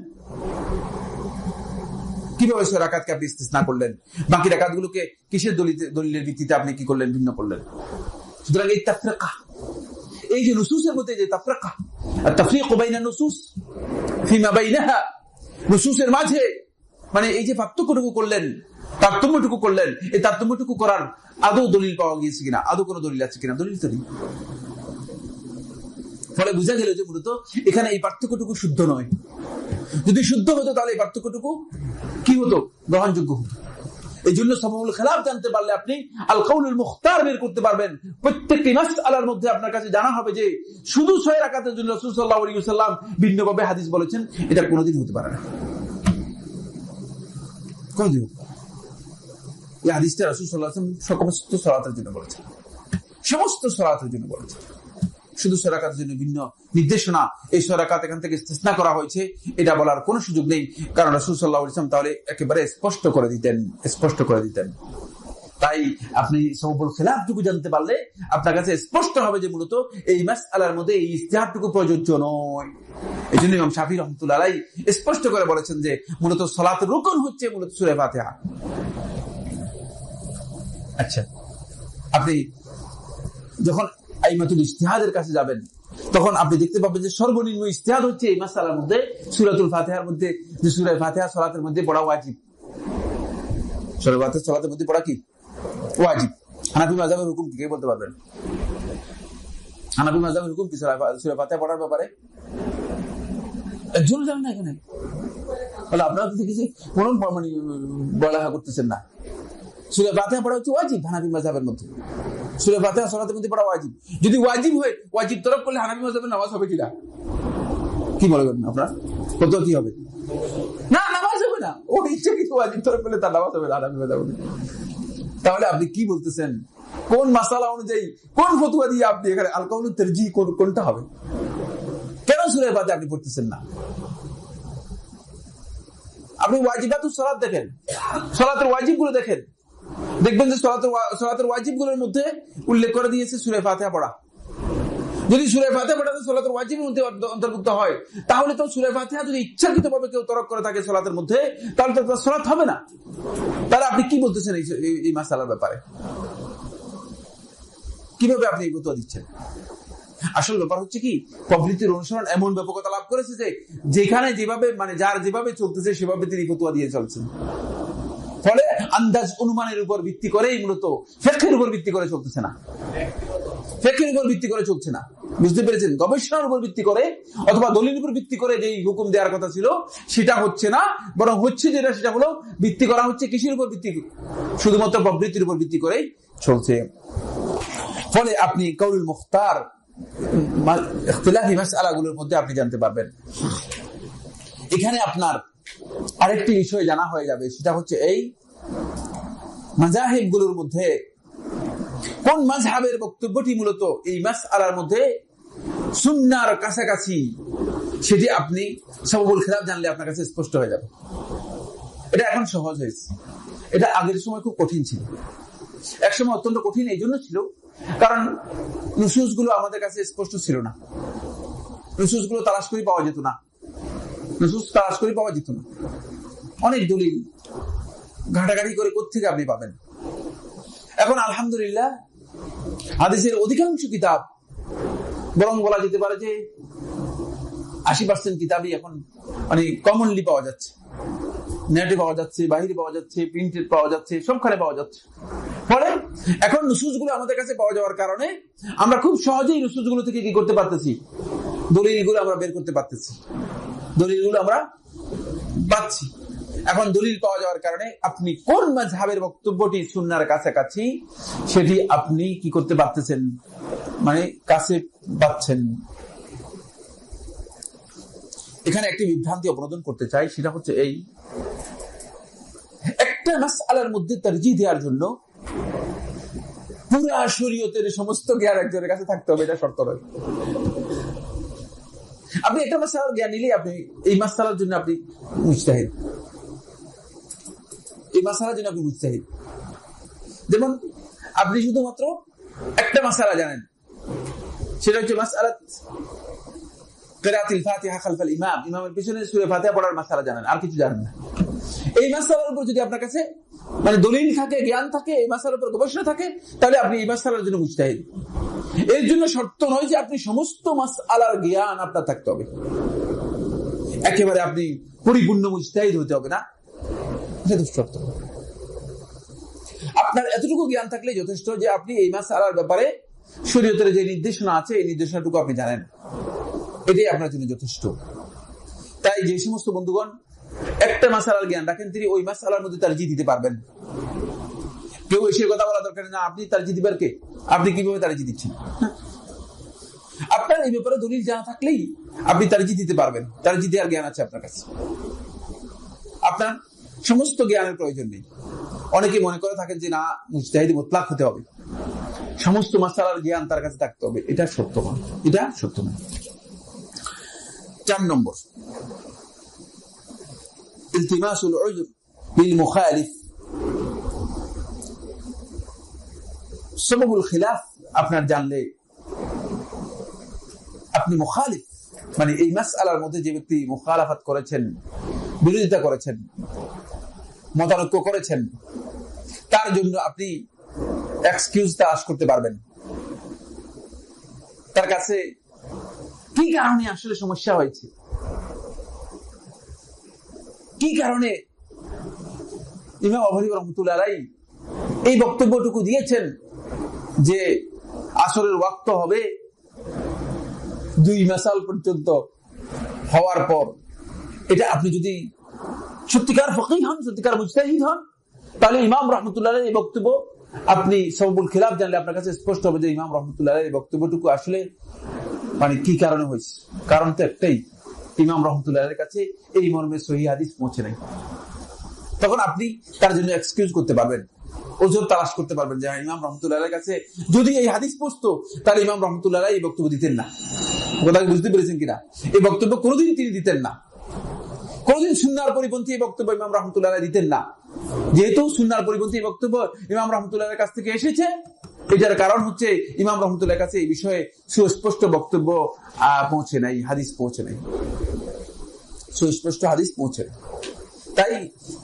কিভাবে 6 রাকাতকে আপনি ইস্তিসনা করলেন? বাকি রাকাতগুলোকে কিসের দলিলের ভিত্তিতে আপনি কি করলেন, ভিন্ন করলেন? সুতরাং এই তাফরিকা, এই যে নুসুসের মধ্যে যে তাফরিকা, আত-তাফরিকু বাইনা নুসুস ফিমা বাইনাহা, নুসুসের মাঝে মানে এই যে পার্থক্যটুকু করলেন, তারতম্যটুকু করলেন, এই তারতম্যটুকু করার আদৌ দলিল পাওয়া গিয়েছে কিনা, আদৌ কোনো দলিল আছে কিনা? দলিল তো নেই। ফলে বোঝা গেল যে মূলত এখানে এই পার্থক্যটুকু শুদ্ধ নয়। যদি শুদ্ধ হতো তাহলে এই পার্থক্যটুকু কি হতো? গ্রহণযোগ্য হতো। এই জন্য সাবাবুল খিলাফ জানতে পারলে আপনি আল কাউলুল মুখতার বের করতে পারবেন। প্রত্যেকটি মাসআলার মধ্যে আপনার কাছে জানা হবে যে শুধু 6 রাকাতের জন্য রাসূল সাল্লাল্লাহু আলাইহি ওয়াসাল্লাম ভিন্নভাবে হাদিস বলেছেন, এটা কোনোদিন হতে পারে না। কোনদিন এই হাদিসটা রাসূল সাল্লাল্লাহু আলাইহি ওয়াসাল্লাম সমস্ত সালাতের জন্য বলেছেন, সমস্ত সালাতের জন্য বলেছেন। শুধু 6 রাকাতের জন্য ভিন্ন নির্দেশনা, এই 6 রাকাত এখান থেকে ইস্তিসনা করা হয়েছে, এটা বলার কোনো সুযোগ নেই। কারণ রাসূল সাল্লাল্লাহু আলাইহি ওয়াসাল্লাম তাহলে একেবারে স্পষ্ট করে দিতেন। তাই আপনি সাবাবুল খিলাফটুকু জানতে পারলে আপনার কাছে স্পষ্ট হবে যে মূলত এই মাসআলার মধ্যে এই ইজতিহাদটুকু প্রযোজ্য নয়। এই জন্য ইমাম শাফিঈ রাহমাতুল্লাহ আলাইহি স্পষ্ট করে বলেছেন যে মূলত সালাতের রুকন হচ্ছে মূলত সূরা ফাতিহা। আচ্ছা, আপনি যখন আইমাতুল ইজতিহাদের কাছে যাবেন তখন আপনি দেখতে পাবেন যে সর্বনিম্ন ইজতিহাদ হচ্ছে এই মাসআলার মধ্যে সূরাতুল ফাতিহার মধ্যে, যে সূরা ফাতিহা সালাতের মধ্যে পড়া ওয়াজিব। সূরা ফাতিহা সালাতের মধ্যে পড়া কি ওয়াজিব। হানাফি মাযহাবের হুকুম কি কে বলতে পারবেন? হানাফি মাযহাবের হুকুম কি সূরা ফাতিহা পড়ার ব্যাপারে? একজন জানেন না এখানে? তাহলে আপনারা তো দেখেছি কোন মানে বলাহা করতেছেন না। সূরা ফাতিহা পড়া হচ্ছে ওয়াজিব হানাফি মাযহাবের মধ্যে। সূরা ফাতিহা সালাতের মধ্যে পড়া ওয়াজিব। যদি ওয়াজিব হয়, ওয়াজিব তরফ করলে হানাফি মাযহাবের নামাজ হবে কিনা? কি মনে করেন আপনারা? কত কি হবে? না, নামাজ হবে না। ও ইচ্ছা কিছু ওয়াজিব তরফ করলে তার নামাজ হবে না হানাফি মাযহাবে। তাহলে আপনি কি বলতেছেন? কোন মাসালা অনুযায়ী, কোন ফতোয়া দিয়ে আপনি এখানে আল কাউলুত তারজিহ কোনটা হবে? কেন সূরা ফাতিহা আপনি পড়তেছেন না? আপনি ওয়াজিবাতুস সালাত দেখেন, সালাতের ওয়াজিবগুলো দেখেন, দেখবেন যে সালাতের ওয়াজিবগুলোর মধ্যে উল্লেখ করে দিয়েছে সূরা ফাতিহা পড়া। যদি সূরা ফাতিহা পড়া সালাতের ওয়াজিবের মধ্যে অন্তর্ভুক্ত হয়, তাহলে তো সূরা ফাতিহা যদি ইচ্ছাকৃতভাবে কেউ তরক করে থাকে সালাতের মধ্যে, তাহলে তো তার সালাত হবে না। তাহলে আপনি কি বলতেছেন এই মাসআলার ব্যাপারে? কিভাবে আপনি এই ফতোয়া দিচ্ছেন? আসল ব্যাপার হচ্ছে কি, প্রবৃত্তির অনুসরণ এমন ব্যাপকতা লাভ করেছে যে যেখানে যেভাবে মানে যার যেভাবে চলতেছে সেভাবে তিনি ফতোয়া দিয়ে চলছেন। ফলে আন্দাজ অনুমানের উপর ভিত্তি করেই মূলত ফিকহের উপর ভিত্তি করে চলতেছে না, ফিকহের উপর ভিত্তি করে চলছে না। বুঝতে পেরেছেন? গবেষণার উপর ভিত্তি করে অথবা দলিলের উপর ভিত্তি করে যেই হুকুম দেওয়ার কথা ছিল সেটা হচ্ছে না, বরং হচ্ছে যেটা সেটা হলো ভিত্তি করা হচ্ছে কিসের উপর ভিত্তি? শুধুমাত্র প্রবৃত্তির উপর ভিত্তি করেই চলছে। ফলে আপনি কাউলুল মুখতার ইখতিলাফি মাসআলাগুলোর মধ্যে আপনি জানতে পারবেন। এখানে আপনার আরেকটি বিষয় জানা হয়ে যাবে, সেটা হচ্ছে এই মাযহাবগুলোর মধ্যে কোন মাযহাবের বক্তব্যটি মূলত এই মাসআলার মধ্যে সুন্নাহর কাছাকাছি, সেটি আপনি সাবাবুল খিলাফ জানলে আপনার কাছে স্পষ্ট হয়ে যাবে। এটা এখন সহজ হয়েছে, এটা আগের সময় খুব কঠিন ছিল। একসময় অত্যন্ত কঠিন এই জন্য ছিল কারণ নুসুসগুলো আমাদের কাছে স্পষ্ট ছিল না, নুসুসগুলো তালাশ করে পাওয়া যেত না, অনেক দলিল ঘাটাঘাটি করে কোত্থেকে আপনি পাবেন। এখন আলহামদুলিল্লাহ হাদিসের অধিকাংশ কিতাব, বরং বলা যেতে পারে যে 80% কিতাবই এখন মানে কমনলি পাওয়া যাচ্ছে, নেটে পাওয়া যাচ্ছে, বাইরে পাওয়া যাচ্ছে, প্রিন্টেড পাওয়া যাচ্ছে, সবখানে পাওয়া যাচ্ছে। ফলে এখন নুসুসগুলো আমাদের কাছে পাওয়া যাওয়ার কারণে আমরা খুব সহজেই নুসুসগুলো থেকে কি করতে পারতেছি, দলিলগুলো আমরা বের করতে পারতেছি, দলিলগুলো আমরা পাচ্ছি। এখন দলিল পাওয়া যাওয়ার কারণে আপনি কোন মাযহাবের বক্তব্যটি সুন্নাহর কাছাকাছি সেটি আপনি কি করতে পারতেছেন, মানে কাছে পাচ্ছেন। এখানে একটি বিভ্রান্তি অবনোদন করতে চাই, সেটা হচ্ছে এই, একটা মাসআলার মধ্যে তারজিহ দেওয়ার জন্য পুরা শরীয়তের সমস্ত জ্ঞান একজনের কাছে থাকতে হবে, এটা শর্ত নয়। আপনি একটা মাসআলার জ্ঞান নিলেই আপনি এই মাসআলার জন্য আপনি মুজতাহিদ, এই মাসআলার জন্য আপনি মুজতাহিদ। যেমন আপনি শুধুমাত্র একটা মাসআলা জানেন, সেটা হচ্ছে মাসআলাত কিরাআতুল ফাতিহা খালফাল ইমাম, ইমামের পিছনে সূরা ফাতিহা পড়ার মাসআলা জানেন, আর কিছু জানেন না। এই মাসআলার উপর যদি আপনার কাছে মানে দলিল থাকে, জ্ঞান থাকে, এই মাসআলার উপর গবেষণা থাকে, তাহলে আপনি এই মাসআলার জন্য মুজতাহিদ। এর জন্য শর্ত নয় যে আপনি সমস্ত মাসআলার জ্ঞান আপনার থাকতে হবে, একেবারে আপনি পরিপূর্ণ মুজতাহিদ হতে হবে না, এটা তো শর্ত। আপনার এতটুকু জ্ঞান থাকলে যথেষ্ট যে আপনি এই মাসআলার ব্যাপারে শরীয়তের যে নির্দেশনা আছে এই নির্দেশনাটুকু আপনি জানেন, এটাই আপনার জন্য যথেষ্ট। তাই যে সমস্ত বন্ধুগণ একটা মাসআলার জ্ঞান রাখেন, তিনি ওই মাসআলার মধ্যে তারজিহ দিতে পারবেন। কেউ এসে কথা বলা দরকার না, আপনি তারজিহ দিবেন কে, আপনি কিভাবে তারজিহ দিচ্ছেন? আপনার এই ব্যাপারে দলিল জানা থাকলেই আপনি তারজিহ দিতে পারবেন, তারজিহ দেওয়ার জ্ঞান আছে আপনার কাছে, আপনার সমস্ত জ্ঞানের প্রয়োজন নেই। অনেকে মনে করে থাকেন যে না, মুজতাহিদ মুতলাক হতে হবে, সমস্ত মাসআলার জ্ঞান তার কাছে থাকতে হবে, এটা সত্য নয়, এটা সত্য নয়। 4 নম্বর, ইলতিমাসুল উযর লিল মুখালিফ। সাবাবুল খিলাফ আপনার জানলে আপনি মুখালিফ, মানে এই মাসআলার মধ্যে যে ব্যক্তি মুখালাফাত করেছেন, বিরোধিতা করেছেন, মতানৈক্য করেছেন, তার জন্য আপনি এক্সকিউজ তালাশ করতে পারবেন। তার কাছে কি কারণে আসলে সমস্যা হয়েছে, কি কারণে ইমাম আবু হানিফা রাহমাতুল্লাহ আলাইহি এই বক্তব্যটুকু দিয়েছেন যে আসরের ওয়াক্ত হবে 2 মাসাল পর্যন্ত হওয়ার পর। এটা আপনি যদি সত্যিকার ফকিহ হন, সত্যিকার মুজতাহিদ হন, তাহলে ইমাম রাহমাতুল্লাহ আলাইহি এই বক্তব্য আপনি সাবাবুল খিলাফ জানলে আপনার কাছে স্পষ্ট হবে যে ইমাম রাহমাতুল্লাহ আলাইহি এই বক্তব্যটুকু আসলে মানে কি কারণে হয়েছে। কারণ তো একটাই, ইমাম রাহমাতুল্লাহ আলাইহির কাছে এই মর্মে সহিহ হাদিস পৌঁছে নাই। তখন আপনি তার জন্য এক্সকিউজ করতে পারবেন, ওজর তালাশ করতে পারবেন যে ইমাম রাহমাতুল্লাহ আলাইহির কাছে যদি এই হাদিস পৌঁছতো তাহলে ইমাম রাহমাতুল্লাহ আলাইহি এই বক্তব্য দিতেন না। কথা বুঝতে পেরেছেন কিনা? এই বক্তব্য কোনোদিন তিনি দিতেন না, কোনোদিন সুন্নাহর পরিপন্থী এই বক্তব্য ইমাম রাহমাতুল্লাহ আলাইহি দিতেন না। যেহেতু সুন্নাহর পরিপন্থী এই বক্তব্য ইমাম রাহমাতুল্লাহ আলাইহির কাছ থেকে এসেছে, এটার কারণ হচ্ছে ইমাম রাহমাতুল্লাহর কাছে এই বিষয়ে সুস্পষ্ট বক্তব্য পৌঁছে নাই, হাদিস পৌঁছে নাই, সুস্পষ্ট হাদিস পৌঁছে। তাই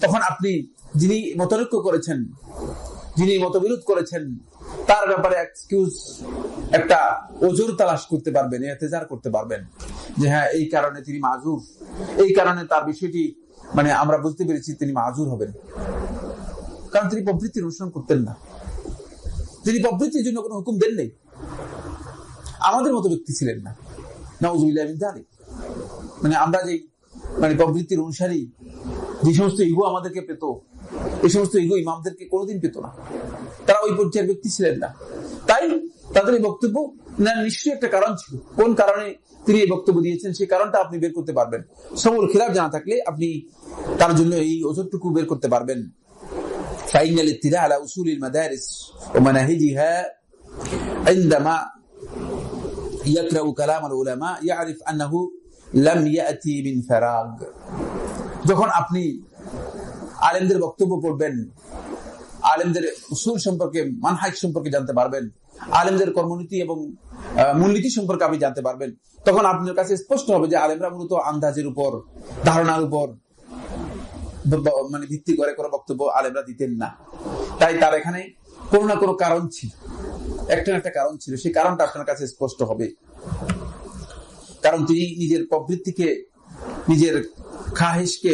তখন আপনি যিনি মতানৈক্য করেছেন, যিনি মতবিরোধ করেছেন, তার ব্যাপারে এক্সকিউজ, একটা ওজর তালাশ করতে পারবেন, ইতিজার করতে পারবেন যে হ্যাঁ এই কারণে তিনি মাযুর, এই কারণে তার বিষয়টি মানে আমরা বুঝতে পেরেছি তিনি মাযুর হবেন, কারণ তিনি প্রবৃত্তির অনুসরণ করতেন না, তিনি প্রবৃত্তির জন্য কোনো হুকুম দেন নেই, আমাদের মতো ব্যক্তি ছিলেন না। নাউযুবিল্লাহি মিন যালিক, মানে আমরা যে মানে প্রবৃত্তির অনুসারী, যে সমস্ত ইগো আমাদেরকে পেত, এই সমস্ত ইগো ইমামদেরকে কোনোদিন পেত না, তারা ওই পর্যায়ের ব্যক্তি ছিলেন না। তাই তাদের এই বক্তব্য না নিশ্চয়ই একটা কারণ ছিল, কোন কারণে তিনি এই বক্তব্য দিয়েছেন সেই কারণটা আপনি বের করতে পারবেন। সাবাবুল খিলাফ জানা থাকলে আপনি তার জন্য এই ওজরটুকু বের করতে পারবেন। ফাইনাল ইত্তিলা আলা উসুলিল মাদারিস ওয়া মানাহিজিহা عندما يقرأ كلام العلماء يعرف أنه لم يأتي من فراغ। যখন আপনি আলেমদের বক্তব্য পড়বেন, আলেমদের উসুল সম্পর্কে, মানহাজ সম্পর্কে জানতে পারবেন, আলেমদের কর্মনীতি এবং মূলনীতি সম্পর্কে আপনি জানতে পারবেন, তখন আপনার কাছে স্পষ্ট হবে যে আলেমরা মূলত আন্দাজের উপর, ধারণার উপর মানে ভিত্তি করে কোনো বক্তব্য আলেমরা দিতেন না। তাই তার এখানে কোনো না কোনো কারণ ছিল, একটা কারণ ছিল, সেই কারণটা আপনার কাছে স্পষ্ট হবে। কারণ তিনি নিজের প্রবৃত্তিকে, নিজের খাহেশকে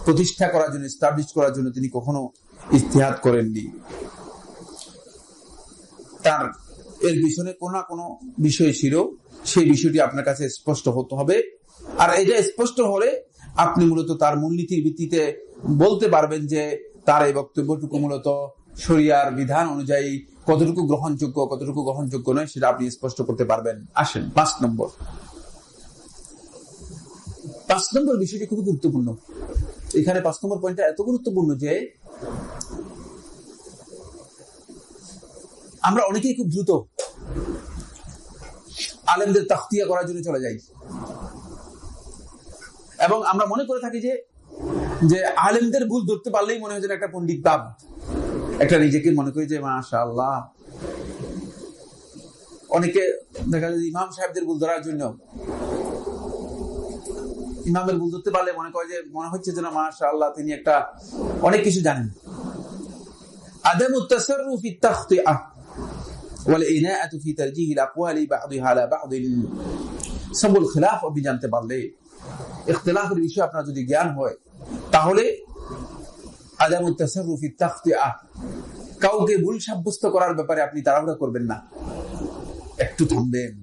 প্রতিষ্ঠা করার জন্য, এস্টাবলিশ করার জন্য তিনি কখনো ইজতিহাদ করেননি। তার এর পিছনে কোন না কোনো বিষয় ছিল, সেই বিষয়টি আপনার কাছে স্পষ্ট হতে হবে। আর এটা স্পষ্ট হলে আপনি মূলত তার মূলনীতির ভিত্তিতে বলতে পারবেন যে তার এই বক্তব্যটুকু মূলত শরিয়ার বিধান অনুযায়ী কতটুকু গ্রহণযোগ্য, কতটুকু গ্রহণযোগ্য নয়, সেটা আপনি স্পষ্ট করতে পারবেন। আসেন 5 নম্বর বিষয়টি খুব গুরুত্বপূর্ণ। এখানে 5 নম্বর পয়েন্টটা এত গুরুত্বপূর্ণ যে আমরা অনেকেই খুব দ্রুত আলেমদের তাখতিয়া করার জন্য চলে যাই, এবং আমরা মনে করে থাকি যে আলেমদের ভুল ধরতে পারলেই মনে হয় যেন একটা পণ্ডিত বাব, একটা নিজেকে মনে করি যে মাশাআল্লাহ। অনেকে দেখা যায় ইমাম সাহেবদের ভুল ধরার জন্য, ইমামের ভুল ধরতে পারলে মনে হচ্ছে যেন মাশাআল্লাহ তিনি একটা অনেক কিছু জানেন। আদামুত তাসাররুফ ফি তাখতিয়া ওয়াল ইনাআতু ফি তারজিহ আল আকওয়ালি বা'দহা আলা বা'দ সাবুল খিলাফ আপনি জানতে পারলে, ইখতিলাফের বিষয়ে আপনার যদি জ্ঞান হয়, তাহলে আদামুত তাসাররুফ ফি তাখতিয়া, কাউকে ভুল সাব্যস্ত করার ব্যাপারে আপনি তাড়াহুড়া করবেন না, একটু থামবেন।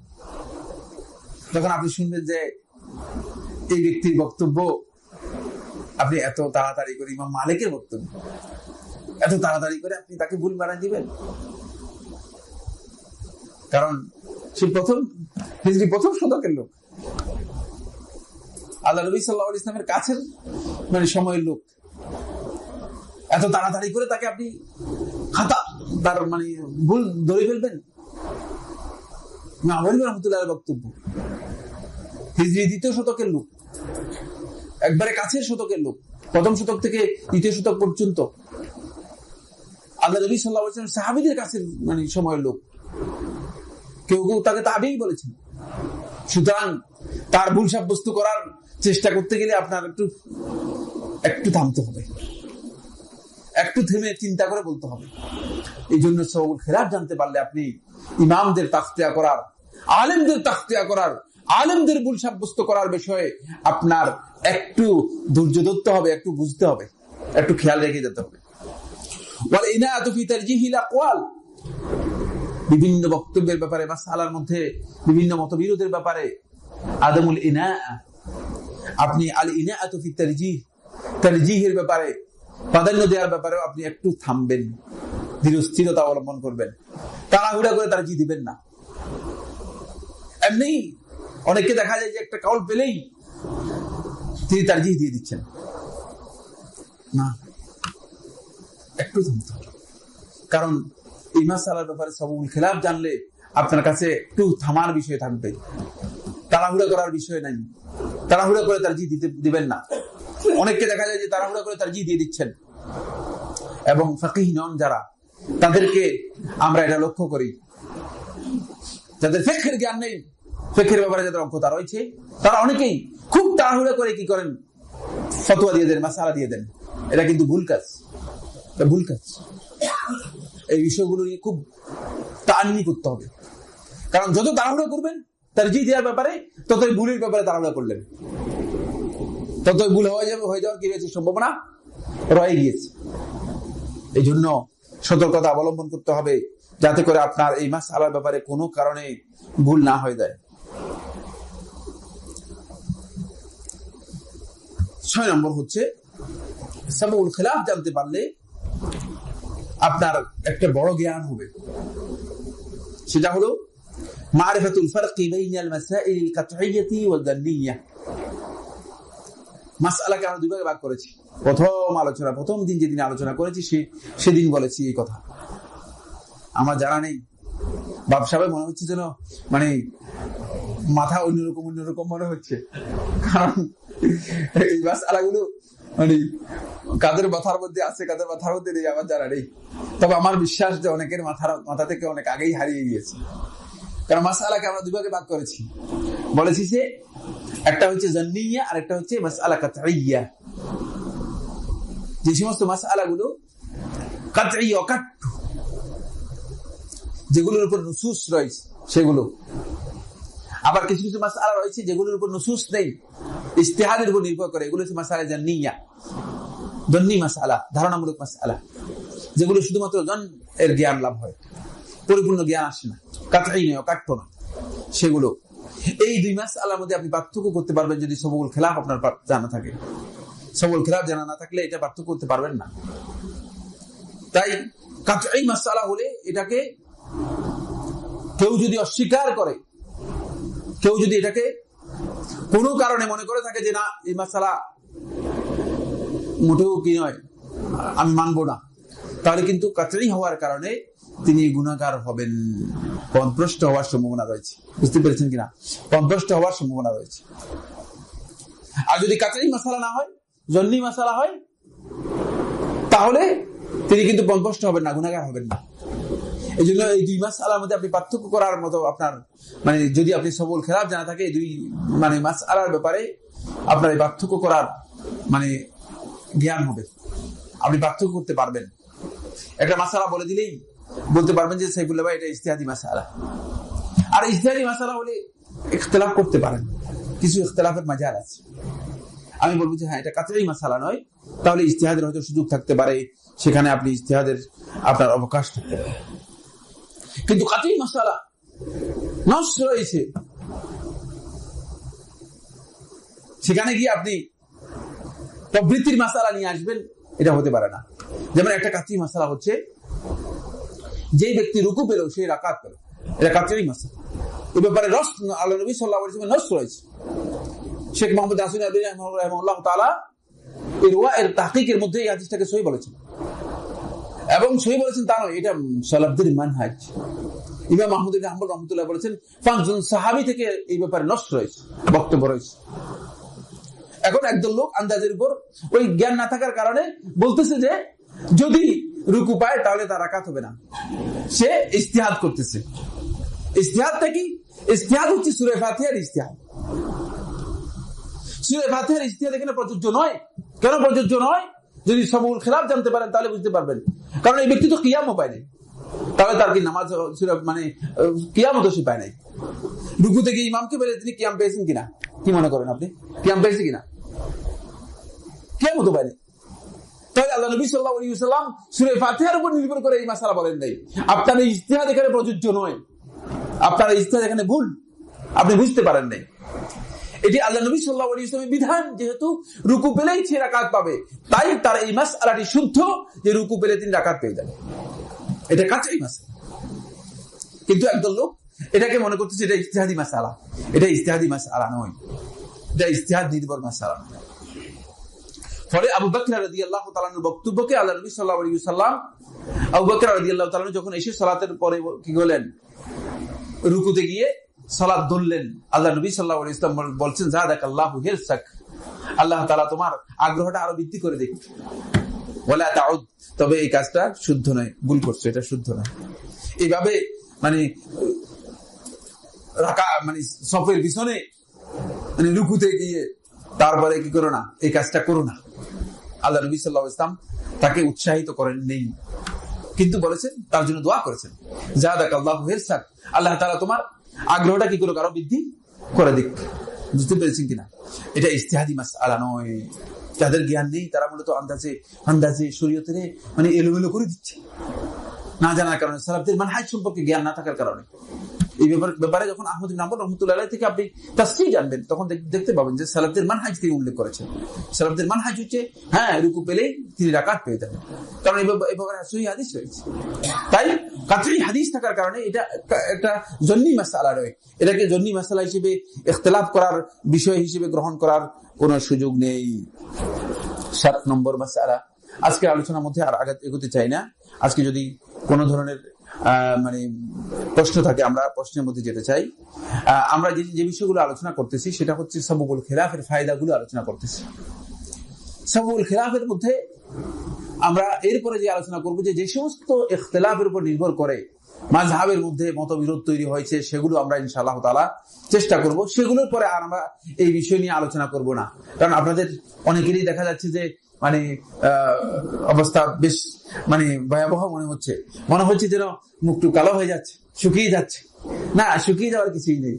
যখন আপনি শুনবেন যে এই ব্যক্তির বক্তব্য, আপনি এত তাড়াতাড়ি করে ইমাম মালিকের বক্তব্য, এত তাড়াতাড়ি করে আপনি তাকে ভুল বানায় দিবেন? কারণ সে প্রথম শতকের লোক, আল্লাহ নবী সাল্লাল্লাহু আলাইহি ওয়াসাল্লামের কাছের সময়ের লোক। এত তাড়াতাড়ি করে তাকে আপনি তার ভুল ধরে ফেলবেন? রহমতুল্লাহ বক্তব্য হিজরি 2য় শতকের লোক, একবারে কাছের শতকের লোক, 1ম শতক থেকে 2য় শতক পর্যন্ত আল্লাহ নবী সাল্লাল্লাহু আলাইহি ওয়াসাল্লাম সাহাবীদের কাছের সময়ের লোক। কেউ কেউ তাকে তাবেঈ বলেছেন। সুতরাং তার ভুল সাব্যস্ত করার চেষ্টা করতে গেলে আপনার একটু থামতে হবে, একটু থেমে চিন্তা করে বলতে হবে। এই জন্য সওয়াল খিলাফ জানতে পারলে আপনি ইমামদের তাখতিয়া করার, আলেমদের তাখতিয়া করার, আলেমদের ভুল সাব্যস্ত করার বিষয়ে আপনার একটু ধৈর্য ধরতে হবে, একটু বুঝতে হবে, একটু খেয়াল রেখে যেতে হবে। ওয়াল ইনাআতু ফি তারজিহিল আকওয়াল, বিভিন্ন বক্তব্যের ব্যাপারে, মাসআলার মধ্যে বিভিন্ন মতবিরোধের ব্যাপারে আদমুল ইনা, আপনি আল ইনাআতু ফি তারজিহের ব্যাপারে, প্রাধান্য দেওয়ার ব্যাপারে আপনি একটু থামবেন, ধীরস্থিরতা অবলম্বন করবেন, তাড়াহুড়া করে তারজিহ দিবেন না। এমনি অনেকে দেখা যায় যে একটা কাউল পেলেই তিনি তারজিহ দিয়ে দিচ্ছেন না, একটু থামতে হবে। কারণ এই মাসআলার ব্যাপারে সওয়াল খিলাফ জানলে আপনার কাছে একটু থামার বিষয় থাকবে, তাড়াহুড়া করার বিষয় নাই, তাড়াহুড়া করে তারজিহ দিবেন না। অনেককে দেখা যায় যে তাড়াহুড়া করে তারজিহ দিয়ে দিচ্ছেন, এবং ফাকিহ নন যারা, তাদেরকে আমরা এটা লক্ষ্য করি, যাদের ফিকহের জ্ঞান নেই, ফিকহের ব্যাপারে যাদের অজ্ঞতা রয়েছে, তারা অনেকেই খুব তাড়াহুড়া করে কি করেন, ফতোয়া দিয়ে দেন, মাসআলা দিয়ে দেন। এটা কিন্তু ভুল কাজ, এটা ভুল কাজ। এই বিষয়গুলো নিয়ে খুব তান্নি করতে হবে। কারণ যত তাড়াহুড়া করবেন তারজিহ দেওয়ার ব্যাপারে, ততই ভুলের ব্যাপারে তাড়াহুড়া করলেন, ততই ভুল হয়ে যাওয়ার কি রয়েছে, সম্ভাবনা রয়ে গিয়েছে। এই জন্য সতর্কতা অবলম্বন করতে হবে, যাতে করে আপনার এই মাসআলার ব্যাপারে কোনো কারণে ভুল না হয়ে যায়। 6 নম্বর হচ্ছে সাবউল খিলাফ জানতে পারলে আপনার একটা বড় জ্ঞান হবে, সেটা হলো মারিফাতুল ফারকি বাইনাল মাসাইল কাতঈয়াতি ওয়াল দান্নিয়া। মাসআলাকে আমরা দুই ভাগে ভাগ করেছি। প্রথম দিন যেদিন আলোচনা করেছি সেদিন বলেছি এই কথা। আমার জানা নেই, বাপসাবে মনে হচ্ছে যেন মাথা অন্যরকম মনে হচ্ছে, কারণ এই মাসআলাগুলো কাদের মাথার মধ্যে আছে, কাদের মাথার মধ্যে নেই আমার জানা নেই। তবে আমার বিশ্বাস যে অনেকের মাথা থেকে অনেক আগেই হারিয়ে গিয়েছে। কারণ মাসআলাকে আমরা দুই ভাগে ভাগ করেছি, বলেছি যে একটা হচ্ছে জান্নিয়া আর একটা হচ্ছে মাসআলা কাতঈয়া। যে সমস্ত মাসআলাগুলো কাতঈ অকাট্য, যেগুলোর উপর নুসুস রয়েছে সেগুলো। আবার কিছু কিছু মাসআলা রয়েছে যেগুলোর উপর নুসুস নেই, ইজতিহাদের উপর নির্ভর করে, এগুলো হচ্ছে মাসআলা জান্নিয়া, জন্নি মাসআলা, ধারণামূলক মাসআলা, যেগুলো শুধুমাত্র জন এর জ্ঞান লাভ হয়, পরিপূর্ণ জ্ঞান আসে না, কাতঈ নয়, অকাট্য না সেগুলো। এই দুই মাসআলার মধ্যে আপনি পার্থক্য করতে পারবেন যদি সবুল খেলাফ আপনার জানা থাকে। সবুল খেলাফ জানা না থাকলে এটা পার্থক্য করতে পারবেন না। তাই কাতঈ মাসআলা হলে এটাকে কেউ যদি অস্বীকার করে, কেউ যদি এটাকে কোনো কারণে মনে করে থাকে যে না এই মাসআলা মোটেও কি নয়, আমি মানবো না, তাহলে কিন্তু কাতঈ হওয়ার কারণে তিনি গুনাহগার হবেন, পথভ্রষ্ট হওয়ার সম্ভাবনা রয়েছে। বুঝতে পেরেছেন কিনা? পথভ্রষ্ট হওয়ার সম্ভাবনা রয়েছে। আর যদি কাতঈ মাসআলা না হয়, জন্নি মাসআলা হয়, তাহলে তিনি কিন্তু পথভ্রষ্ট হবেন না, গুনাহগার হবেন না। এই জন্য এই দুই মাসআলার মধ্যে আপনি পার্থক্য করার মতো আপনার যদি আপনি সবল খেলাফ জানা থাকে, এই দুই মাসআলার ব্যাপারে আপনার এই পার্থক্য করার জ্ঞান হবে, আপনি পার্থক্য করতে পারবেন। একটা মাসআলা বলে দিলেই বলতে পারবেন যে সাইফুল্লাহ ভাই এটা ইজতিহাদি মাসআলা। আর ইজতিহাদি মাসআলা হলে ইখতিলাফ করতে পারেন, কিছু ইখতিলাফের মাজাল আছে। আমি বলবো যে হ্যাঁ এটা কাতঈ মাসআলা নয়, তাহলে ইজতিহাদের হয়তো সুযোগ থাকতে পারে, সেখানে আপনি ইজতিহাদের আপনার অবকাশ থাকতে পারে। কিন্তু কাতঈ মাসআলা নস রয়েছে, সেখানে গিয়ে আপনি প্রবৃত্তির মাসআলা নিয়ে আসবেন, এটা হতে পারে না। যেমন একটা কাতঈ মাসআলা হচ্ছে যে ব্যক্তি রুকু পেল সেই রাকাত পেল, এটা কাতঈ মাসআলা। এই ব্যাপারে আল্লাহর নবী সাল্লাল্লাহু আলাইহি ওয়াসাল্লাম নস রয়েছে। শেখ মোহাম্মদ নাসির আলবানী রাহিমাহুল্লাহ তাআলা এর তাহকিকের মধ্যে এই হাদিসটাকে সহিহ বলেছেন, এবং সহিহ বলেছেন তা নয়, এটা সালাফদের মানহাজ। ইমাম আহমদ ইবনে হাম্বল রাহমাতুল্লাহ বলেছেন 5 জন সাহাবী থেকে এই ব্যাপারে নস রয়েছে, বক্তব্য রয়েছে। এখন একদল লোক আন্দাজের উপর ওই জ্ঞান না থাকার কারণে বলতেছে যে যদি রুকু পায় তাহলে তার রাকাত হবে না, সে ইজতিহাদ করতেছে। ইজতিহাদটা কি? ইজতিহাদ হচ্ছে সূরা ফাতিহার ইজতিহাদ। সূরা ফাতিহার ইজতিহাদ এখানে প্রযোজ্য নয়। কেন প্রযোজ্য নয়? যদি সবুল খেলাফ জানতে পারেন তাহলে বুঝতে পারবেন। কারণ এই ব্যক্তি তো কিয়ামও পায়নি, তাহলে তার কি নামাজ কিয়ামত সে পায় নাই। রুকু থেকে ইমামকে বলে তিনি কিয়াম পেয়েছেন কিনা, কি মনে করেন আপনি? কিয়াম পেয়েছে কিনা? কিয়ামত পায়নি। তাহলে আল্লাহ নবী সাল্লাল্লাহু আলাইহি ওয়াসাল্লাম সূরা ফাতিহার উপর নির্ভর করে এই মাসআলা বলেন নাই। আপনার ইজতিহাদ এখানে প্রযোজ্য নয়, আপনার ইজতিহাদ এখানে ভুল, আপনি বুঝতে পারেন নাই। এটি আল্লাহ নবী সাল্লাল্লাহু আলাইহি ওয়াসাল্লামের বিধান, যেহেতু রুকু পেলেই সে রাকাত পাবে, তাই তার এই মাসআলাটি শুদ্ধ যে রুকু পেলে তিনি রাকাত পেয়ে যাবেন। এটা কাতঈ মাসআলা। কিন্তু একদল লোক এটাকে মনে করতেছে এটা ইজতিহাদি মাসআলা। এটা ইজতিহাদি মাসআলা নয়, এটা ইজতিহাদ নির্ভর মাসআলা। ফলে আবু বকর রাদিয়াল্লাহু তাআলা এর বক্তব্যকে আল্লাহ নবী সাল্লাল্লাহু আলাইহি ওয়াসাল্লাম, আবু বকর রাদিয়াল্লাহু তাআলা যখন এসে সালাতের পরে কি করলেন, রুকুতে গিয়ে সালাত ধরলেন, আল্লাহ নবী সাল্লাল্লাহু আলাইহি ওয়াসাল্লাম বলছেন জাযাকাল্লাহু হিরসাক, আল্লাহ তাআলা তোমার আগ্রহটা আরো বৃদ্ধি করে দিক, ওয়ালা তাউদ, তবে এই কাজটা শুদ্ধ নয়, ভুল করছো, এটা শুদ্ধ নয়। এইভাবে সফের পিছনে রুকুতে গিয়ে তারপরে কি করো না, এই কাজটা করো না। আল্লাহ নবী সাল্লাল্লাহু আলাইহি ওয়াসাল্লাম তাকে উৎসাহিত করেন নেই, কিন্তু বলেছেন, তার জন্য দোয়া করেছেন জাযাকাল্লাহু হিরসাক, আল্লাহ তাআলা তোমার আগ্রহটা কি করুক, আরো বৃদ্ধি করে দিক। বুঝতে পেরেছেন কিনা? এটা ইজতিহাদি মাসআলা নয়। যাদের জ্ঞান নেই তারা মূলত আন্দাজে শরীয়তের এলোমেলো করে দিচ্ছে, না জানার কারণে, সালাফদের মানহাজ সম্পর্কে জ্ঞান না থাকার কারণে। এই ব্যাপারে যখন আহমদ ইবনে হাম্বল রাহমাতুল্লাহ আলাইহি থেকে আপনি তাফসীর জানবেন, তখন দেখতে পাবেন যে সালাফদের মানহাজ তিনি উল্লেখ করেছেন। সালাফদের মানহাজ হচ্ছে হ্যাঁ রুকু পেলেই তিনি রাকাত পেয়ে যাবেন, কারণ এই ব্যাপারে সহিহ হাদিস রয়েছে। তাই কাতঈ হাদিস থাকার কারণে এটা একটা জন্নি মাসআলা নয়, এটাকে জন্নি মাসআলা হিসেবে ইখতিলাফ করার বিষয় হিসেবে গ্রহণ করার কোনো সুযোগ নেই। 7 নম্বর মাসআলা। আজকে আলোচনার মধ্যে আর আগে এগোতে চাই না। আজকে যদি কোনো ধরনের প্রশ্ন থাকে আমরা প্রশ্নের মধ্যে যেতে চাই। আমরা যে বিষয়গুলো আলোচনা করতেছি সেটা হচ্ছে সাবুল খিলাফের ফায়দাগুলো আলোচনা করতেছি। সাবুল খিলাফের মধ্যে আমরা এরপরে যে আলোচনা করব যে সমস্ত ইখতিলাফের উপর নির্ভর করে মাযহাবের মধ্যে মতবিরোধ তৈরি হয়েছে, সেগুলো আমরা ইনশাআল্লাহ তাআলা চেষ্টা করব। সেগুলোর পরে আর আমরা এই বিষয় নিয়ে আলোচনা করব না, কারণ আপনাদের অনেকেরই দেখা যাচ্ছে যে অবস্থা বেশ ভয়াবহ মনে হচ্ছে যেন মুখটু কালো হয়ে যাচ্ছে। শুকিয়ে যাচ্ছে না, শুকিয়ে যাওয়ার কিছুই নেই।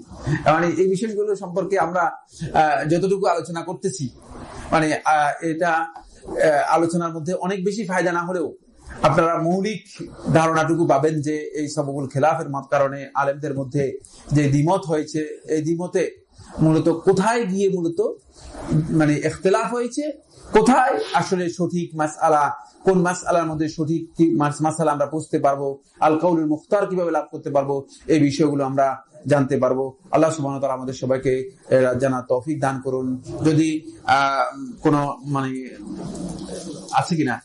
মানে এই বিষয়গুলো সম্পর্কে আমরা যতটুকু আলোচনা করতেছি, মানে এটা আলোচনার মধ্যে অনেক বেশি ফায়দা না হলেও আপনারা মৌলিক ধারণাটুকু পাবেন যে এই সবগুলো খেলাফের কারণে আলেমদের মধ্যে যে দ্বিমত হয়েছে, এই দ্বিমতে মূলত কোথায় গিয়ে মূলত মানে ইখতিলাফ হয়েছে, কোথায় আসলে সঠিক মাসআলা, কোন মাসআলার মধ্যে সঠিক মাসআলা আমরা বুঝতে পারবো, আল কাউলুল মুখতার কিভাবে লাভ করতে পারবো, এই বিষয়গুলো আমরা জানতে পারবো। আল্লাহ সুবহানাহু ওয়া তাআলা আমাদের সবাইকে জানার তৌফিক দান করুন। যদি কোনো মানে আছে কিনা,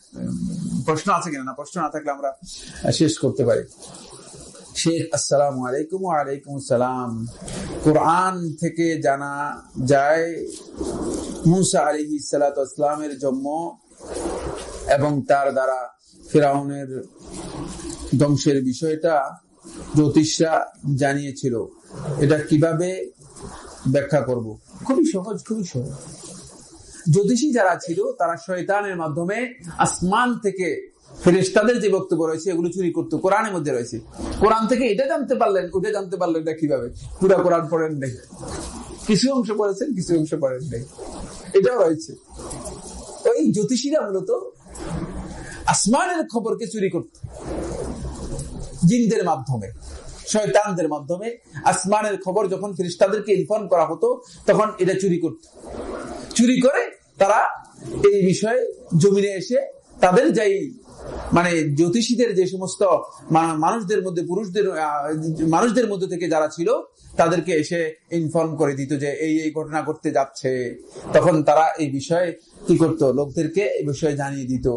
প্রশ্ন আছে কিনা, না প্রশ্ন না থাকলে আমরা শেষ করতে পারি। শেখ আসসালামু আলাইকুম। ওয়া আলাইকুম আসসালাম। কুরআন থেকে জানা যায় মুসা আলাইহিস সালাতু ওয়াস সালামের জন্ম এবং তার দ্বারা ফিরাউনের ধ্বংসের বিষয়টা জ্যোতিষরা জানিয়েছিল, এটা কিভাবে ব্যাখ্যা করব? খুবই সহজ, খুবই সহজ। জ্যোতিষী যারা ছিল তারা শয়তানের মাধ্যমে আসমান থেকে ফেরেশতাদের যে বক্তব্য রয়েছে এগুলো চুরি করতো, কোরআনের মধ্যে রয়েছে। কোরআন থেকে এটা জানতে পারলেন, ওটা জানতে পারলেন না কিভাবে? পুরো কোরআন পড়েন নাই, কিছু অংশ পড়েছেন, কিছু অংশ পড়েন নাই, এটাও রয়েছে। ওই জ্যোতিষীরা মূলত আসমানের খবরকে চুরি করত জিনদের মাধ্যমে, শয়তানদের মাধ্যমে। আসমানের খবর যখন ফেরেশতাদেরকে ইনফর্ম করা হতো তখন এটা চুরি করত। চুরি করে তারা এই বিষয়ে জমিনে এসে তাদের যেই মানে জ্যোতিষীদের যে সমস্ত মানুষদের মধ্যে, মানুষদের মধ্যে থেকে যারা ছিল তাদেরকে এসে ইনফর্ম করে দিত যে এই এই ঘটনা ঘটতে যাচ্ছে। তখন তারা এই বিষয়ে কি করত? লোকদেরকে এই বিষয়ে জানিয়ে দিত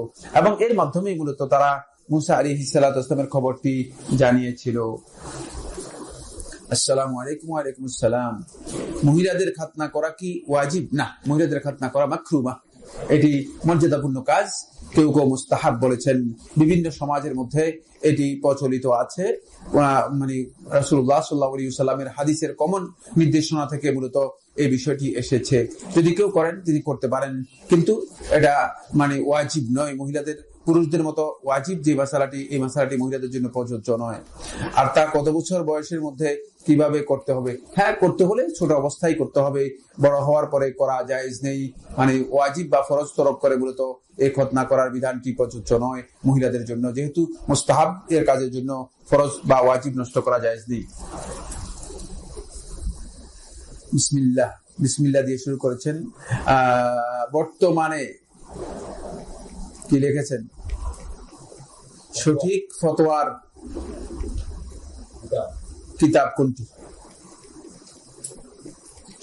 এবং এর মাধ্যমে মূলত তারা মুসা আলাইহিস সালাতু ওয়াস সালামের খবরটি জানিয়েছিল। আসসালামু আলাইকুম। ওয়া আলাইকুম আসসালাম। মহিলাদের খাতনা করা কি ওয়াজিব? না, মহিলাদের খাতনা করা মাকরুহ, এটি মর্যাদাপূর্ণ কাজ। কেউ কেউ মুস্তাহাব বলেছেন। বিভিন্ন সমাজের মধ্যে এটি প্রচলিত আছে। মানে রাসূলুল্লাহ সাল্লাল্লাহু আলাইহি ওয়াসাল্লামের হাদিসের কমন নির্দেশনা থেকে মূলত এই বিষয়টি এসেছে। যদি কেউ করেন তিনি করতে পারেন, কিন্তু এটা মানে ওয়াজিব নয়। মহিলাদের পুরুষদের মতো ওয়াজিব যে মাসালাটি, এই মাসালাটি মহিলাদের জন্য প্রযোজ্য নয়। আর তা কত বছর বয়সের মধ্যে কিভাবে করতে হবে? হ্যাঁ, করতে হলে ছোট অবস্থায় করতে হবে, বড় হওয়ার পরে করা জায়েজ নেই। মানে ওয়াজিব বা ফরজ তরক করে মূলত এই খতনা করার বিধানটি প্রযোজ্য নয় মহিলাদের জন্য, যেহেতু মুস্তাহাব এর কাজের জন্য ফরজ বা ওয়াজিব নষ্ট করা জায়েজ নেই। বিসমিল্লাহ, বিসমিল্লাহ দিয়ে শুরু করেছেন। বর্তমানে কি লিখেছেন? সঠিক ফতোয়ার কিতাব কোনটি?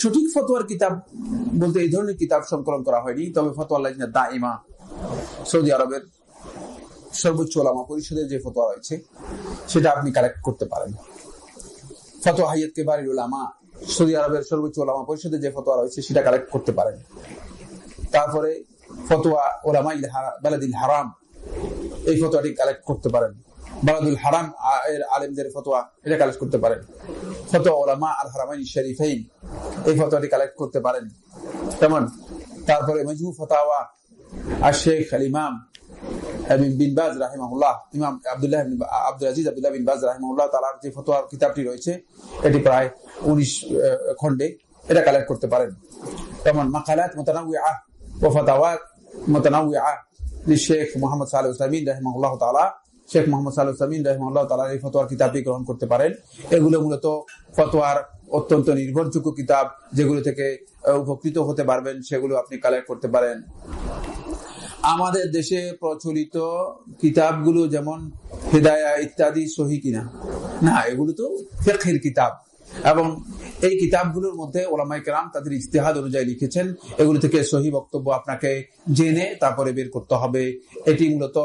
সঠিক ফতোয়ার কিতাব বলতে এই ধরনের কিতাব সংকলন করা হয়নি, তবে ফতোয়া লাজনা দাইমা সৌদি আরবের সর্বোচ্চ ওলামা পরিষদের যে ফতোয়া রয়েছে সেটা আপনি কালেক্ট করতে পারেন। ফতোয়া হাইয়াত কিবারিল উলামা, সৌদি আরবের সর্বোচ্চ ওলামা পরিষদের যে ফতোয়া রয়েছে সেটা কালেক্ট করতে পারেন। তারপরে ফতোয়া উলামা বালাদিল হারাম, এই ফতোয়াটি কালেক্ট করতে পারেন। বালাদুল হারাম এর আলেমদের ফতোয়া, এটা কালেক্ট করতে পারেন। ফতোয়া উলামা আল হারামাইন শরীফাইন, এই ফতোয়াটি কালেক্ট করতে পারেন। কেমন? তারপরে মাজমু ফাতাওয়া আর শেখ আল ইমাম বিন বাজ রাহিমাহুল্লাহ, ইমাম আব্দুল আজিজ আব্দুল্লাহ বিন বাজ রাহিমাহুল্লাহ তাআলার যে ফতোয়া কিতাবটি রয়েছে এটি প্রায় 19 খণ্ডে, এটা কালেক্ট করতে পারেন। যেমন মাকালাত মুতানাওয়িআ ওয়া ফাতাওয়াত মুতানাওয়িআ লিশেখ মুহাম্মদ সালেহ উসাইমিন রাহিমাহুল্লাহ তাআলা, শেখ মুহাম্মদ সালেহ উসাইমিন রাহিমাহুল্লাহ তাআলা এই ফতোয়ার কিতাবটি গ্রহণ করতে পারেন। এগুলো মূলত ফতোয়ার অত্যন্ত নির্ভরযোগ্য কিতাব, যেগুলো থেকে উপকৃত হতে পারবেন, সেগুলো আপনি কালেক্ট করতে পারেন। আমাদের দেশে প্রচলিত কিতাবগুলো যেমন হিদায়া ইত্যাদি সহি কিনা? না, এগুলো তো ফিকহের কিতাব এবং এই কিতাবগুলোর মধ্যে ওলামায়ে কেরাম তাদের ইজতিহাদ অনুযায়ী লিখেছেন। এগুলো থেকে সহি বক্তব্য আপনাকে জেনে তারপরে বের করতে হবে। এটি মূলত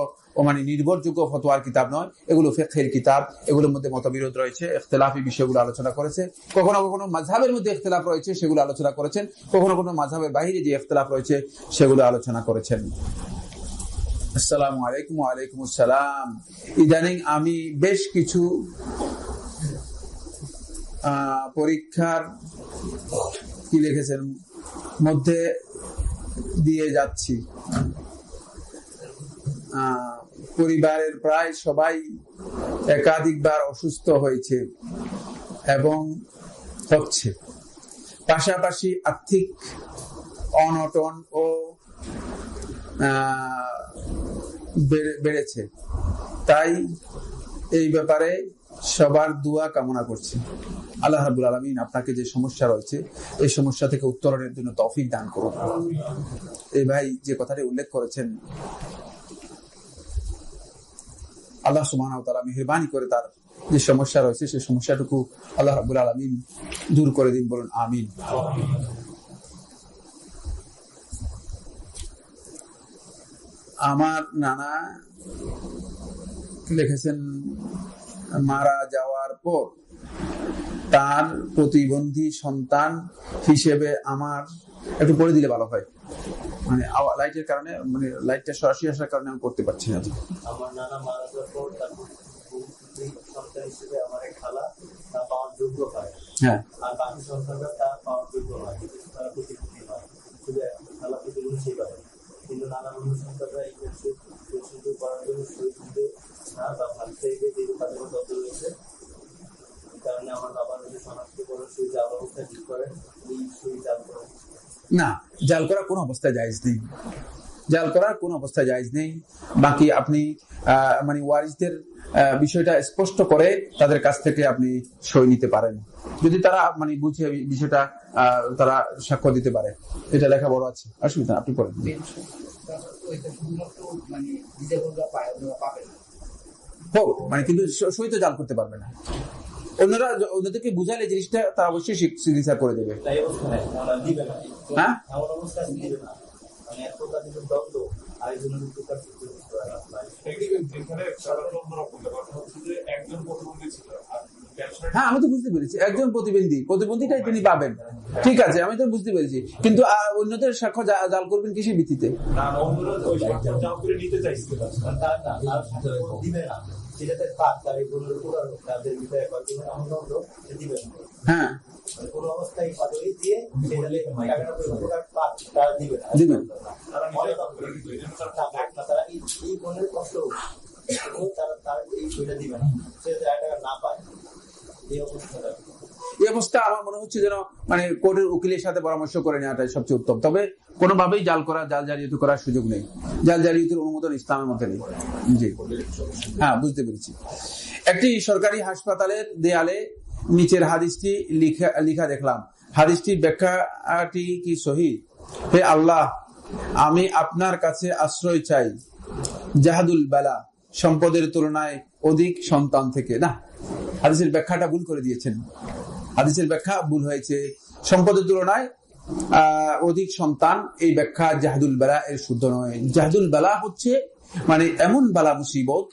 মানে নির্ভরযোগ্য ফতোয়ার কিতাব নয়, এগুলো ফিকহের কিতাব। এগুলোর মধ্যে মতবিরোধ রয়েছে, ইখতিলাফি বিষয়গুলো আলোচনা করেছে। কখনো কখনো মাযহাবের মধ্যে ইখতিলাফ রয়েছে, সেগুলো আলোচনা করেছেন। কখনো কখনো মাযহাবের বাইরে যে ইখতিলাফ রয়েছে সেগুলো আলোচনা করেছেন। আসসালামু আলাইকুম। ওয়া আলাইকুম আসসালাম। ইদানিং আমি বেশ কিছু পরীক্ষার কি লিখেছেন মধ্যে দিয়ে যাচ্ছি। পরিবারের প্রায় সবাই একাধিকবার অসুস্থ হয়েছে এবং হচ্ছে, পাশাপাশি আর্থিক অনটন ও বেড়েছে। তাই এই ব্যাপারে সবার দোয়া কামনা করছি। আল্লাহ রাব্বুল আলামিন আপনাকে যে সমস্যা রয়েছে এই সমস্যা থেকে উত্তরণের জন্য তৌফিক দান করুন। এই ভাই যে কথাটি উল্লেখ করেছেন, আল্লাহ সুবহানাহু ওয়া তাআলা মেহেরবানি করে তার যে সমস্যা রয়েছে সেই সমস্যাটুকু আল্লাহ রাব্বুল আলামিন দূর করে দিন, বলুন আমিন। আমার নানা লিখেছেন, মারা যাওয়ার পর তার প্রতিবন্ধী সন্তান হিসেবে আমার, একটু পড়ে দিলে ভালো হয়, মানে লাইটের কারণে, মানে লাইটটা সরাসরি আসার কারণে আমি করতে পারছি না। আমার নানা মারা যাওয়ার পর তার সন্তান হিসেবে আমার এক খালা তা পাওয়ার যোগ্য হয়, হ্যাঁ, আর বাকি সন্তানরা তা পাওয়ার যোগ্য হয়, কিন্তু তারা প্রতিবন্ধী হয়, শুধু খালা প্রতিবন্ধী পাবে, কিন্তু নানা অন্য সন্তানরা এই সুযোগ করার জন্য শহীদ দিতে না বা ভাগ থেকে যে তাদের তথ্য রয়েছে, কারণে আমার বাবার শনাক্ত করে সেই জাল অবস্থা ঠিক করেন, এই সেই জাল করা না, জাল করা কোনো অবস্থায় জায়েজ নেই, জাল করার কোনো অবস্থায় জায়েজ নেই। বাকি আপনি মানে ওয়ারিসদের বিষয়টা স্পষ্ট করে তাদের কাছ থেকে আপনি সই নিতে পারেন, যদি তারা মানে বুঝে বিষয়টা তারা সাক্ষ্য দিতে পারে, এটা লেখা বড় আছে, অসুবিধা আপনি করেন। হোক মানে, কিন্তু সই তো জাল করতে পারবে না, অন্যরা অন্যদেরকে বুঝালে জিনিসটা তারা অবশ্যই সিগনেচার করে দেবে। হ্যাঁ, হ্যাঁ, আমি তো বুঝতে পেরেছি, একজন প্রতিবন্ধীটাই তিনি পাবেন, ঠিক আছে, আমি তো বুঝতে পেরেছি, কিন্তু অন্যদের সাক্ষ্য জাল করবেন কিসের ভিত্তিতে? হ্যাঁ, কোনো অবস্থায় দিয়ে দিবেন। তারা এই বোনের কষ্ট তারা এই বইটা দিবে না, সে টাকা না পায়, এই অবস্থাটা। এই অবস্থা আমার মনে হচ্ছে যেন মানে কোর্টের উকিলের সাথে পরামর্শ করে নেওয়াটাই সবচেয়ে উত্তম। তবে কোনোভাবেই জাল জালিয়াতি করার সুযোগ নেই, জাল জালিয়াতির অনুমোদন ইসলামের মধ্যে নেই। জি, হ্যাঁ, বুঝতে পেরেছি। একটি সরকারি হাসপাতালের দেয়ালে নিচের হাদিসটি লিখা দেখলাম, হাদিসটির ব্যাখ্যাটি কি সহিহ? হে আল্লাহ, আমি আপনার কাছে আশ্রয় চাই জাহাদুল বালা, সম্পদের তুলনায় অধিক সন্তান থেকে। না, হাদিসের ব্যাখ্যাটা ভুল করে দিয়েছেন, হাদিসের ব্যাখ্যা ভুল হয়েছে। সম্পদের তুলনায় অধিক সন্তান, এই ব্যাখ্যা জাহাদুল বালা এর শুদ্ধ নয়। জাহাদুল বালা হচ্ছে মানে এমন বালা মুসিবত,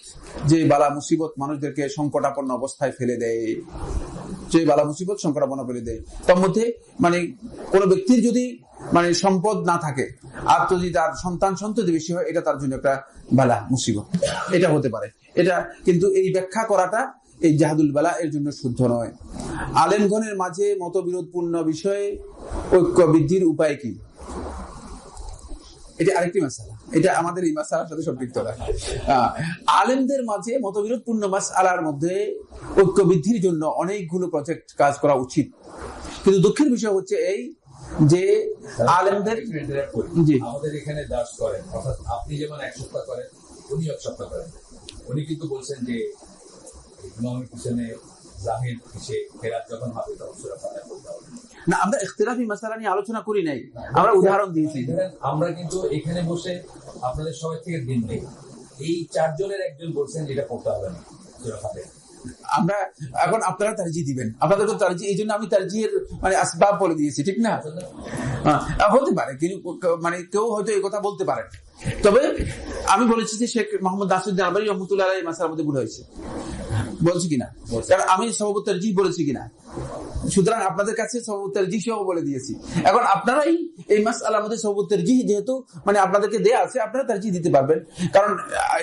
যে বালা মুসিবত মানুষদেরকে সংকটাপন্ন অবস্থায় ফেলে দেয়, যে বালা মুসিবত সংকটাপন্ন ফেলে দেয়। তার মধ্যে মানে কোন ব্যক্তির যদি মানে সম্পদ না থাকে আর যদি তার সন্ততি বেশি হয়, এটা তার জন্য একটা বালা মুসিবত, এটা হতে পারে, এটা কিন্তু এই ব্যাখ্যা করাটা এই জাহাদুল বালা এর জন্য শুদ্ধ নয়। আলেমগণের মাঝে মতবিরোধপূর্ণ বিষয়ে ঐক্য বৃদ্ধির উপায় কি? এটা আরেকটি মাসআলা, এটা আমাদের এই মাসআলার সাথে সম্পৃক্ত না। আলেমদের মাঝে মতবিরোধপূর্ণ মাসআলার মধ্যে ঐক্য বৃদ্ধির জন্য অনেকগুলো প্রজেক্ট কাজ করা উচিত, কিন্তু দুঃখের বিষয় হচ্ছে এই যে আলেমদের, জি, আমাদের এখানে দাস করেন, অর্থাৎ আপনি যেমন এক সপ্তাহ করেন উনি এক সপ্তাহ করেন, উনি কিন্তু বলছেন যে ইমামের পিছনে জাহির পিছে ফেরাত যখন হবে তখন সূরা ফাতিহা পড়তে হবে না। আমরা ইখতিলাফি মাসআলা নিয়ে আলোচনা করি নাই, আমরা উদাহরণ দিয়েছি। আমরা কিন্তু এখানে বসে আপনাদের সবাই থেকে দিন নেই, এই চারজনের একজন বলছেন যেটা পড়তে হবে না সূরা ফাতিহা। আমরা এখন আপনারা তারজিহ দিবেন, আপনাদের তো তারজিহ, এই জন্য আমি তারজিহের মানে আসবাব বলে দিয়েছি, ঠিক না? হতে পারে কিন্তু মানে কেউ হয়তো এই কথা বলতে পারে, তবে আমি বলেছি যে শেখ মোহাম্মদ নাসিরউদ্দিন আলবানী রহমাতুল্লাহ আলাইহি মাসআলার মধ্যে ভুল হয়েছে, বলছি কিনা, কারণ আমি সওয়াবুত তারজিহ বলেছি কিনা, সুতরাং আপনাদের কাছে সওয়াবুত তারজিহ সহ বলে দিয়েছি। এখন আপনারাই এই মাসআলার মধ্যে সওয়াবুত তারজিহ যেহেতু মানে আপনাদেরকে দেয়া আছে, আপনারা তারজিহ দিতে পারবেন। কারণ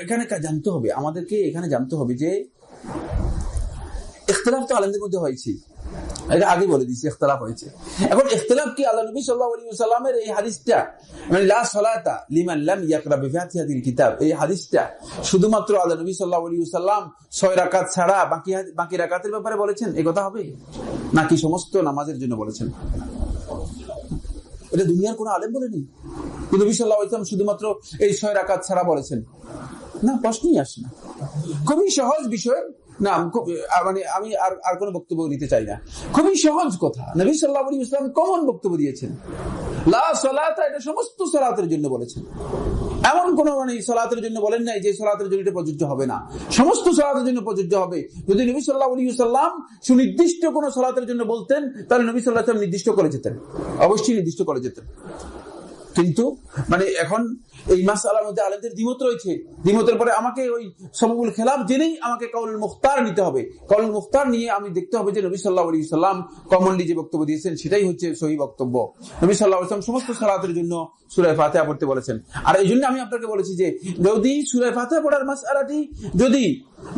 এখানে জানতে হবে, আমাদেরকে এখানে জানতে হবে যে ইখতিলাফ তো আলেমদের মধ্যে হয়েছে, এটা আগে বলে দিয়েছি, ইখতিলাফ হয়েছে। এখন ইখতিলাফ কি আল্লাহ নবী সাল্লাল্লাহু আলাইহি ওয়াসাল্লামের এই হাদিসটা, মানে লা সালাতা লিমান লাম ইয়াকরা বিফাতিহাতিল কিতাব, এই হাদিসটা শুধুমাত্র আল্লাহ নবী সাল্লাল্লাহু আলাইহি ওয়াসাল্লাম 6 রাকাত ছাড়া বাকি রাকাতের ব্যাপারে বলেছেন, এই কথা হবে নাকি সমস্ত নামাজের জন্য বলেছেন? এটা দুনিয়ার কোনো আলেম বলেনি। কিন্তু নবী সাল্লাল্লাহু আলাইহি ওয়াসাল্লাম শুধুমাত্র এই 6 রাকাত ছাড়া বলেছেন না, প্রশ্নই আসে না। খুবই সহজ বিষয় না, মানে আমি আর কোনো বক্তব্য নিতে চাই না। খুবই সহজ কথা, নবী সাল্লাল্লাহু আলাইহি ওয়াসাল্লাম কমন বক্তব্য দিয়েছেন, লা সালাতা এটা সমস্ত সালাতের জন্য বলেছেন। এমন কোন মানে সালাতের জন্য বলেন নাই যে সালাতের জন্য এটা প্রযোজ্য হবে না, সমস্ত সালাতের জন্য প্রযোজ্য হবে। যদি নবী সাল্লাল্লাহু আলাইহি ওয়াসাল্লাম সুনির্দিষ্ট কোন সালাতের জন্য বলতেন, তাহলে নবী সাল্লাল্লাহু আলাইহি ওয়াসাল্লাম নির্দিষ্ট করে যেতেন, অবশ্যই নির্দিষ্ট করে যেতেন। কিন্তু মানে এখন এই মাসআলার মধ্যে আলেমদের দ্বিমত রয়েছে। দ্বিমতের পরে আমাকে ওই সবুল খেলাফ জেনেই আমাকে কাউলুল মুখতার নিতে হবে। কাউলুল মুখতার নিয়ে আমি দেখতে হবে যে নবী সাল্লাল্লাহু আলাইহি ওয়াসাল্লাম কমনলি যে বক্তব্য দিয়েছেন সেটাই হচ্ছে সহি বক্তব্য। নবী সাল্লাল্লাহু আলাইহি ওয়াসাল্লাম সমস্ত সালাতের জন্য সূরা ফাতিহা পড়তে বলেছেন। আর এই জন্য আমি আপনাকে বলেছি যে যদি সূরা ফাতিহা পড়ার মাসআলাটি যদি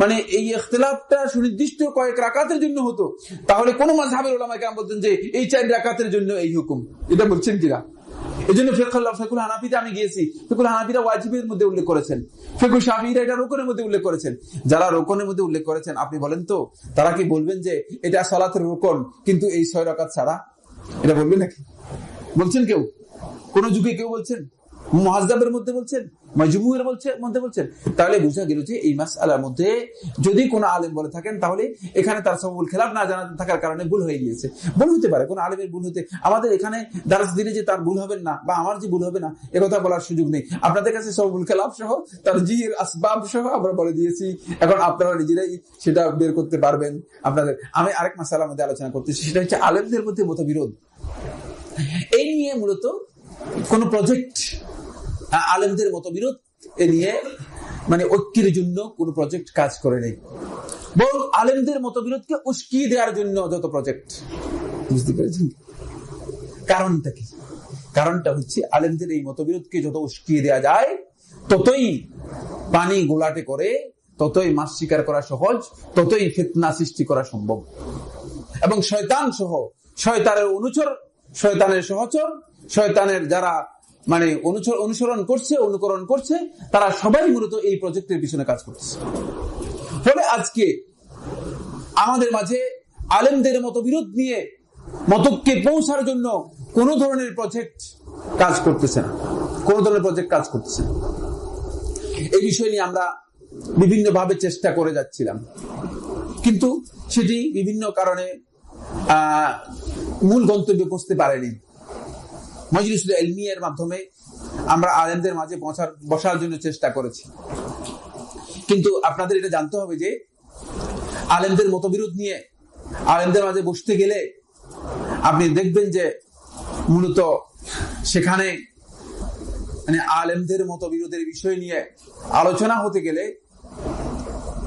মানে এই ইখতিলাফটা সুনির্দিষ্ট কয়েক রাকাতের জন্য হতো, তাহলে কোন মাযহাবের উলামায়ে কেরাম বলতেন যে এই 4 রাকাতের জন্য এই হুকুম। এটা বলছেন কিনা? এই জন্য ফিকহুল হানাফিতে আমি গিয়েছি, ফিকহুল হানাফিরা ওয়াজিবের মধ্যে উল্লেখ করেছেন, ফিকহুল শাফিঈরা এটা রুকনের মধ্যে উল্লেখ করেছেন। যারা রুকনের মধ্যে উল্লেখ করেছেন, আপনি বলেন তো তারা কি বলবেন যে এটা সালাতের রুকন কিন্তু এই 6 রাকাত ছাড়া? এটা বলবেন নাকি? বলছেন কেউ? কোন যুগে কেউ বলছেন? মুহাজ্জাবের মধ্যে বলছেন, মাজমুউর মধ্যে বলছেন? তাহলে বুঝা গেল যে এই মাসআলার মধ্যে যদি কোনো আলেম বলে থাকেন, তাহলে এখানে তার সবুল খেলাফ না জানা থাকার কারণে ভুল হয়ে গিয়েছে। ভুল হতে পারে, কোন আলেমের ভুল হতে, আমাদের এখানে দারাস দিলে যে তার ভুল হবে না বা আমার যে ভুল হবে না একথা বলার সুযোগ নেই। আপনাদের কাছে সবুল খেলাফ সহ তার জির আসবাব সহ আমরা বলে দিয়েছি, এখন আপনারা নিজেরাই সেটা বের করতে পারবেন আপনাদের। আমি আরেক মাসআলার মধ্যে আলোচনা করতেছি, সেটা হচ্ছে আলেমদের মধ্যে মতবিরোধ। এই নিয়ে মূলত কোন প্রজেক্ট, আলেমদের মতবিরোধ এ নিয়ে মানে ঐক্যের জন্য কোন প্রজেক্ট কাজ করে নেই, বরং আলেমদের মতবিরোধকে উস্কিয়ে দেওয়ার জন্য যত প্রজেক্ট। বুঝতে পেরেছেন কারণটা কি? কারণটা হচ্ছে আলেমদের এই মতবিরোধকে যত উস্কিয়ে দেওয়া যায়, ততই পানি গোলাটে করে, ততই মাছ শিকার করা সহজ, ততই ফিতনা সৃষ্টি করা সম্ভব। এবং শয়তান সহ শয়তানের অনুচর, শয়তানের সহচর, শয়তানের যারা মানে অনুসরণ করছে, অনুকরণ করছে, তারা সবাই মূলত এই প্রজেক্টের পিছনে কাজ করছে। ফলে আজকে আমাদের মাঝে আলেমদের মতবিরোধ নিয়ে মতকে পৌঁছার জন্য কোন ধরনের প্রজেক্ট কাজ করতেছে না, কোন ধরনের প্রজেক্ট কাজ করতেছে না। এই বিষয় নিয়ে আমরা বিভিন্ন ভাবে চেষ্টা করে যাচ্ছিলাম, কিন্তু সেটি বিভিন্ন কারণে মূল গন্তব্যে পৌঁছতে পারেনি। মজলিসুল ইলমিয়ার মাধ্যমে আমরা আলেমদের মাঝে বসার জন্য চেষ্টা করেছি, কিন্তু আপনাদের এটা জানতে হবে যে আলেমদের মতবিরোধ নিয়ে আলেমদের মাঝে বসতে গেলে আপনি দেখবেন যে মূলত সেখানে মানে আলেমদের মতবিরোধের বিষয় নিয়ে আলোচনা হতে গেলে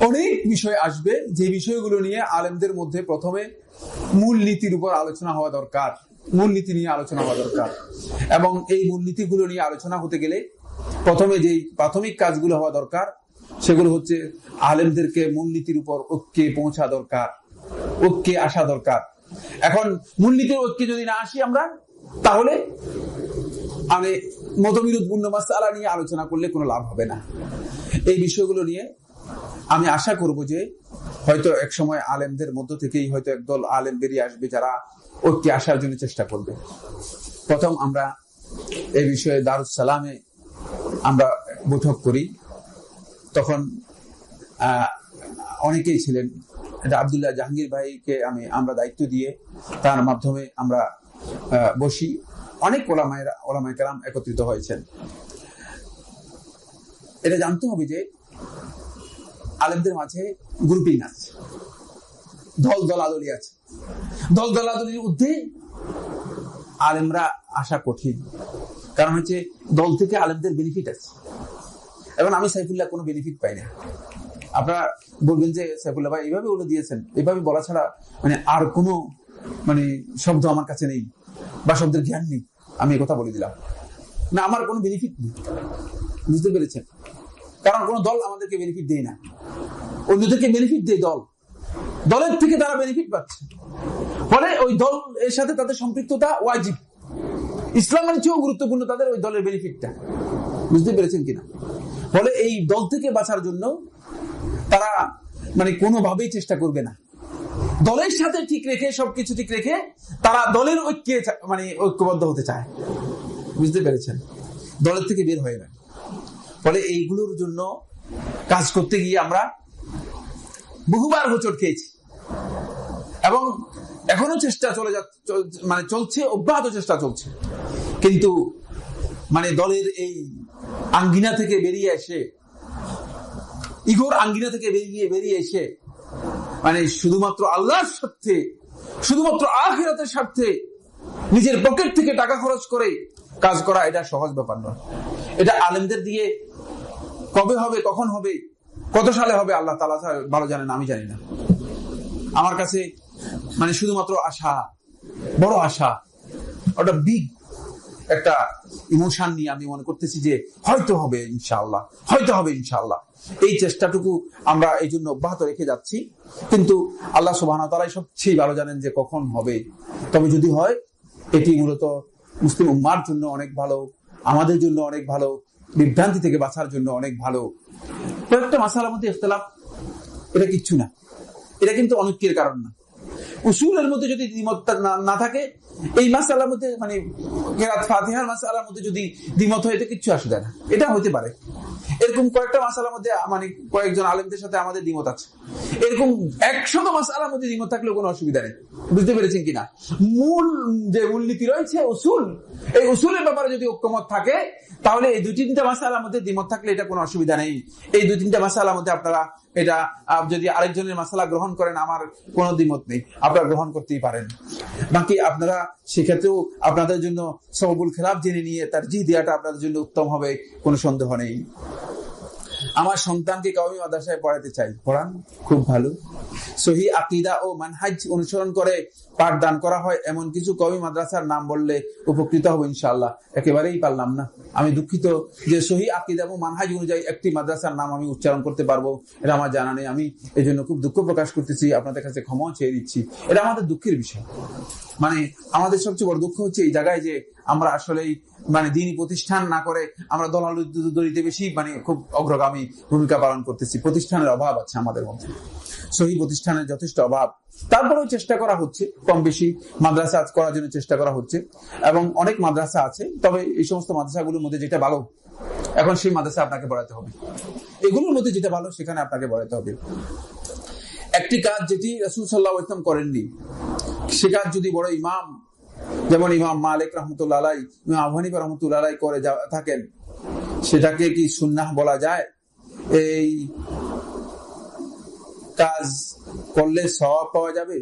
অনেক বিষয় আসবে, যে বিষয়গুলো নিয়ে আলেমদের মধ্যে প্রথমে মূলনীতির উপর আলোচনা হওয়া দরকার, মূলনীতি নিয়ে আলোচনা হওয়া দরকার। এবং এই মূলনীতিগুলো নিয়ে আলোচনা হতে গেলে প্রথমে যেই প্রাথমিক কাজগুলো হওয়া দরকার, সেগুলো হচ্ছে আলেমদেরকে মূলনীতির উপর ঐক্যে পৌঁছা দরকার, ঐক্যে আসা দরকার। এখন মূলনীতির ঐক্যে যদি না আসি আমরা, তাহলে আমি মতবিরোধপূর্ণ মাসআলা নিয়ে আলোচনা করলে কোনো লাভ হবে না। এই বিষয়গুলো নিয়ে আমি আশা করব যে হয়তো এক সময় আলেমদের মধ্য থেকেই হয়তো একদল আলেম বেরিয়ে আসবে যারা ঐক্যে আসার জন্য চেষ্টা করবে। প্রথম আমরা এই বিষয়ে দারুস সালামে আমরা বৈঠক করি, তখন অনেকেই ছিলেন। এটা আব্দুল্লাহ জাহাঙ্গীর ভাইকে আমরা দায়িত্ব দিয়ে তার মাধ্যমে আমরা বসি, অনেক ওলামায়ে কেরাম একত্রিত হয়েছেন। এটা জানতে হবে যে আলেমদের মাঝে গ্রুপিং আছে, দল দলাদলি আছে। দল দলাদলির ঊর্ধ্বে আলেমরা আসা কঠিন, কারণ হচ্ছে দল থেকে আলেমদের বেনিফিট আছে। এখন আমি সাইফুল্লাহ কোনো বেনিফিট পাই না। আপনারা বলবেন যে সাইফুল্লাহ ভাই এইভাবে বলে দিয়েছেন, এইভাবে বলা ছাড়া মানে আর কোনো মানে শব্দ আমার কাছে নেই বা শব্দের জ্ঞান নেই, আমি কথা বলে দিলাম না, আমার কোনো বেনিফিট নেই। বুঝতে পেরেছেন? কারণ কোন দল আমাদেরকে বেনিফিট দেয় না, অন্যদেরকে বেনিফিট দেয় দল। দলের থেকে তারা বেনিফিট পাচ্ছে, ফলে ওই দল এর সাথে তাদের সম্পৃক্ততা ওয়াজিব। ইসলামের চেয়েও গুরুত্বপূর্ণ তাদের ওই দলের বেনিফিটটা। বুঝতে পেরেছেন কিনা? ফলে এই দল থেকে বাঁচার জন্য তারা মানে কোনোভাবেই চেষ্টা করবে না। দলের সাথে ঠিক রেখে সবকিছু ঠিক রেখে তারা দলের ঐক্যে মানে ঐক্যবদ্ধ হতে চায়। বুঝতে পেরেছেন? দলের থেকে বের হয়ে না। ফলে এইগুলোর জন্য কাজ করতে গিয়ে আমরা বহুবার হোঁচট খেয়েছি এবং এখনো চেষ্টা মানে চলছে, অব্যাহত চেষ্টা চলছে। কিন্তু মানে দলের এই আঙ্গিনা থেকে বেরিয়ে এসে, ইগোর আঙ্গিনা থেকে বেরিয়ে এসে মানে শুধুমাত্র আল্লাহর স্বার্থে, শুধুমাত্র আখিরাতের স্বার্থে নিজের পকেট থেকে টাকা খরচ করে কাজ করা, এটা সহজ ব্যাপার নয়। এটা আলেমদের দিয়ে কবে হবে, কখন হবে, কত সালে হবে আল্লাহ তাআলা ভালো জানেন, আমি জানি না। আমার কাছে মানে শুধুমাত্র আশা, বড় আশা, ওটা বিগ একটা ইমোশন নিয়ে আমি মনে করতেছি যে হয়তো হবে ইনশাআল্লাহ, হয়তো হবে ইনশাআল্লাহ। এই চেষ্টাটুকু আমরা এই জন্য অব্যাহত রেখে যাচ্ছি। কিন্তু আল্লাহ সুবহানাহু ওয়া তাআলা সবচেয়ে ভালো জানেন যে কখন হবে। তবে যদি হয়, এটি মূলত মুসলিম উম্মার জন্য অনেক ভালো, আমাদের জন্য অনেক ভালো, বিভ্রান্তি থেকে বাঁচার জন্য অনেক ভালো। কয়েকটা মাসালার মধ্যে ইখতিলাফ, এটা কিচ্ছু না, এটা কিন্তু অনৈক্যের কারণ না। উসুলের মধ্যে যদি দ্বিমত না থাকে, এই মাসালার মধ্যে মানে কিরাত ফাতিহার মাসালার মধ্যে যদি দ্বিমত হয়, এটা কিচ্ছু আসে যায় না। এটা হতে পারে। এরকম কয়েকটা মাসালার মধ্যে মানে কয়েকজন আলেমদের সাথে আমাদের দ্বিমত আছে। এরকম 100 মাসালার মধ্যে দ্বিমত থাকলেও কোনো অসুবিধা নেই। বুঝতে পেরেছেন কিনা? মূল যে মূলনীতি রয়েছে উসুল, এই উসুলের ব্যাপারে যদি ঐক্যমত থাকে, তাহলে এই 2-3টা মাসালার মধ্যে দ্বিমত থাকলে এটা কোনো অসুবিধা নেই। এই 2-3টা মাসালার মধ্যে আপনারা এটা যদি আরেকজনের মাসালা গ্রহণ করেন, আমার কোনো দ্বিমত নেই, আপনারা গ্রহণ করতেই পারেন। বাকি আপনারা সেক্ষেত্রেও আপনাদের জন্য সওয়াবুল খেলাফ জেনে নিয়ে তারজিহ দেওয়াটা আপনাদের জন্য উত্তম হবে, কোনো সন্দেহ নেই। আমার সন্তানকে কওমি মাদ্রাসায় পড়াতে চাই, পড়ান, খুব ভালো। সহিহ আকীদা ও মানহাজ অনুসরণ করে পাঠদান করা হয় এমন কিছু কওমি মাদ্রাসার নাম বললে উপকৃত হব ইনশাআল্লাহ। একেবারেই পারলাম না, আমি দুঃখিত যে সহিহ আকীদা ও মানহাজ অনুযায়ী একটি মাদ্রাসার নাম আমি উচ্চারণ করতে পারবো, এটা আমার জানা নেই। আমি এই জন্য খুব দুঃখ প্রকাশ করতেছি, আপনাদের কাছে ক্ষমা চেয়ে দিচ্ছি। এটা আমাদের দুঃখের বিষয়। মানে আমাদের সবচেয়ে বড় দুঃখ হচ্ছে এই জায়গায় যে আমরা আসলেই মানে দ্বীনি প্রতিষ্ঠান না করে আমরা দলাদলিতে বেশি মানে খুব অগ্রগামী ভূমিকা পালন করতেছি। প্রতিষ্ঠানের অভাব আছে আমাদের মধ্যে, সহিহ প্রতিষ্ঠানের যথেষ্ট অভাব। তারপরেও চেষ্টা করা হচ্ছে, কম বেশি মাদ্রাসা করার জন্য চেষ্টা করা হচ্ছে এবং অনেক মাদ্রাসা আছে। তবে এই সমস্ত মাদ্রাসাগুলোর মধ্যে যেটা ভালো, এখন সেই মাদ্রাসা আপনাকে পড়াতে হবে। এগুলোর মধ্যে যেটা ভালো সেখানে আপনাকে পড়াতে হবে। একটি কাজ যেটি রাসূল সাল্লাল্লাহু আলাইহি ওয়াসাল্লাম করেননি, সে কাজ যদি বড় ইমাম যেমন ইমাম মালিক রাহমাতুল্লাহ আলাইহি, ইমাম আবু হানিফা রাহমাতুল্লাহ আলাইহি করে থাকেন, সেটাকে কি সুন্নাহ বলা যায়? এই কাজ করলে সওয়াব পাওয়া যাবে?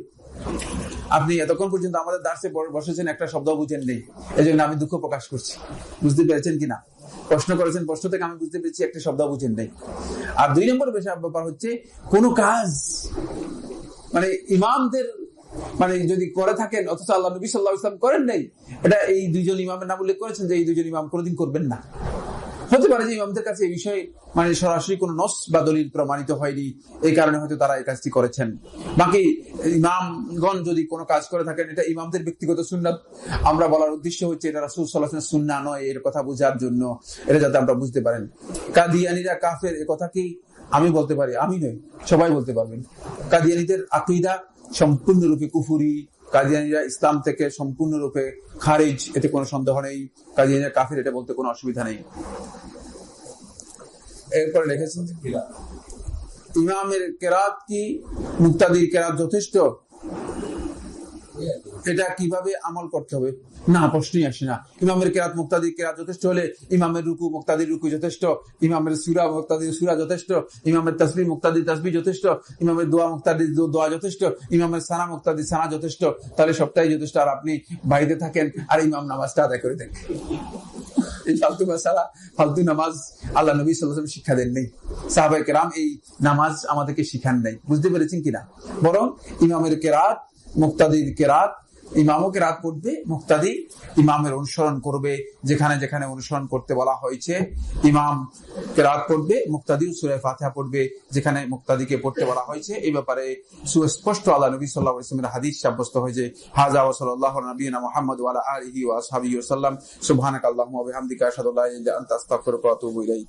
আপনি এতক্ষণ পর্যন্ত আমাদের দার্সে বসেছেন, একটা শব্দ বুঝেন নেই, এই জন্য আমি দুঃখ প্রকাশ করছি। বুঝতে পেরেছেন কিনা? প্রশ্ন করেছেন, প্রশ্ন থেকে আমি বুঝতে পেরেছি একটা শব্দ বুঝেন নেই। আর 2 নম্বর ব্যাপার হচ্ছে, কোন কাজ মানে ইমামদের মানে যদি করে থাকেন অথচ আল্লাহ নবী সাল্লাল্লাহু আলাইহি ওয়াসাল্লাম করেন নাই, এটা এই 2জন ইমামের নাম উল্লেখ করেছেন যে এই 2জন ইমাম কোনোদিন করবেন না। হতে পারে যে ইমামদের কাছে এই বিষয়ে মানে সরাসরি কোনো নস বা দলিল প্রমাণিত হয়নি, এই কারণে হয়তো তারা এই কাজটি করেছেন। বাকি ইমামগণ যদি কোনো কাজ করে থাকেন, এটা ইমামদের ব্যক্তিগত সুন্নাত। আমরা বলার উদ্দেশ্য হচ্ছে এটা রাসূল সাল্লাল্লাহু আলাইহি ওয়াসাল্লামের সুন্নাহ নয়, এর কথা বোঝার জন্য, এটা যাতে আমরা বুঝতে পারেন। কাদিয়ানীরা কাফের, এ কথা কি আমি বলতে পারি? আমি নই, সবাই বলতে পারবেন। কাদিয়ানীদের আকীদা সম্পূর্ণরূপে কুফরি, কাদিয়ানীরা ইসলাম থেকে সম্পূর্ণরূপে খারিজ, এতে কোনো সন্দেহ নেই। কাদিয়ানীরা কাফের, এটা বলতে কোনো অসুবিধা নেই। এরপরে লিখেছেন ইমামের কেরাত কি মুক্তাদির কেরাত যথেষ্ট? এটা কিভাবে আমল করতে হবে? না, প্রশ্নই আসে না। ইমামের কেরাত মুক্তাদির কেরাত যথেষ্ট হলে ইমামের রুকু মুক্তাদির রুকু যথেষ্ট, ইমামের সূরা মুক্তাদির সূরা যথেষ্ট, ইমামের তাসবিহ মুক্তাদির তাসবিহ যথেষ্ট, ইমামের দোয়া মুক্তাদির দোয়া যথেষ্ট, ইমামের সানা মুক্তাদির সানা যথেষ্ট। তাহলে সবটাই যথেষ্ট। আর আপনি বাড়িতে থাকেন আর ইমাম নামাজটা আদায় করে দেন। এই ফালতু মাসালা, ফালতু নামাজ আল্লাহ নবী সাল্লাল্লাহু আলাইহি ওয়াসাল্লাম শিক্ষা দেন নাই, সাহাবায়ে কেরাম এই নামাজ আমাদেরকে শিখান নাই। বুঝতে পেরেছেন কিনা? বরং ইমামের কেরাত মুক্তাদির কেরাত ইমামও কেরাত পড়বে, মুক্তাদি ইমামের অনুসরণ করবে, যেখানে যেখানে অনুসরণ করতে বলা হয়েছে ইমাম কেরাত পড়বে, মুক্তাদিও সূরা ফাতিহা পড়বে যেখানে মুক্তাদিকে পড়তে বলা হয়েছে। এই ব্যাপারে সুস্পষ্ট আল্লাহ নবী সাল্লাল্লাহু আলাইহি ওয়াসাল্লামের হাদিস সাব্যস্ত হয়েছে। হাযা ওয়া সাল্লাল্লাহু আলা নবিয়িনা মুহাম্মদ ওয়া আলা আলিহি ওয়া আসহাবিহি ওয়া সাল্লাম। সুবহানাকাল্লাহুম্মা ওয়া বিহামদিকা আশহাদু আল্লা ইলাহা ইল্লা আনতা আস্তাগফিরুকা ওয়া আতুবু ইলাইক।